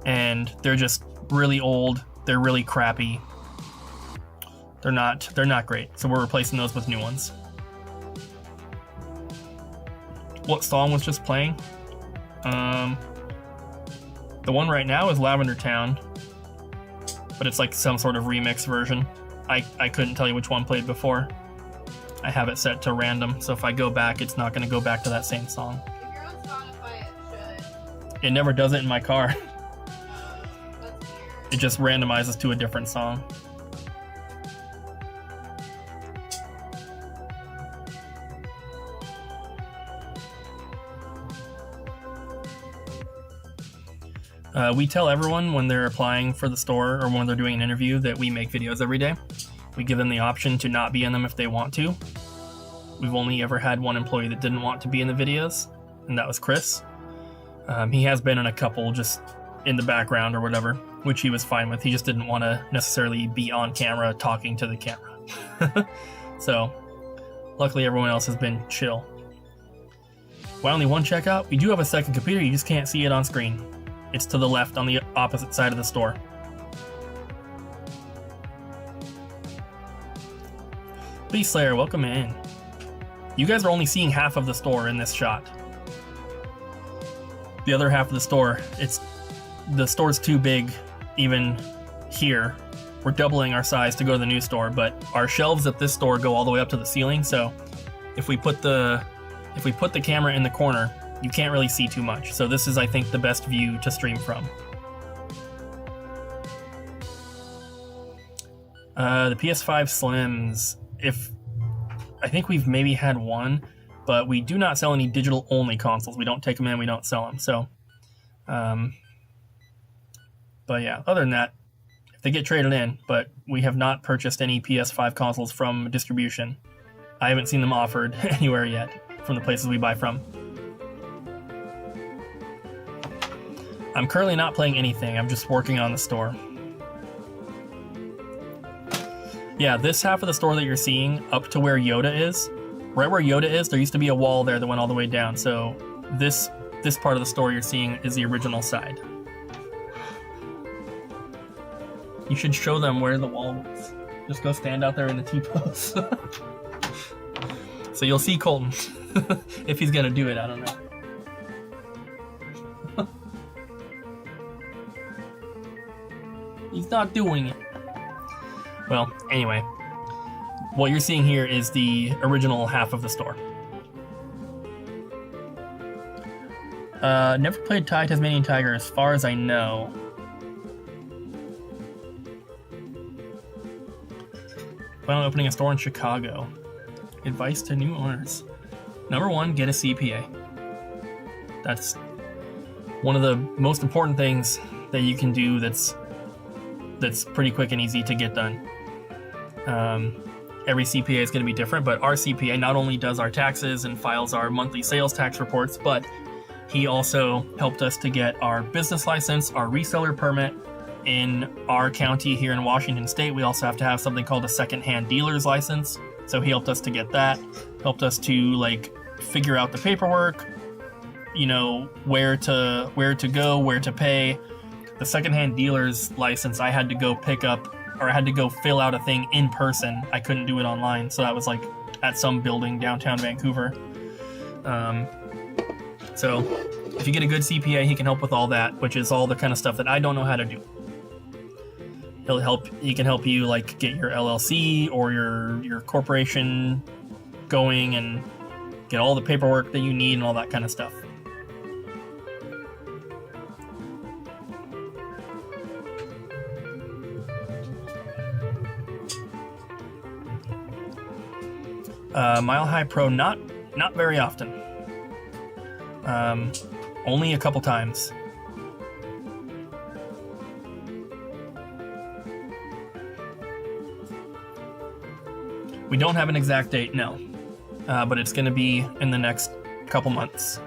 and they're just really old. They're really crappy. They're not great, so we're replacing those with new ones. What song was just playing? The one right now is Lavender Town, but it's like some sort of remix version. I couldn't tell you which one played before. I have it set to random, so if I go back, it's not going to go back to that same song. If you're on Spotify, it should. It never does it in my car. That's weird. It just randomizes to a different song. We tell everyone when they're applying for the store or when they're doing an interview that we make videos every day. We give them the option to not be in them if they want to. We've only ever had one employee that didn't want to be in the videos, and that was Chris. He has been in a couple just in the background or whatever, which he was fine with. He just didn't want to necessarily be on camera talking to the camera. So, luckily everyone else has been chill. Why only one checkout? We do have a second computer, you just can't see it on screen. It's to the left on the opposite side of the store. Please, Slayer, welcome in. You guys are only seeing half of the store in this shot. The other half of the store, the store's too big even here. We're doubling our size to go to the new store, but our shelves at this store go all the way up to the ceiling, so if we put the camera in the corner, you can't really see too much. So this is, I think, the best view to stream from. The PS5 Slims, I think we've maybe had one, but we do not sell any digital only consoles. We don't take them in, we don't sell them. So, but yeah, other than that, if they get traded in, but we have not purchased any PS5 consoles from distribution. I haven't seen them offered anywhere yet from the places we buy from. I'm currently not playing anything. I'm just working on the store. Yeah, this half of the store that you're seeing up to where Yoda is, right where Yoda is, there used to be a wall there that went all the way down. So this part of the store you're seeing is the original side. You should show them where the wall was. Just go stand out there in the T-pose. So you'll see Colton. If he's gonna do it, I don't know. He's not doing it. Well, anyway, what you're seeing here is the original half of the store. Never played Thai Tasmanian Tiger as far as I know. Plan on opening a store in Chicago. Advice to new owners. Number 1, get a CPA. That's one of the most important things that you can do that's pretty quick and easy to get done. Every CPA is going to be different, but our CPA not only does our taxes and files our monthly sales tax reports, but he also helped us to get our business license, our reseller permit. In our county here in Washington State, we also have to have something called a secondhand dealer's license. So he helped us to get that, helped us to figure out the paperwork, where to go, where to pay. The secondhand dealer's license, I had to go pick up, or I had to go fill out a thing in person. I couldn't do it online, so that was at some building downtown Vancouver. So if you get a good CPA, he can help with all that, which is all the kind of stuff that I don't know how to do. He can help you get your LLC or your corporation going and get all the paperwork that you need and all that kind of stuff. Mile High Pro, not very often. Only a couple times. We don't have an exact date, no. But it's going to be in the next couple months.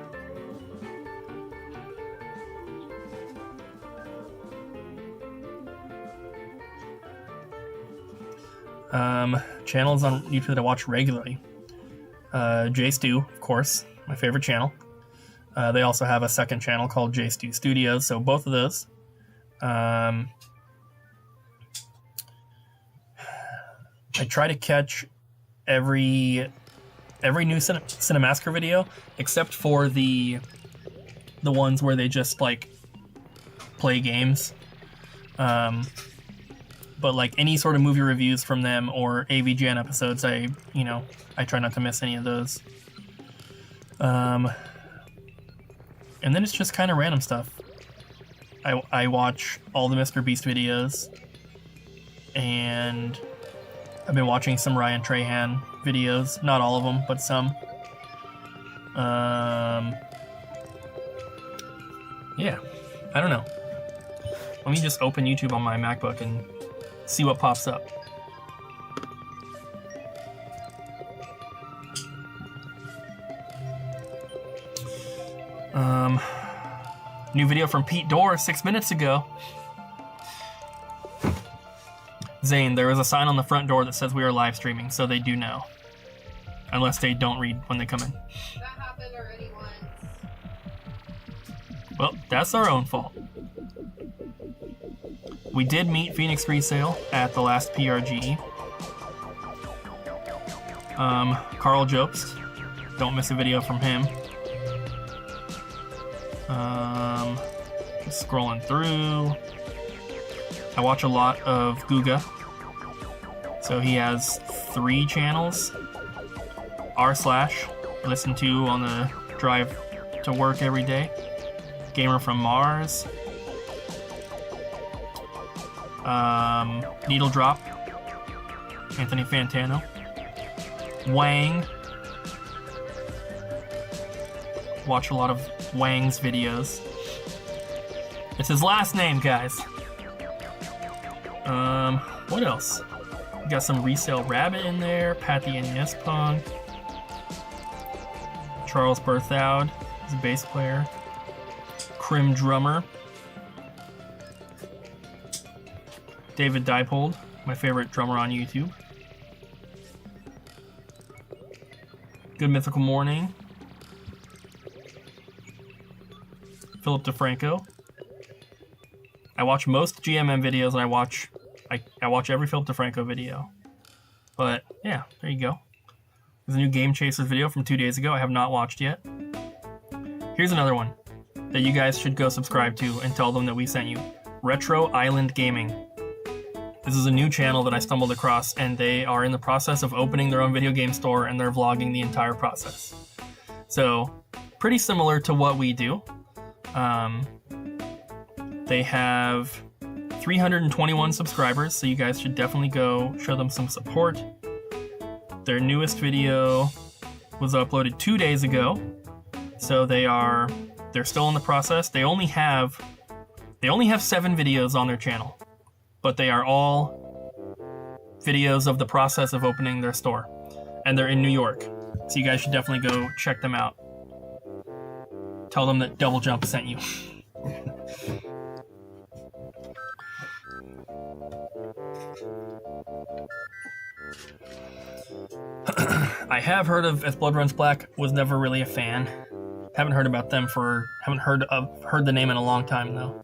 Channels on YouTube that I watch regularly. J Stu, of course, my favorite channel. They also have a second channel called J Stu Studios, so both of those. I try to catch every new Cinemassacre video, except for the ones where they just play games. But any sort of movie reviews from them or AVGN episodes, I try not to miss any of those. And then it's just kind of random stuff. I watch all the Mr. Beast videos, and I've been watching some Ryan Trahan videos. Not all of them, but some. Yeah, I don't know. Let me just open YouTube on my MacBook and see what pops up. New video from Pete Dorr 6 minutes ago. Zane, there is a sign on the front door that says we are live streaming, so they do know. Unless they don't read when they come in. That happened already once. Well, that's our own fault. We did meet Phoenix Resale at the last PRGE. Carl Jobst. Don't miss a video from him. Just scrolling through. I watch a lot of Guga. So he has 3 channels. r/ listen to on the drive to work every day. Gamer from Mars. Needle Drop. Anthony Fantano. Wang. Watch a lot of Wang's videos. It's his last name, guys. What else? We got some Resale Rabbit in there. Pat the NES Punk. Charles Berthoud is a bass player. Crim Drummer. David Diepold, my favorite drummer on YouTube. Good Mythical Morning. Philip DeFranco. I watch most GMM videos, and I watch every Philip DeFranco video. But yeah, there you go. There's a new Game Chasers video from 2 days ago I have not watched yet. Here's another one that you guys should go subscribe to and tell them that we sent you. Retro Island Gaming. This is a new channel that I stumbled across, and they are in the process of opening their own video game store, and they're vlogging the entire process. So, pretty similar to what we do. They have 321 subscribers, so you guys should definitely go show them some support. Their newest video was uploaded 2 days ago, so they're still in the process. They only have 7 videos on their channel, but they are all videos of the process of opening their store, and they're in New York, so you guys should definitely go check them out. Tell them that Double Jump sent you. I have heard of As Blood Runs Black, was never really a fan. Haven't heard about them haven't heard the name in a long time though.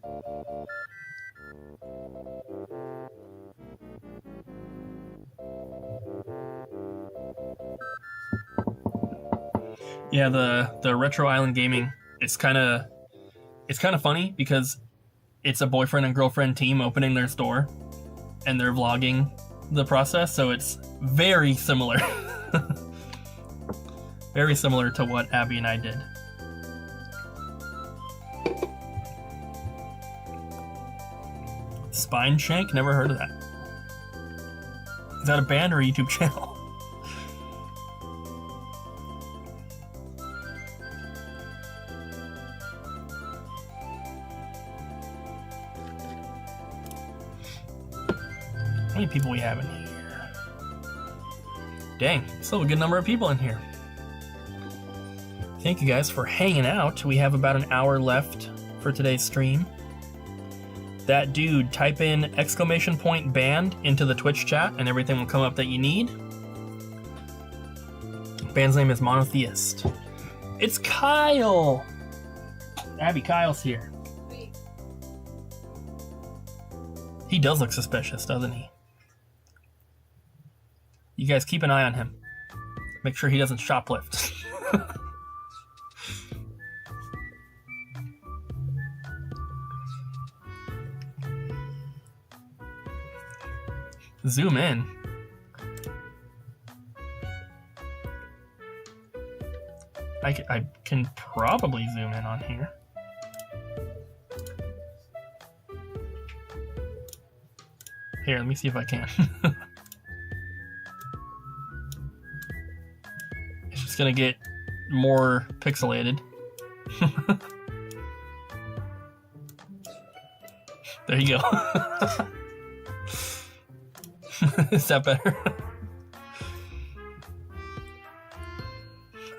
Yeah, the Retro Island Gaming, it's kind of funny because it's a boyfriend and girlfriend team opening their store, and they're vlogging the process, so it's very similar. Very similar to what Abby and I did. Spine Shank? Never heard of that. Is that a band or a YouTube channel? How many people we have in here? Dang, still a good number of people in here. Thank you guys for hanging out. We have about an hour left for today's stream. That dude, type in !band into the Twitch chat and everything will come up that you need. Band's name is Monotheist. It's Kyle! Abby, Kyle's here. He does look suspicious, doesn't he? You guys keep an eye on him. Make sure he doesn't shoplift. Zoom in. I can probably zoom in on here. Here, let me see if I can. It's just gonna get more pixelated. There you go. Is that better?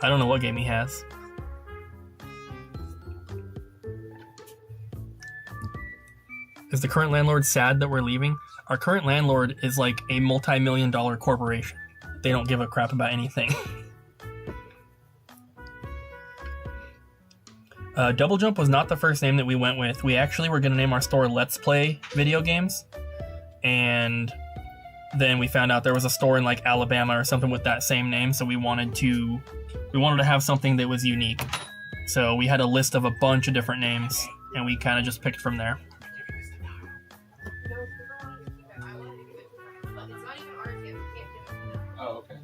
I don't know what game he has. Is the current landlord sad that we're leaving? Our current landlord is like a multi-million-dollar corporation. They don't give a crap about anything. Double Jump was not the first name that we went with. We actually were going to name our store Let's Play Video Games. And then we found out there was a store in like Alabama or something with that same name, so we wanted to have something that was unique. So we had a list of a bunch of different names, and we kind of just picked from there. Oh, okay.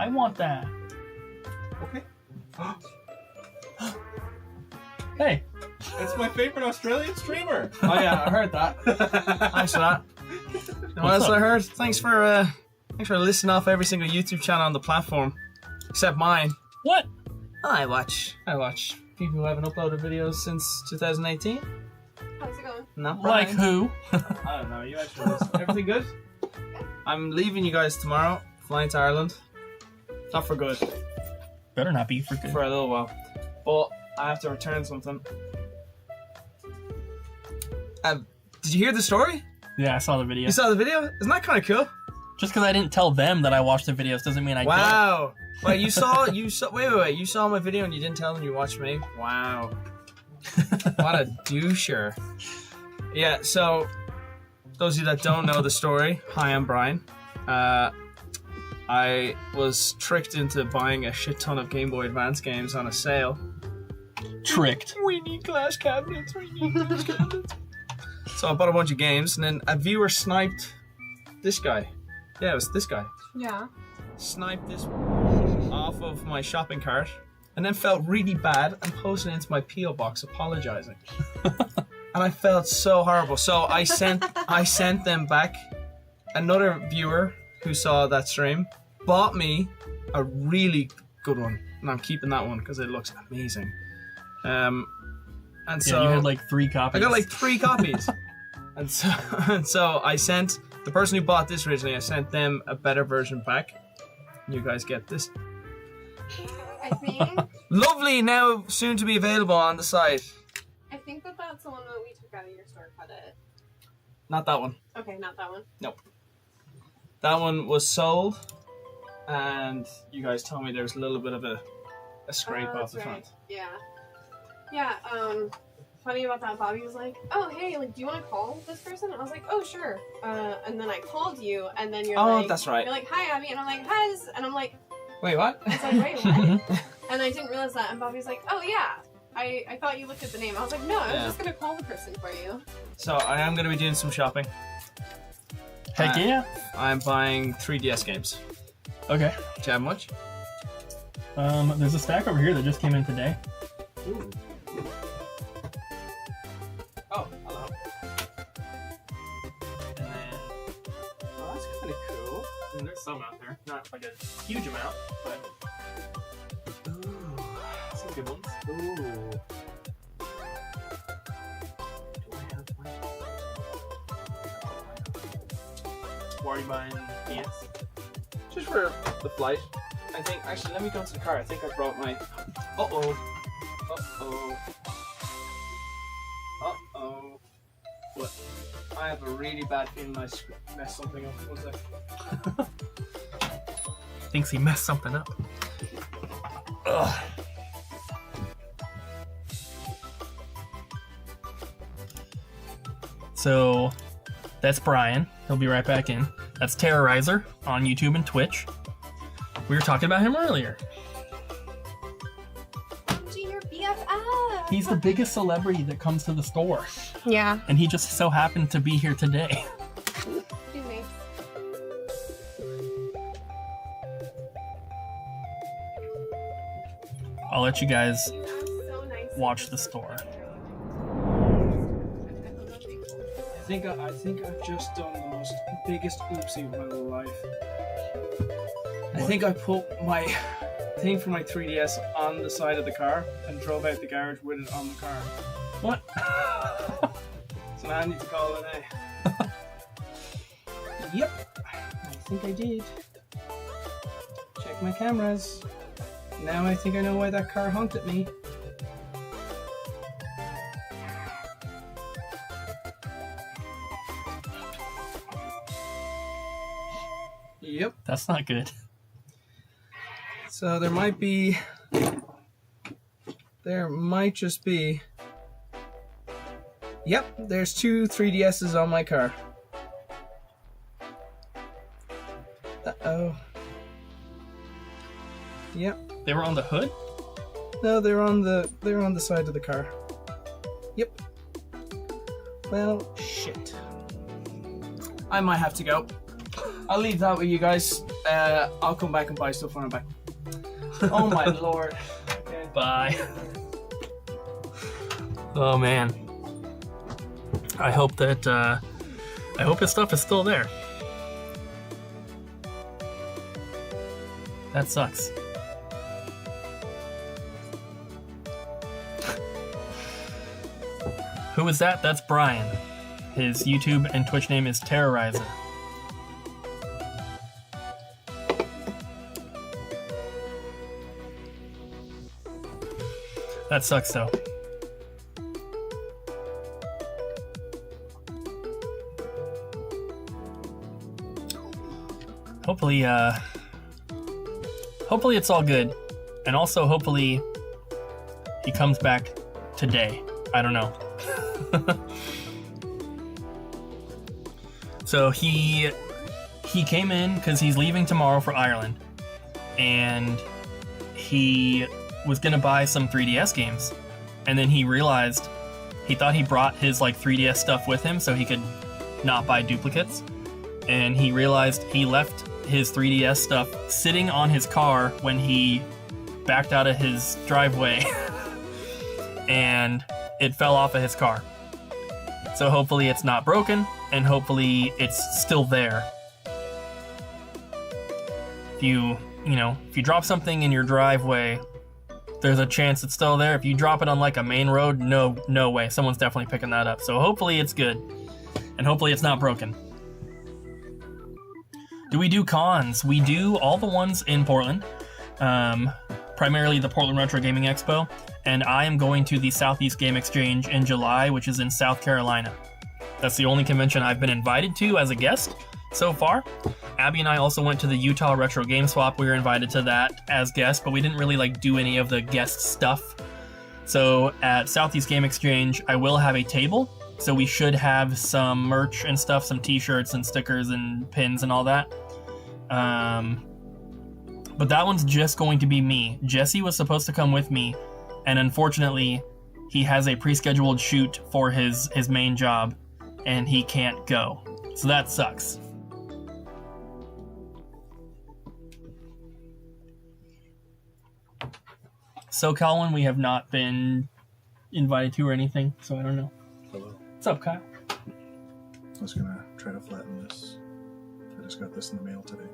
I want that. Okay. Hey. It's my favorite Australian streamer. Oh yeah, I heard that. Thanks for that. What What's else up? I heard? Thanks for listing off every single YouTube channel on the platform, except mine. What? I watch people who haven't uploaded videos since 2018. How's it going? Not Like Brian. who? I don't know. You actually everything good? I'm leaving you guys tomorrow, flying to Ireland. Not for good, Better not be for good. for a little while, but I have to return something. Did you hear the story? Yeah, I saw the video. You saw the video? Isn't that kind of cool? Just because I didn't tell them that I watched the videos doesn't mean I don't. Wow. Wait, you saw wait, you saw my video and you didn't tell them you watched me? Wow. What a doucher. Yeah, so those of you that don't know the story, hi, I'm Brian. I was tricked into buying a shit ton of Game Boy Advance games on a sale. Tricked. We need glass cabinets. So I bought a bunch of games and then a viewer sniped this guy. Yeah, it was this guy. Yeah. Sniped this off of my shopping cart and then felt really bad and posted it into my P.O. box apologizing. And I felt so horrible. So I sent them back. Another viewer who saw that stream bought me a really good one. And I'm keeping that one because it looks amazing. And so Yeah, you had like 3 copies. I got like 3 copies. and so I sent the person who bought this originally, I sent them a better version back. You guys get this. I think Lovely, now soon to be available on the site. that that's the one that we took out of your store credit. Not that one. Okay, not that one. That one was sold, and you guys told me there was a little bit of a scrape Oh, off the that's front. right. Yeah. Yeah, funny about that, Bobby was like, oh, hey, like, do you want to call this person? I was like, oh, sure. And then I called you, and then you're like... That's right. You're like, hi, Abby, and I'm like, hi, and I'm like, Wait, what? I was like, wait, what? And I didn't realize that, and Bobby's like, oh, yeah. I thought you looked at the name. I was like, no, I was Yeah. just going to call the person for you. So I am going to be doing some shopping. Heck yeah. I'm buying 3DS games. Okay. Do you have much? There's a stack over here that just came in today. Oh, hello. And then, oh, that's kind of cool. And there's some out there. Not like a huge amount, but Ooh, some good ones. ooh. Do I have one? Why are you buying DS? Just for the flight. I think, actually, let me go to the car. I think I brought my. Uh-oh. Uh-oh. Uh-oh. What? I have a really bad feeling I messed something up. What was that? Thinks he messed something up. Ugh. So that's Brian. He'll be right back in. That's Terrorizer on YouTube and Twitch. We were talking about him earlier. Gee, your BFF. He's the biggest celebrity that comes to the store, Yeah. and he just so happened to be here today. Excuse me. I'll let you guys So nice. watch the store. I think I've just done the most biggest oopsie of my life. I think I put my thing for my 3DS on the side of the car and drove out the garage with it on the car. What? So now I need to call it a. Yep, I think I did. Check my cameras. Now I think I know why that car honked at me. Yep. That's not good. So there might just be. Yep, there's 2 3DSs on my car. Uh-oh. Yep. They were on the hood? No, they're on the side of the car. Yep. Well, shit. I might have to go. I'll leave that with you guys. I'll come back and buy stuff when I'm back. Oh my lord. Okay. Bye. Oh man. I hope that I hope his stuff is still there. That sucks. Who is that? That's Brian. His YouTube and Twitch name is Terrorizer. That sucks though. Hopefully, hopefully it's all good. And also hopefully he comes back today. I don't know. So he came in because he's leaving tomorrow for Ireland, and he was gonna buy some 3DS games, and then he realized he thought he brought his like 3DS stuff with him so he could not buy duplicates, and he realized he left his 3DS stuff sitting on his car when he backed out of his driveway and it fell off of his car. So hopefully it's not broken, and hopefully it's still there. If you drop something in your driveway, there's a chance it's still there. If you drop it on like a main road, no way. Someone's definitely picking that up. So hopefully it's good, and hopefully it's not broken. Do we do cons? We do all the ones in Portland, primarily the Portland Retro Gaming Expo, and I am going to the Southeast Game Exchange in July, which is in South Carolina. That's the only convention I've been invited to as a guest so far. Abby and I also went to the Utah Retro Game Swap. We were invited to that as guests, but we didn't really like do any of the guest stuff. So at Southeast Game Exchange, I will have a table, so we should have some merch and stuff, some t-shirts and stickers and pins and all that. But that one's just going to be me. Jesse was supposed to come with me, and unfortunately, he has a pre-scheduled shoot for his main job, and he can't go. So that sucks. SoCal one we have not been invited to or anything, so I don't know. Hello. What's up, Kyle? I was gonna try to flatten this. I just got this in the mail today.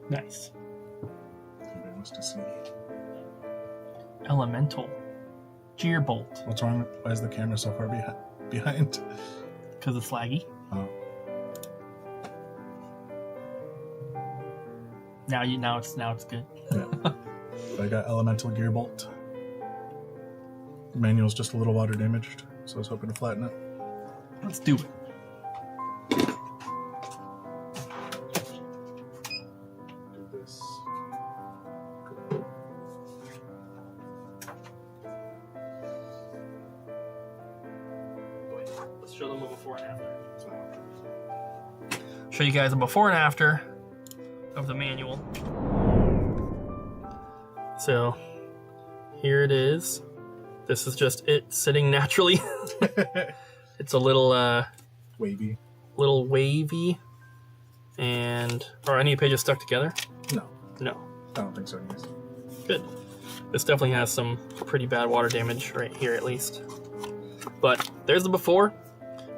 Nice. Anybody wants to see? Elemental. Gearbolt. What's wrong? Why is the camera so far behind? Because it's laggy. Oh. Now it's good. Yeah. I got Elemental Gearbolt. The manual's just a little water damaged, so I was hoping to flatten it. Let's do it. Do this. Let's show them a before and after. Show you guys a before and after of the manual. So here it is. This is just it sitting naturally. It's a little Wavy. little wavy, and are any pages stuck together? No, No. I don't think so. Anyways. Good. This definitely has some pretty bad water damage right here at least. But there's the before.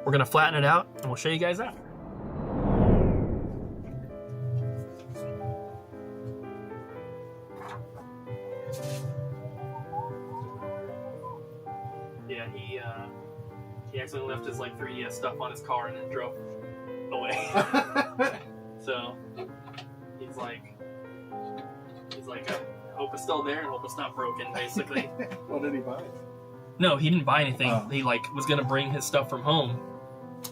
We're gonna flatten it out and we'll show you guys after. Yeah, he accidentally left his like 3DS stuff on his car and then drove away. So he's like, I hope it's still there and hope it's not broken, basically. What did he buy? No, he didn't buy anything. Oh. He was gonna bring his stuff from home,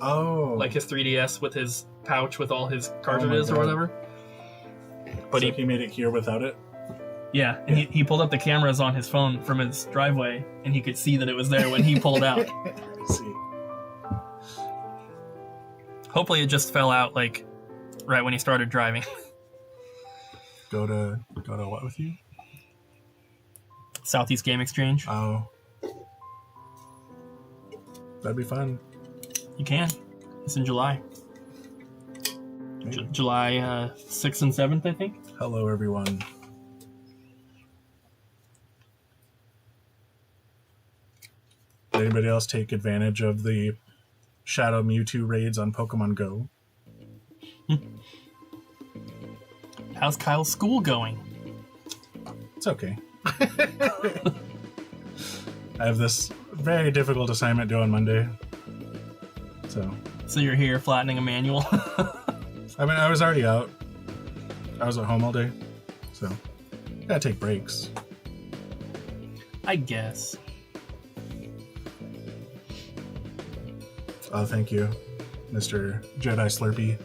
Oh. like his 3DS with his pouch with all his cartridges or God. whatever. But so he made it here without it? yeah, and he pulled up the cameras on his phone from his driveway, and he could see that it was there when he pulled out. I see. Hopefully, it just fell out like right when he started driving. Go to what with you? Southeast Game Exchange. Oh. That'd be fun. You can. It's in July. July 6th and 7th, I think. Hello, everyone. Did anybody else take advantage of the Shadow Mewtwo raids on Pokemon Go? How's Kyle's school going? It's okay. I have this very difficult assignment due on Monday. So you're here flattening a manual? I mean, I was already out. I was at home all day. So, gotta take breaks. I guess. Oh, thank you, Mr. Jedi Slurpee.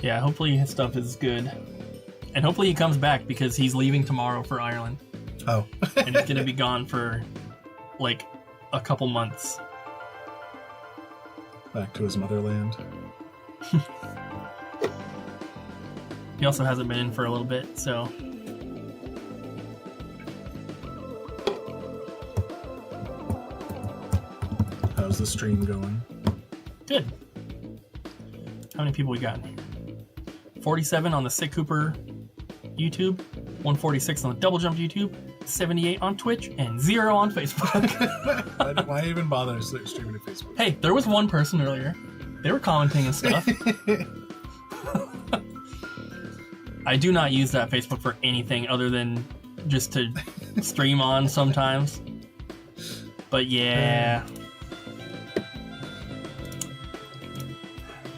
Yeah, hopefully his stuff is good. And hopefully he comes back because he's leaving tomorrow for Ireland. Oh. And he's gonna be gone for like a couple months. Back to his motherland. He also hasn't been in for a little bit, so. How's the stream going? Good. How many people we got in here? 47 on the Sick Cooper YouTube, 146 on the Double Jump YouTube, 78 on Twitch, and 0 on Facebook. Why even bother streaming to Facebook? Hey, there was one person earlier. They were commenting and stuff. I do not use that Facebook for anything other than just to stream on sometimes. But yeah.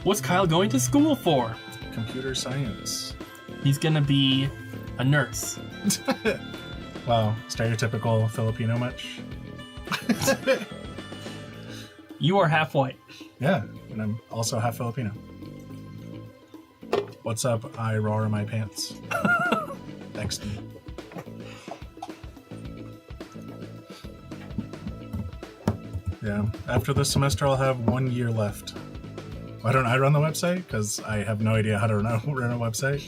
What's Kyle going to school for? Computer science. He's gonna be a nurse. Wow, stereotypical Filipino much? You are half white. Yeah, and I'm also half Filipino. What's up, I roar my pants? XD. Yeah, after this semester I'll have 1 year left. Why don't I run the website? Because I have no idea how to run a website.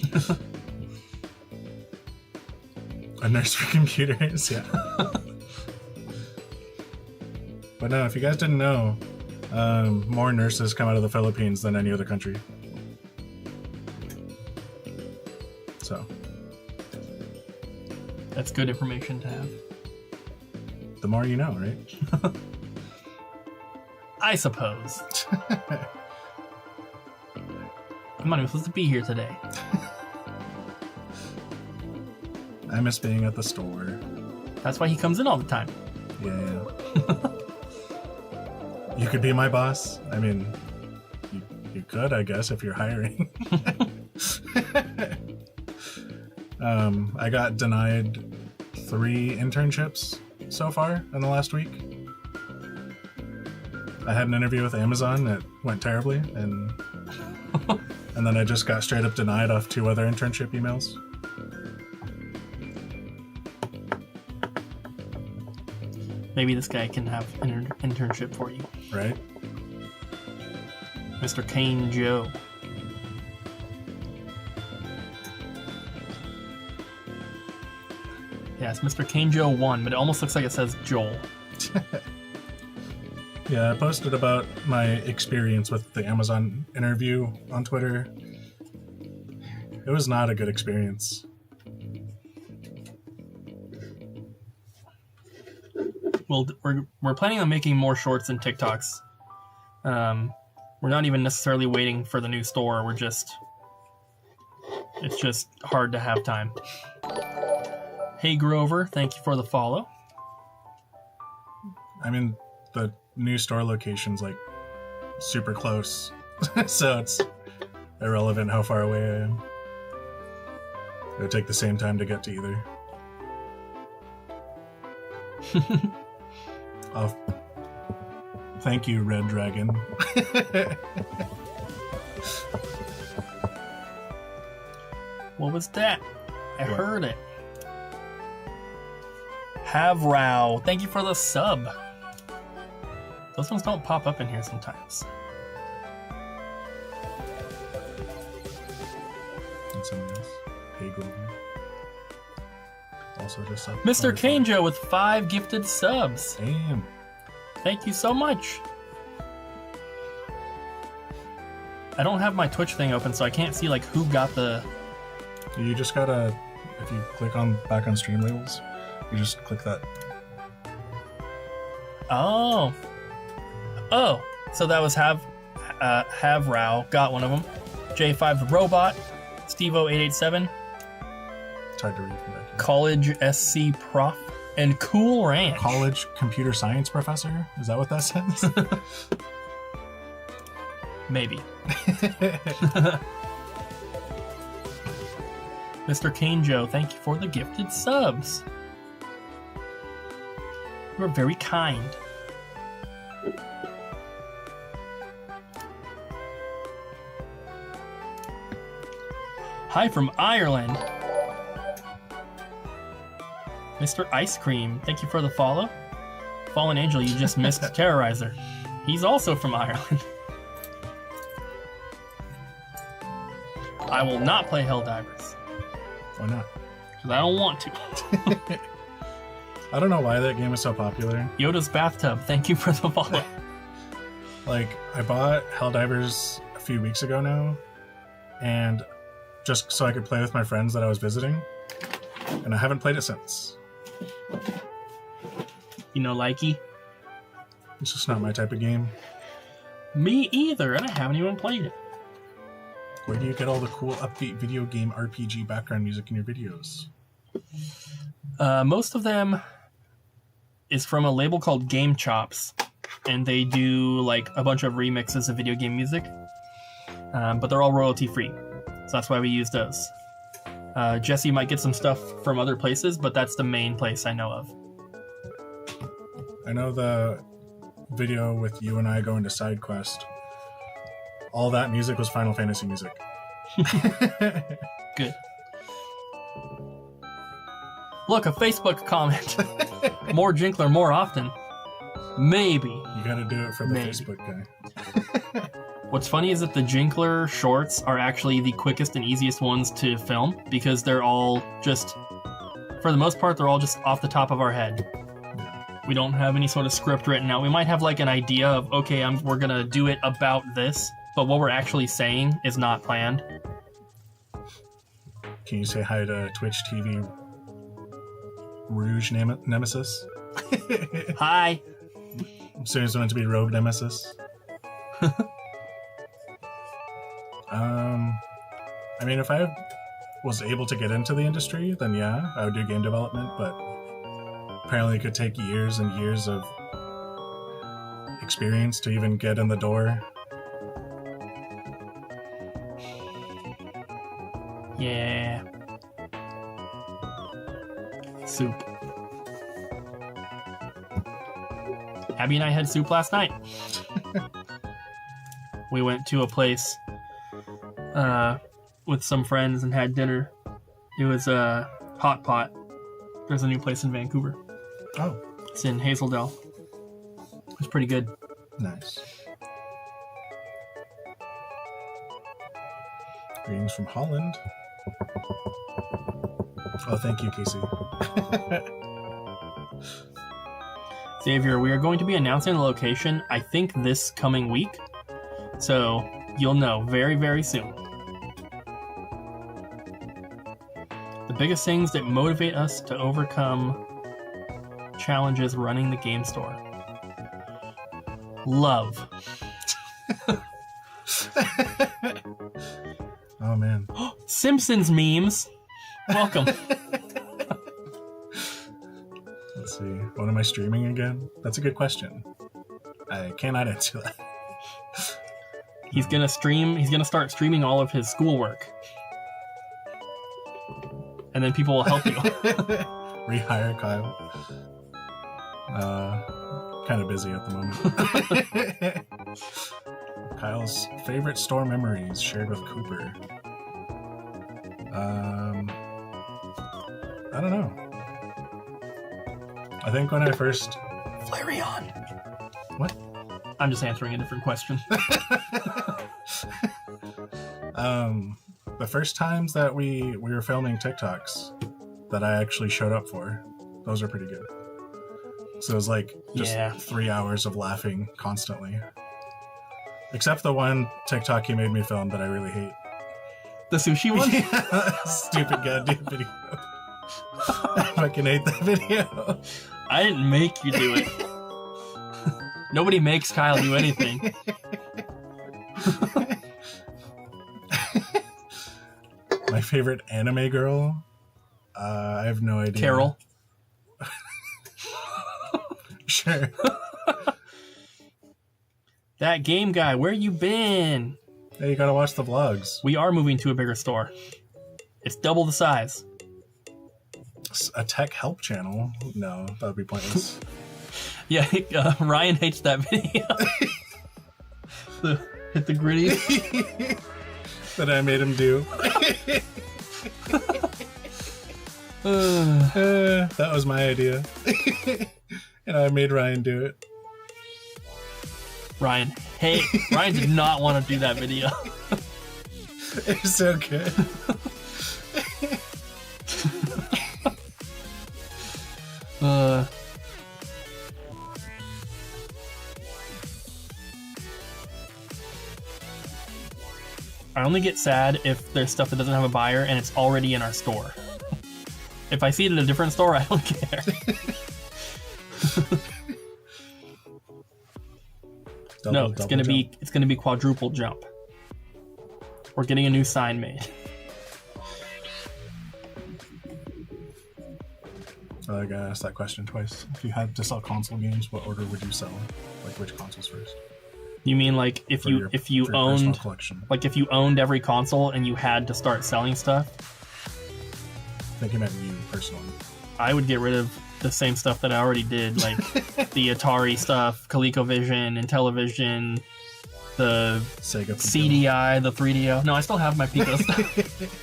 A nurse for computers, yeah. But no, if you guys didn't know, more nurses come out of the Philippines than any other country. So. That's good information to have. The more you know, right? I suppose. I'm not even supposed to be here today. I miss being at the store. That's why he comes in all the time. Yeah. You could be my boss. I mean, you could, I guess, if you're hiring. I got denied 3 internships so far in the last week. I had an interview with Amazon that went terribly, and then I just got straight up denied off 2 other internship emails. Maybe this guy can have an internship for you. Right? Mr. Kane Joe. Yeah, it's Mr. Kane Joe 1, but it almost looks like it says Joel. Yeah, I posted about my experience with the Amazon interview on Twitter. It was not a good experience. Well, we're planning on making more shorts and TikToks. We're not even necessarily waiting for the new store. It's just hard to have time. Hey Grover, thank you for the follow. I mean, the new store location's like super close, so it's irrelevant how far away I am. It would take the same time to get to either. Oh, thank you, Red Dragon. What was that? I What? heard it. Havrow, thank you for the sub. Those ones don't pop up in here sometimes. And someone else. Hey, Grover. Also just up. Mr. Kanjo with 5 gifted subs. Damn. Thank you so much. I don't have my Twitch thing open, so I can't see like who got the. You just gotta, if you click on back on stream labels, you just click that. Oh. Oh. So that was Have Rao got one of them. J5 the Robot, Stevo887, It's hard to read from back here. College SC Prof, and Cool Ranch. College computer science professor? Is that what that says? Maybe. Mr. Kane Joe, thank you for the gifted subs. You're very kind. Hi from Ireland. Mr. Ice Cream, thank you for the follow. Fallen Angel, you just missed Terrorizer. He's also from Ireland. I will not play Helldivers. Why not? Because I don't want to. I don't know why that game is so popular. Yoda's Bathtub, thank you for the follow. Like, I bought Helldivers a few weeks ago now, and just so I could play with my friends that I was visiting, and I haven't played it since. You know, likey? It's just not my type of game. Me either, and I haven't even played it. Where do you get all the cool upbeat video game RPG background music in your videos? Most of them is from a label called Game Chops, and they do like a bunch of remixes of video game music, but they're all royalty free, so that's why we use those. Jesse might get some stuff from other places, but that's the main place I know of. I know the video with you and I going to side quest. All that music was Final Fantasy music. Good. Look, a Facebook comment. More Jinkler more often. Maybe. You gotta do it for the Maybe. Facebook guy. What's funny is that the Jinkler shorts are actually the quickest and easiest ones to film because they're all just, for the most part, they're all just off the top of our head. We don't have any sort of script written out. We might have like an idea of, okay, we're gonna do it about this, but what we're actually saying is not planned. Can you say hi to Twitch TV Rouge Nemesis? Hi. Soon as meant to be Rogue Nemesis. I mean, if I was able to get into the industry, then yeah, I would do game development, but apparently it could take years and years of experience to even get in the door. Yeah. Soup. Abby and I had soup last night. We went to a place with some friends and had dinner. It was a Hot Pot. There's a new place in Vancouver. Oh, It's in Hazeldale. It was pretty good. nice. Greetings from Holland. Oh, thank you, Casey. Xavier, we are going to be announcing the location, I think, this coming week. So you'll know very, very soon. The biggest things that motivate us to overcome challenges running the game store. Love. Oh, man. Simpsons memes. Welcome. Let's see. When am I streaming again? That's a good question. I cannot answer that. He's gonna start streaming all of his schoolwork. And then people will help you. Rehire Kyle. Kind of busy at the moment. Kyle's favorite store memories shared with Cooper. I don't know. I think when I first... Flareon. What? I'm just answering a different question. The first times that we were filming TikToks that I actually showed up for, those are pretty good. So it was like just Yeah. 3 hours of laughing constantly. Except the one TikTok you made me film that I really hate. The sushi one? Stupid goddamn video. I fucking hate that video. I didn't make you do it. Nobody makes Kyle do anything. My favorite anime girl? I have no idea. Carol. Sure. That game guy, where you been? Hey, you gotta watch the vlogs. We are moving to a bigger store. It's double the size. A tech help channel? No, that would be pointless. Yeah, Ryan hates that video. Hit the gritty. That I made him do. That was my idea. And I made Ryan do it. Ryan did not want to do that video. It was so good. I only get sad if there's stuff that doesn't have a buyer and it's already in our store. If I see it at a different store, I don't care. No, it's gonna be quadruple jump. We're getting a new sign made. I got asked that question twice. If you had to sell console games, what order would you sell? Like which consoles first? You mean like if For you your- if you for your personal owned collection. like if you owned every console and you had to start selling stuff, I think you meant you personally. I would get rid of the same stuff that I already did, like the Atari stuff, ColecoVision, Intellivision, the Sega Pico. CDI, the 3DO. No, I still have my Pico stuff.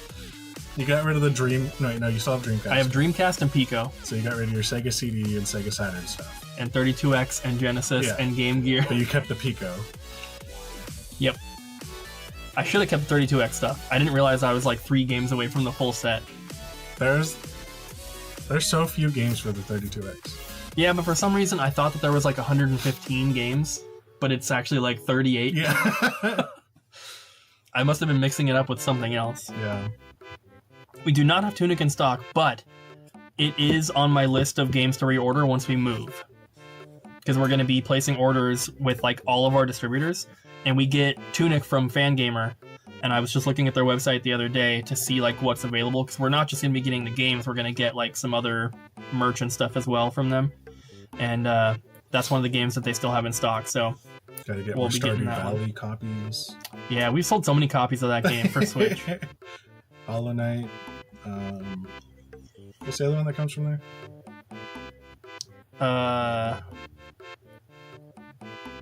You got rid of the Dream. No, you still have Dreamcast. I have Dreamcast and Pico, So you got rid of your Sega CD and Sega Saturn stuff. and 32X and Genesis Yeah. and Game Gear. But you kept the Pico. Yep. I should have kept the 32X stuff. I didn't realize I was like 3 games away from the full set. There's so few games for the 32X. Yeah, but for some reason I thought that there was like 115 games, but it's actually like 38. Yeah. I must have been mixing it up with something else. Yeah. We do not have Tunic in stock, but it is on my list of games to reorder once we move. Because we're going to be placing orders with like all of our distributors, and we get Tunic from Fangamer. And I was just looking at their website the other day to see like what's available, because we're not just going to be getting the games, we're going to get like some other merch and stuff as well from them. And that's one of the games that they still have in stock. So Gotta get We'll more be getting Stardew that one. Valley copies. yeah, we've sold so many copies of that game for Switch. Hollow Knight. What's the other one that comes from there?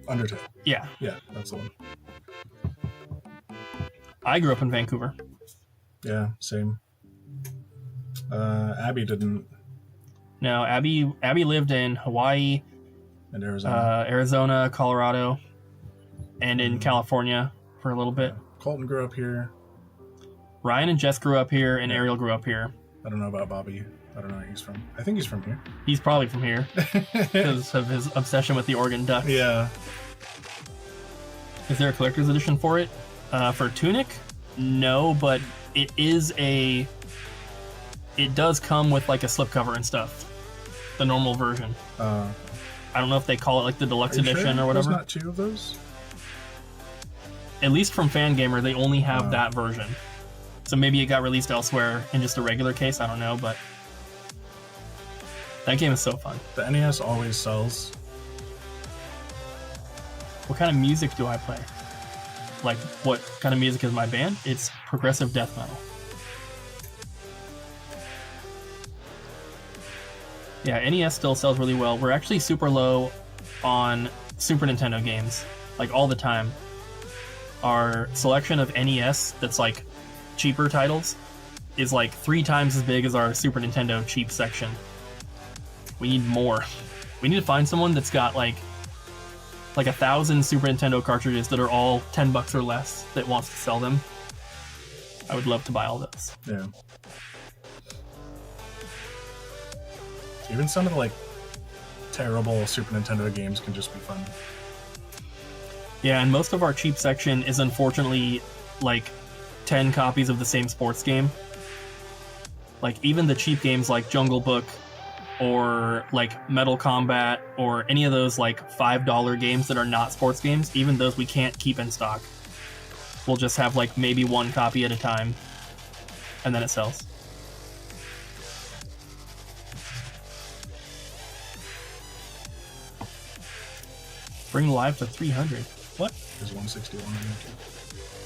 Undertale. Yeah, Yeah, that's the one. I grew up in Vancouver. Yeah, same. Abby didn't. No, Abby lived in Hawaii, In Arizona. Arizona, Colorado, and in California for a little bit. Colton grew up here. Ryan and Jess grew up here, and Ariel grew up here. I don't know about Bobby. I don't know where he's from. I think he's from here. He's probably from here because of his obsession with the Oregon Ducks. Yeah. Is there a collector's edition for it? For Tunic? No, but it is a... It does come with like a slipcover and stuff. The normal version. I don't know if they call it like the deluxe Are you edition sure or whatever. There's not 2 of those? At least from Fangamer, they only have that version. So maybe it got released elsewhere in just a regular case, I don't know, but that game is so fun. The NES always sells. What kind of music do I play? Like, what kind of music is my band? It's progressive death metal. Yeah, NES still sells really well. We're actually super low on Super Nintendo games, like all the time. Our selection of NES that's like cheaper titles is like 3 times as big as our Super Nintendo cheap section. We need more. We need to find someone that's got like 1,000 Super Nintendo cartridges that are all $10 or less that wants to sell them. I would love to buy all those. Yeah. Even some of the like terrible Super Nintendo games can just be fun. Yeah, and most of our cheap section is unfortunately like 10 copies of the same sports game. Like even the cheap games like Jungle Book or like Metal Combat or any of those like $5 games that are not sports games, even those we can't keep in stock. We'll just have like maybe one copy at a time, and then it sells. Bring live to 300. What? There's 161 on YouTube.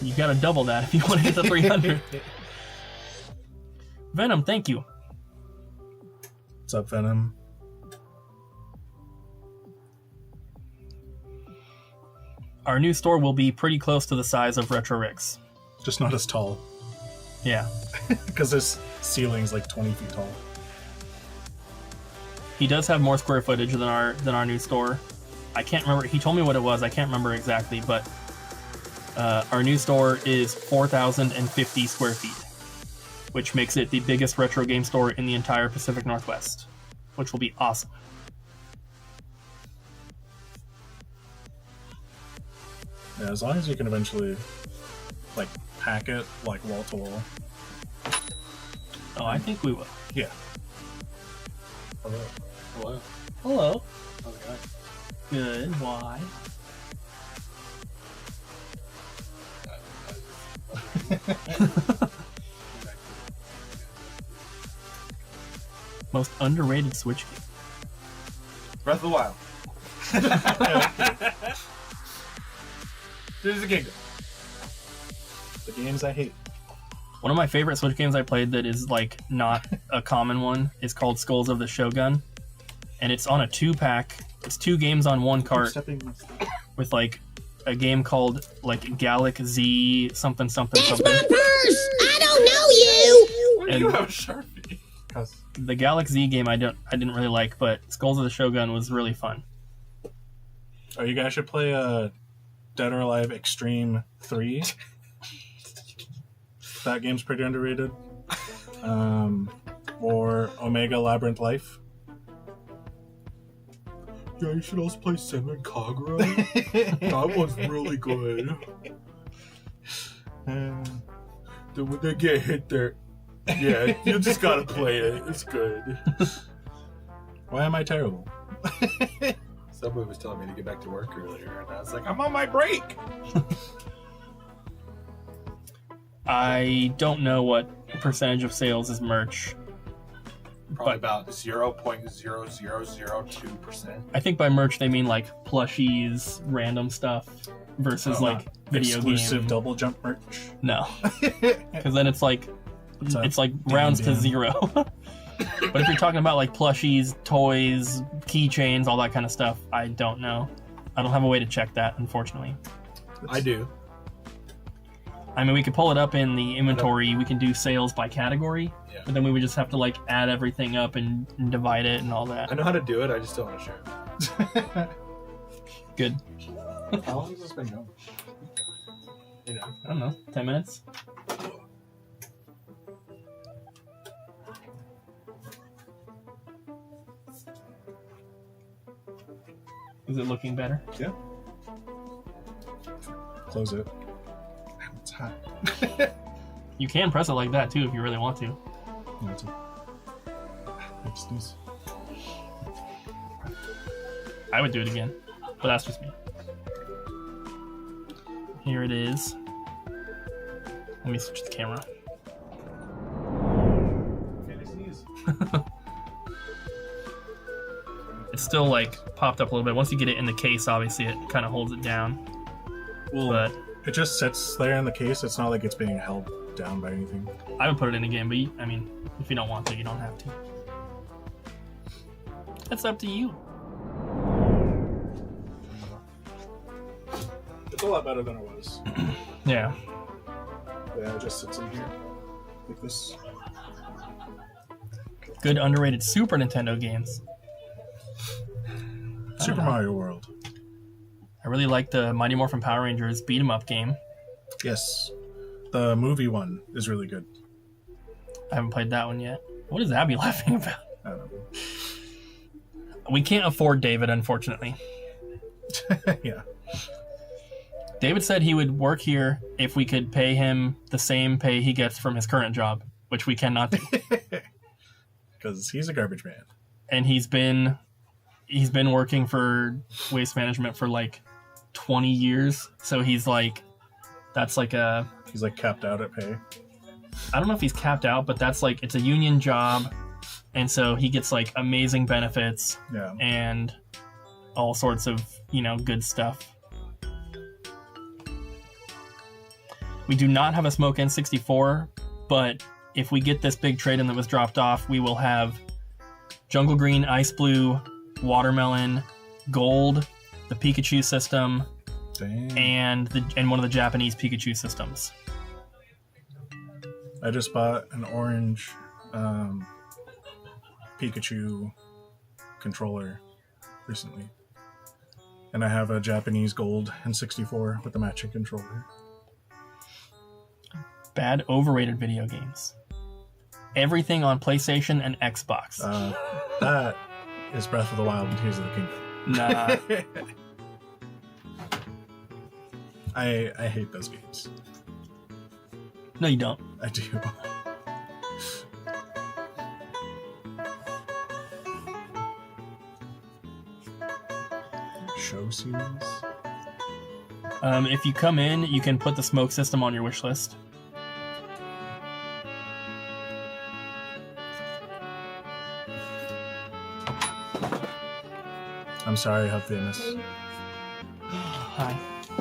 You gotta double that if you want to get to 300. Venom, thank you. What's up, Venom? Our new store will be pretty close to the size of Retro Rick's. Just not as tall. Yeah. Because this ceiling's like 20 feet tall. He does have more square footage than our new store. I can't remember. He told me what it was. I can't remember exactly, but our new store is 4,050 square feet, which makes it the biggest retro game store in the entire Pacific Northwest, which will be awesome. Yeah, as long as you can eventually, like, pack it, like, wall to wall. Oh, I think we will. Yeah. Hello. Hello. Hello. How's it going? Good. Why? Most underrated Switch game. Breath of the Wild. Tears of the Kingdom. The games I hate. One of my favorite Switch games I played that is like not a common one is called Skulls of the Shogun, and it's on a 2-pack. It's 2 games on one cart with like a game called like Gallic Z something something something. That's my purse! I don't know you! Why do you have a Sharpie? Because The Gallic Z game I didn't really like, but Skulls of the Shogun was really fun. Oh, you guys should play Dead or Alive Extreme 3. That game's pretty underrated. Or Omega Labyrinth Life. Yeah, you should also play Senran Kagura. That one's really good. Then when they get hit there, yeah, you just gotta play it. It's good. Why am I terrible? Subway was telling me to get back to work earlier, and I was like, I'm on my break. I don't know what percentage of sales is merch. Probably about 0.0002%. I think by merch they mean like plushies, random stuff, versus like video Exclusive game. double jump merch. No, because then it's like rounds to zero. But if you're talking about like plushies, toys, keychains, all that kind of stuff, I don't know. I don't have a way to check that, unfortunately. I do. I mean, we could pull it up in the inventory. We can do sales by category, Yeah. but then we would just have to like add everything up and divide it and all that. I know how to do it, I just don't want to share it. Good. How long has this been going? You know. I don't know, 10 minutes? Is it looking better? Yeah. Close it. It's hot. You can press it like that too if you really want to. No, it's nice. I would do it again, but that's just me. Here it is. Let me switch the camera. It's still like popped up a little bit. Once you get it in the case, obviously it kind of holds it down. Well, But it just sits there in the case. It's not like it's being held down by anything. I would put it in again, but I mean, if you don't want to, you don't have to. It's up to you. It's a lot better than it was. Yeah. Yeah, it just sits in here. Like this. Good underrated Super Nintendo games. Super Mario World. I really like the Mighty Morphin Power Rangers beat 'em up game. Yes. The movie one is really good. I haven't played that one yet. What is Abby laughing about? I don't know. We can't afford David, unfortunately. Yeah. David said he would work here if we could pay him the same pay he gets from his current job, which we cannot do. Because he's a garbage man. And he's been working for Waste Management for like 20 years. So he's like, that's like a... He's like capped out at pay. I don't know if he's capped out, but that's like, it's a union job. And so he gets like amazing benefits and all sorts of, good stuff. We do not have a Smoke N64, but if we get this big trade-in that was dropped off, we will have Jungle Green, Ice Blue, Watermelon, Gold, the Pikachu system, and one of the Japanese Pikachu systems. I just bought an orange Pikachu controller recently. And I have a Japanese Gold N64 with the matching controller. Bad, overrated video games. Everything on PlayStation and Xbox. That is Breath of the Wild and Tears of the Kingdom. Nah. I hate those games. No, you don't. I do. Show series? If you come in, you can put the Smoke system on your wish list. I'm sorry, Hub Famous. Hi.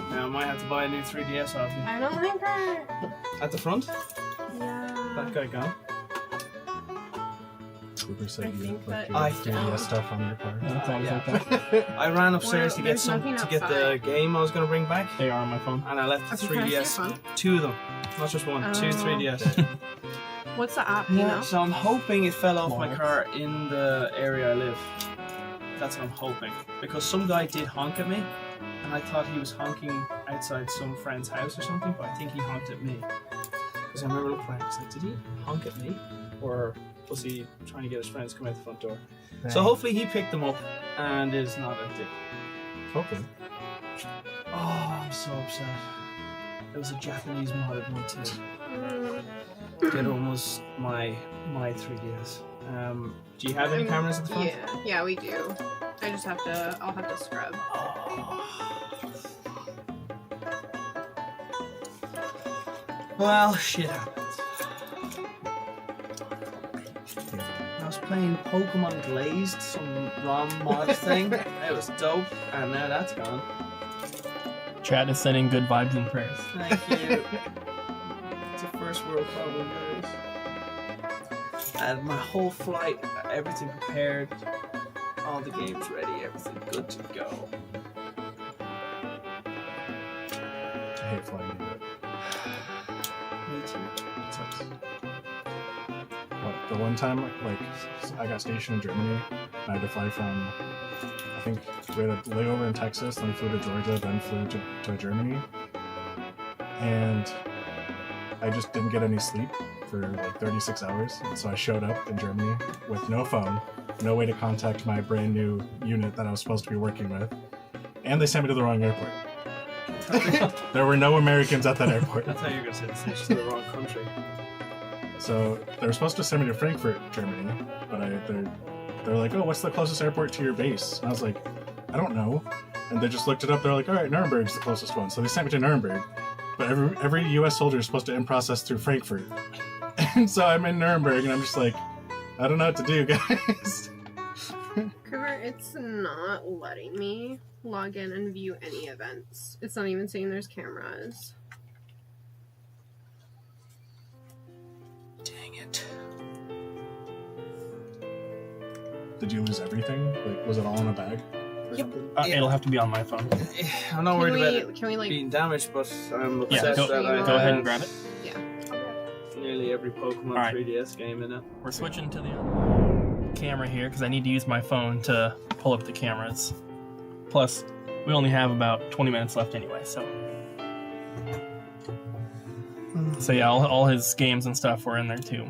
Now I might have to buy a new 3DS off you. I don't like that. At the front? Yeah. That guy gone? Cooper said I you think left that- your I- 3DS stuff on your car. It's always yeah. like that. I ran upstairs Well, to get there's some nothing to get the outside. game I was going to bring back, They are on my phone. and I left the Okay, can I see your 3DS. phone? Two of them, not just one. Two Oh. 3DS. What's the app? You know? So I'm hoping it fell off my Smart. car in the area I live. That's what I'm hoping, because some guy did honk at me, and I thought he was honking outside some friend's house or something, but I think he honked at me. Because I remember looking back, I was like, did he honk at me? Or was he trying to get his friends to come out the front door? So hopefully he picked them up and is not a dick. Hopefully. Oh, I'm so upset. It was a Japanese modded one too. The other one was my 3DS. Do you have any cameras at the front? Yeah, we do. I'll have to scrub. Well, shit happens. I was playing Pokemon Glazed, some ROM mod thing. It was dope, and now that's gone. Chat is sending good vibes and prayers. Thank you. It's a first world problem, guys. And my whole flight, everything prepared, all the games ready, everything good to go. I hate flying. Me too. It sucks. What, the one time, like, I got stationed in Germany, and I had to fly from, I think, we had a layover in Texas, then we flew to Georgia, then flew to Germany, and I just didn't get any sleep for like 36 hours, and so I showed up in Germany with no phone, no way to contact my brand new unit that I was supposed to be working with, and they sent me to the wrong airport. There were no Americans at that airport. That's how you're gonna say it's just the wrong country. So they were supposed to send me to Frankfurt, Germany, but they're like, oh, what's the closest airport to your base? And I was like, I don't know. And they just looked it up. They're like, all right, Nuremberg's the closest one. So they sent me to Nuremberg. But every U.S. soldier is supposed to in-process through Frankfurt. And so I'm in Nuremberg, and I'm just like, I don't know what to do, guys. Cooper, it's not letting me log in and view any events. It's not even saying there's cameras. Dang it. Did you lose everything? Like, was it all in a bag? Or Yep. something? It'll have to be on my phone. I'm not worried about it Can we like being damaged, but I'm Yeah, obsessed go, that I go ahead and have grab it. nearly every Pokemon Alright. 3DS game in it. We're switching to the other camera here because I need to use my phone to pull up the cameras. Plus, we only have about 20 minutes left anyway, so. So yeah, all his games and stuff were in there too.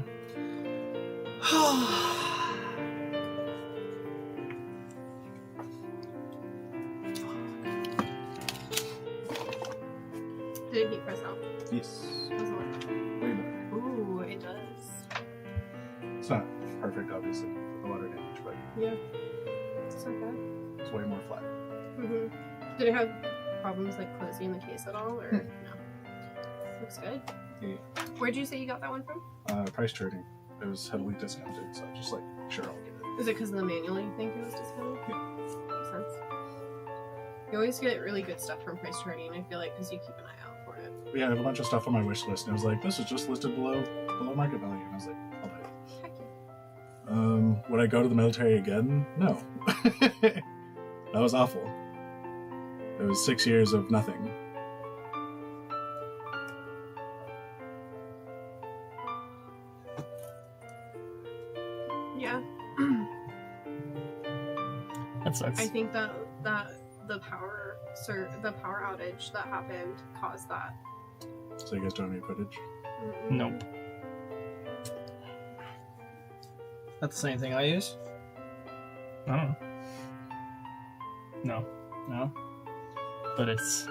case. How's it look? Way better. Ooh, it does. It's not perfect, obviously, with the water damage, but Yeah. It's not bad. it's way more flat. Mm-hmm. Did it have problems like closing the case at all, or no? Looks good. Yeah. Where'd you say you got that one from? Price trading. It was heavily discounted, so just like, sure, I'll get it. Is it because of the manual you think it was discounted? Makes sense. You always get really good stuff from price trading, I feel like, because you keep an eye out for it. But yeah, I have a bunch of stuff on my wish list, and it was like, this is just listed below market value, and I was like, I'll buy it. Heck yeah. Would I go to the military again? No. That was awful. It was 6 years of nothing. Yeah. That sucks. I think that the power outage that happened caused that. So you guys don't have any footage? Nope. That's the same thing I use? I don't know. No. No? But it's...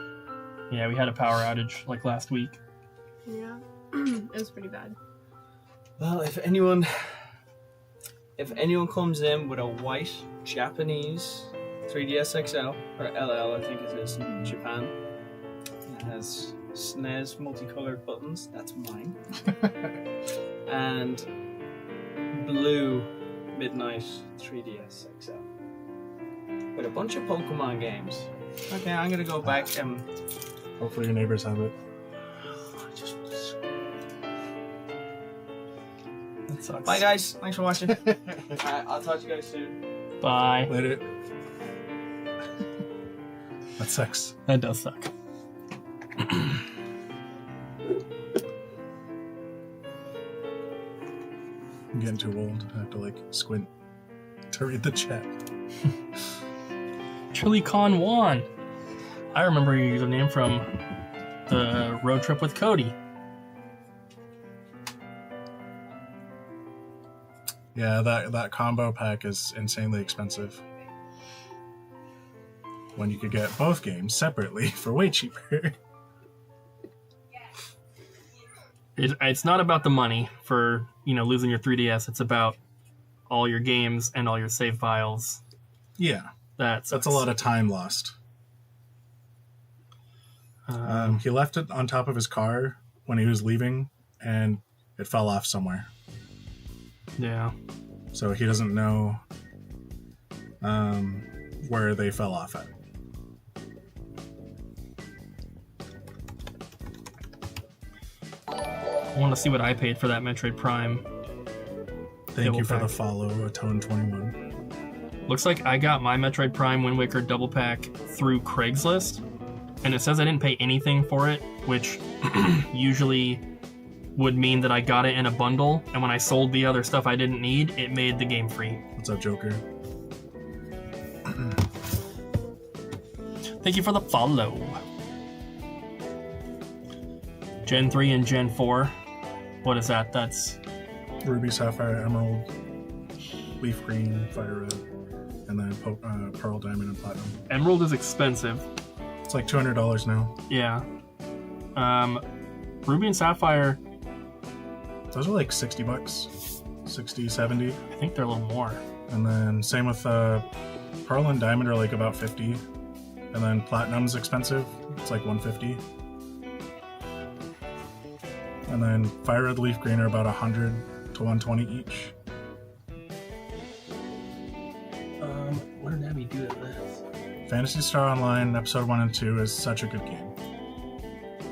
Yeah, we had a power outage like last week. Yeah. It was pretty bad. Well, if anyone comes in with a white Japanese 3DS XL, or LL I think it is in Japan, it has SNES multicolored buttons, that's mine. And blue Midnight 3DS XL with a bunch of Pokemon games. Okay, I'm gonna go back and Hopefully your neighbors have it. That sucks. bye guys, thanks for watching. Alright, I'll talk to you guys soon. Bye. Later. That sucks. That does suck. I'm getting too old. I have to like squint to read the chat. ChiliCon Juan. I remember your username from the road trip with Cody. Yeah, that combo pack is insanely expensive. When you could get both games separately for way cheaper. It's not about the money for, losing your 3DS. It's about all your games and all your save files. Yeah, That's a lot of time lost. He left it on top of his car when he was leaving, and it fell off somewhere. Yeah. So he doesn't know where they fell off at. I want to see what I paid for that Metroid Prime. Thank Double you for pack. the follow, Atone21. Looks like I got my Metroid Prime Wind Waker double pack through Craigslist, and it says I didn't pay anything for it, which usually would mean that I got it in a bundle, and when I sold the other stuff I didn't need, it made the game free. What's up, Joker? Thank you for the follow. Gen 3 and Gen 4. What is that? That's Ruby, Sapphire, Emerald, Leaf Green, Fire Red, and then Pearl, Diamond, and Platinum. Emerald is expensive. It's like $200 now. Yeah. Ruby and Sapphire, Those are like $60, 60, 70. I think they're a little more. And then same with Pearl and Diamond are like about 50. And then Platinum's expensive. It's like 150. And then Fire Red, Leaf Green are about 100 to 120 each. What did Abby do to this? Phantasy Star Online Episode 1 and 2 is such a good game.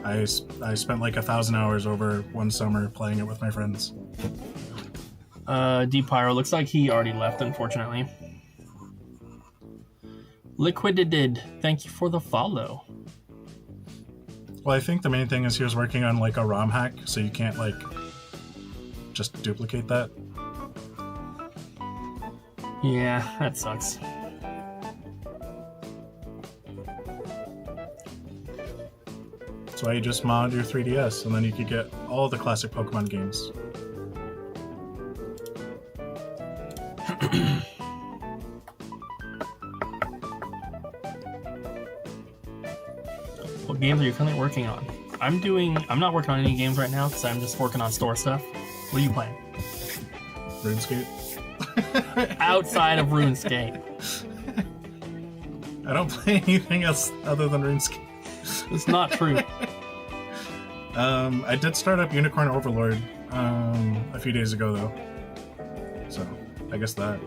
I spent like 1,000 hours over one summer playing it with my friends. Deep Pyro, looks like he already left, unfortunately. Liquided, thank you for the follow. Well, I think the main thing is he was working on like a ROM hack, so you can't like just duplicate that. Yeah, that sucks. That's why you just mod your 3DS, and then you could get all the classic Pokemon games. What games are you currently working on? I'm not working on any games right now because I'm just working on store stuff. What are you playing? RuneScape. Outside of RuneScape. I don't play anything else other than RuneScape. It's not true. I did start up Unicorn Overlord a few days ago though, so I guess that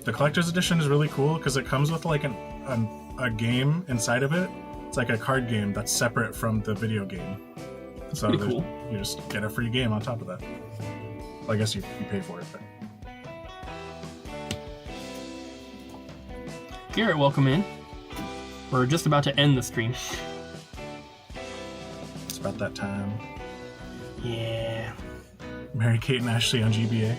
the collector's edition is really cool because it comes with like a game inside of it. It's like a card game that's separate from the video game. So pretty cool. You just get a free game on top of that. Well, I guess you pay for it. But... Garrett, welcome in. We're just about to end the stream. It's about that time. Yeah. Mary Kate and Ashley on GBA.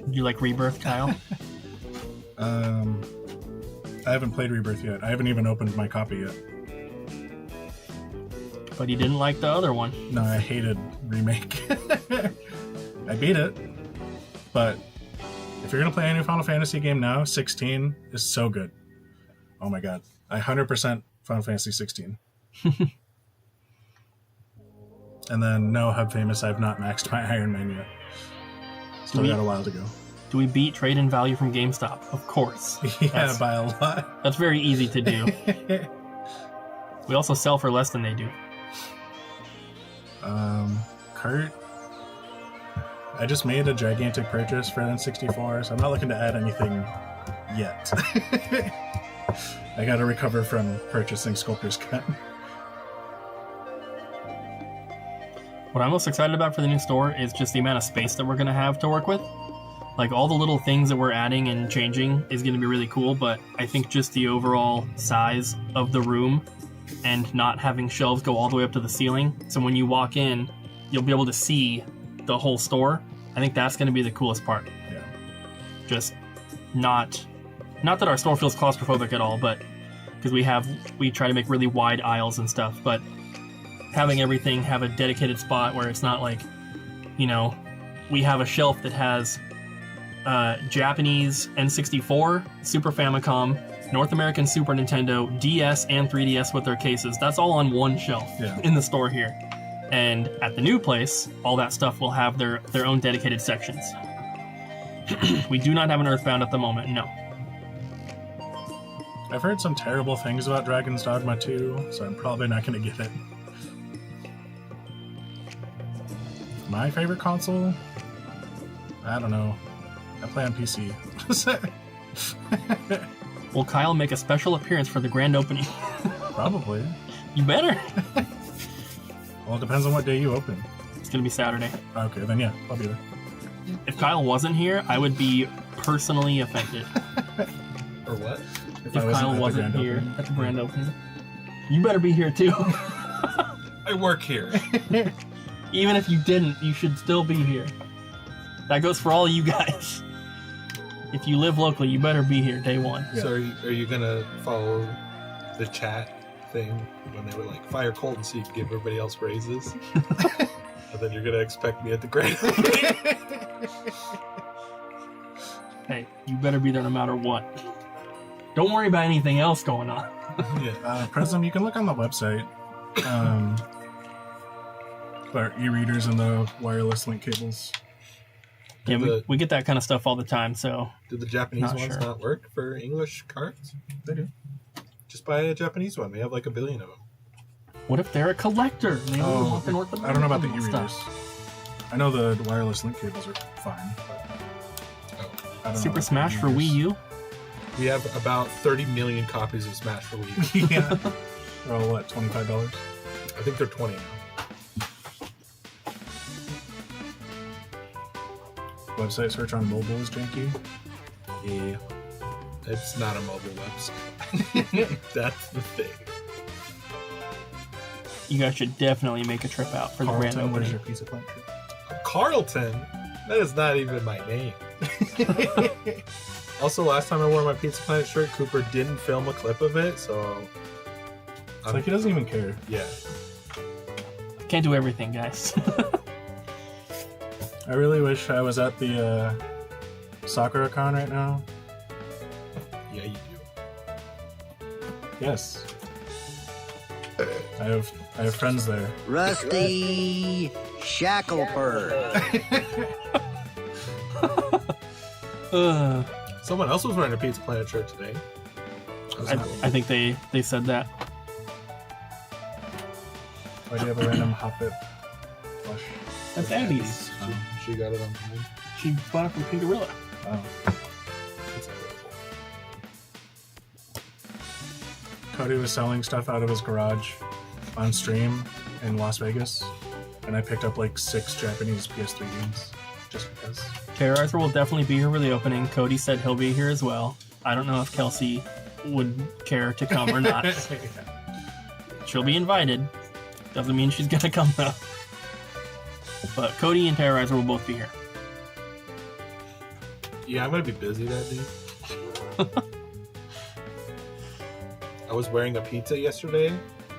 Do you like Rebirth, Kyle? I haven't played Rebirth yet. I haven't even opened my copy yet. But you didn't like the other one. No, I hated Remake. I beat it, but if you're gonna play any Final Fantasy game now, 16 is so good. Oh my god, I 100% Final Fantasy 16. And then no, Hub Famous, I've not maxed my Iron Man yet. Still got a while to go. Do we beat trade-in value from GameStop? Of course. Yeah, by a lot. That's very easy to do. We also sell for less than they do. Kurt, I just made a gigantic purchase for N64, so I'm not looking to add anything yet. I gotta recover from purchasing Sculptor's Cut. What I'm most excited about for the new store is just the amount of space that we're going to have to work with. Like, all the little things that we're adding and changing is going to be really cool, but I think just the overall size of the room and not having shelves go all the way up to the ceiling, so when you walk in, you'll be able to see the whole store. I think that's going to be the coolest part. Yeah. Just not that our store feels claustrophobic at all, but because we try to make really wide aisles and stuff, but having everything have a dedicated spot where it's not like, we have a shelf that has Japanese N64, Super Famicom, North American Super Nintendo, DS, and 3DS with their cases. That's all on one shelf in the store here. And at the new place, all that stuff will have their own dedicated sections. We do not have an Earthbound at the moment, no. I've heard some terrible things about Dragon's Dogma 2, so I'm probably not going to get it. My favorite console? I don't know. I play on PC. Will Kyle make a special appearance for the grand opening? Probably. You better. Well, it depends on what day you open. It's going to be Saturday. Okay, then yeah, I'll be there. If Kyle wasn't here, I would be personally offended. Or what? If Kyle wasn't here at the grand opening. You better be here too. I work here. Even if you didn't, you should still be here. That goes for all you guys. If you live locally, you better be here day one. Yeah. So are you gonna follow the chat thing when they were like, fire Colton so you can give everybody else raises? And then you're gonna expect me at the grand opening? Hey, you better be there no matter what. Don't worry about anything else going on. Yeah, Prism, you can look on the website. For e-readers and the wireless link cables. Yeah, we get that kind of stuff all the time, so... Do the Japanese ones not work for English cards? They do. Just buy a Japanese one. They have like 1 billion of them. What if they're a collector? They only want the North American I don't know about the stuff. e-readers. I know the wireless link cables are fine. But I don't Super know Smash for Wii U? We have about 30 million copies of Smash for Wii U. Yeah. They're all, what, $25? I think they're 20 now. Website search on mobile is janky. Yeah. It's not a mobile website. That's the thing. You guys should definitely make a trip out for the grand Carlton, where's opening. your pizza plant trip? Carlton? That is not even my name. Also, last time I wore my Pizza Planet shirt, Cooper didn't film a clip of it, so... It's like he doesn't even care. Yeah. Can't do everything, guys. I really wish I was at the Sakura-con right now. Yeah, you do. Yes. I have friends there. Rusty Shackleford. Someone else was wearing a Pizza Planet shirt today. I think they said that. Why do you have a random Hoppet plush? That's Abby's. She got it on mine. She bought it from Pinkarilla. Oh. It's adorable. Cody was selling stuff out of his garage on stream in Las Vegas, and I picked up like 6 Japanese PS3 games just because. Terrorizer will definitely be here for the opening. Cody said he'll be here as well. I don't know if Kelsey would care to come or not. She'll be invited. Doesn't mean she's gonna come though. But Cody and Terrorizer will both be here. Yeah, I'm gonna be busy that day. I was wearing a pizza yesterday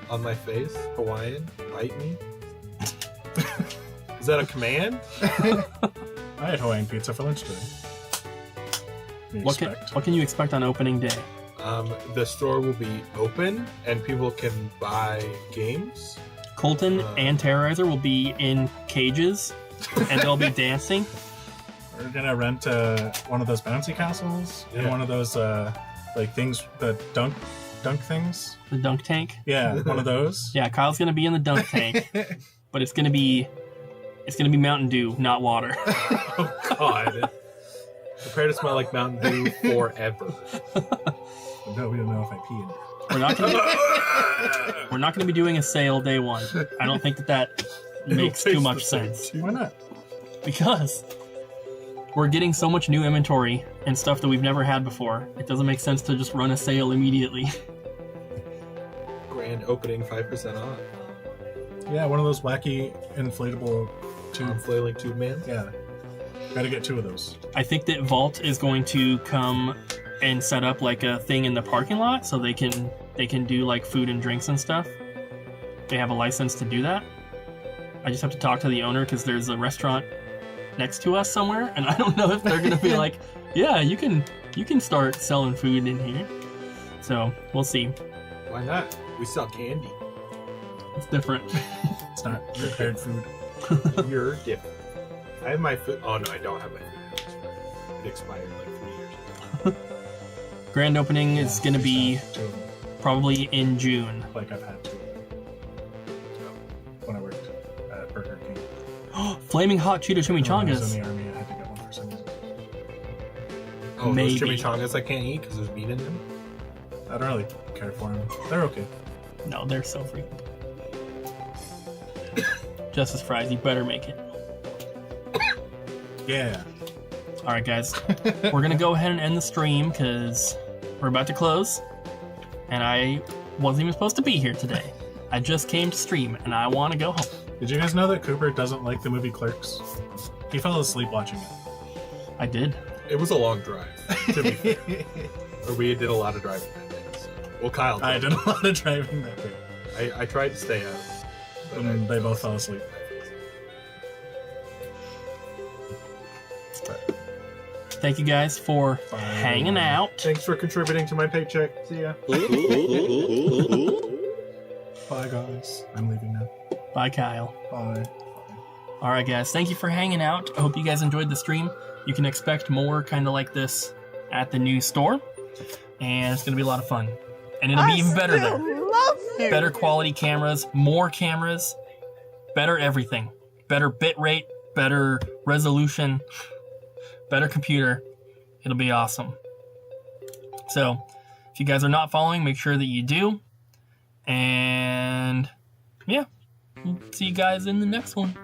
on my face. Hawaiian. Bite me. Is that a command? I had Hawaiian pizza for lunch today. What can you expect on opening day? The store will be open and people can buy games. Colton and Terrorizer will be in cages and they'll be dancing. We're gonna rent one of those bouncy castles and Yeah. one of those like things, the dunk things. The dunk tank. Yeah, one of those. Yeah, Kyle's gonna be in the dunk tank, but it's gonna be Mountain Dew, not water. Oh God! Prepare to smell like Mountain Dew forever. No, we don't know if I pee in it. We're not gonna be doing a sale day one. I don't think that makes too much sense. Why not? Because we're getting so much new inventory and stuff that we've never had before. It doesn't make sense to just run a sale immediately. Grand opening, 5% off. Yeah, one of those wacky inflatable tube. Flailing tube man. Yeah, gotta get 2 of those. I think that Vault is going to come and set up like a thing in the parking lot so they can do like food and drinks and stuff. They have a license to do that. I just have to talk to the owner because there's a restaurant next to us somewhere, and I don't know if they're gonna be like, yeah, you can start selling food in here. So we'll see. Why not? We sell candy. It's different. It's not prepared food. You're different. I have my food. Oh no, I don't have my food. It expired like 3 years ago. Grand opening is gonna be 2 of them, probably in June. like I've had 2 of them when I worked at Burger King. Flaming hot Cheeto When I was chimichangas. in the army, I had to get one for some reason. Oh, Maybe. those chimichangas I can't eat because there's meat in them. I don't really care for them. They're okay. No, they're so freaking good. Justice Fries, you better make it. Yeah. All right, guys, we're gonna go ahead and end the stream because we're about to close, and I wasn't even supposed to be here today. I just came to stream, and I want to go home. Did you guys know that Cooper doesn't like the movie Clerks? He fell asleep watching it. I did. It was a long drive, to be fair. Or we did a lot of driving that day. So. Well, Kyle I did a lot of driving that day. I tried to stay out. But And they both fell asleep. Thank you guys for hanging out. Thanks for contributing to my paycheck. See ya. Bye, guys. I'm leaving now. Bye, Kyle. Bye. All right, guys, thank you for hanging out. I hope you guys enjoyed the stream. You can expect more kind of like this at the new store, and it's gonna be a lot of fun. And it'll be even better there. Better quality cameras, more cameras, better everything. Better bit rate, better resolution, better computer. It'll be awesome. So, if you guys are not following, make sure that you do. And yeah, see you guys in the next one.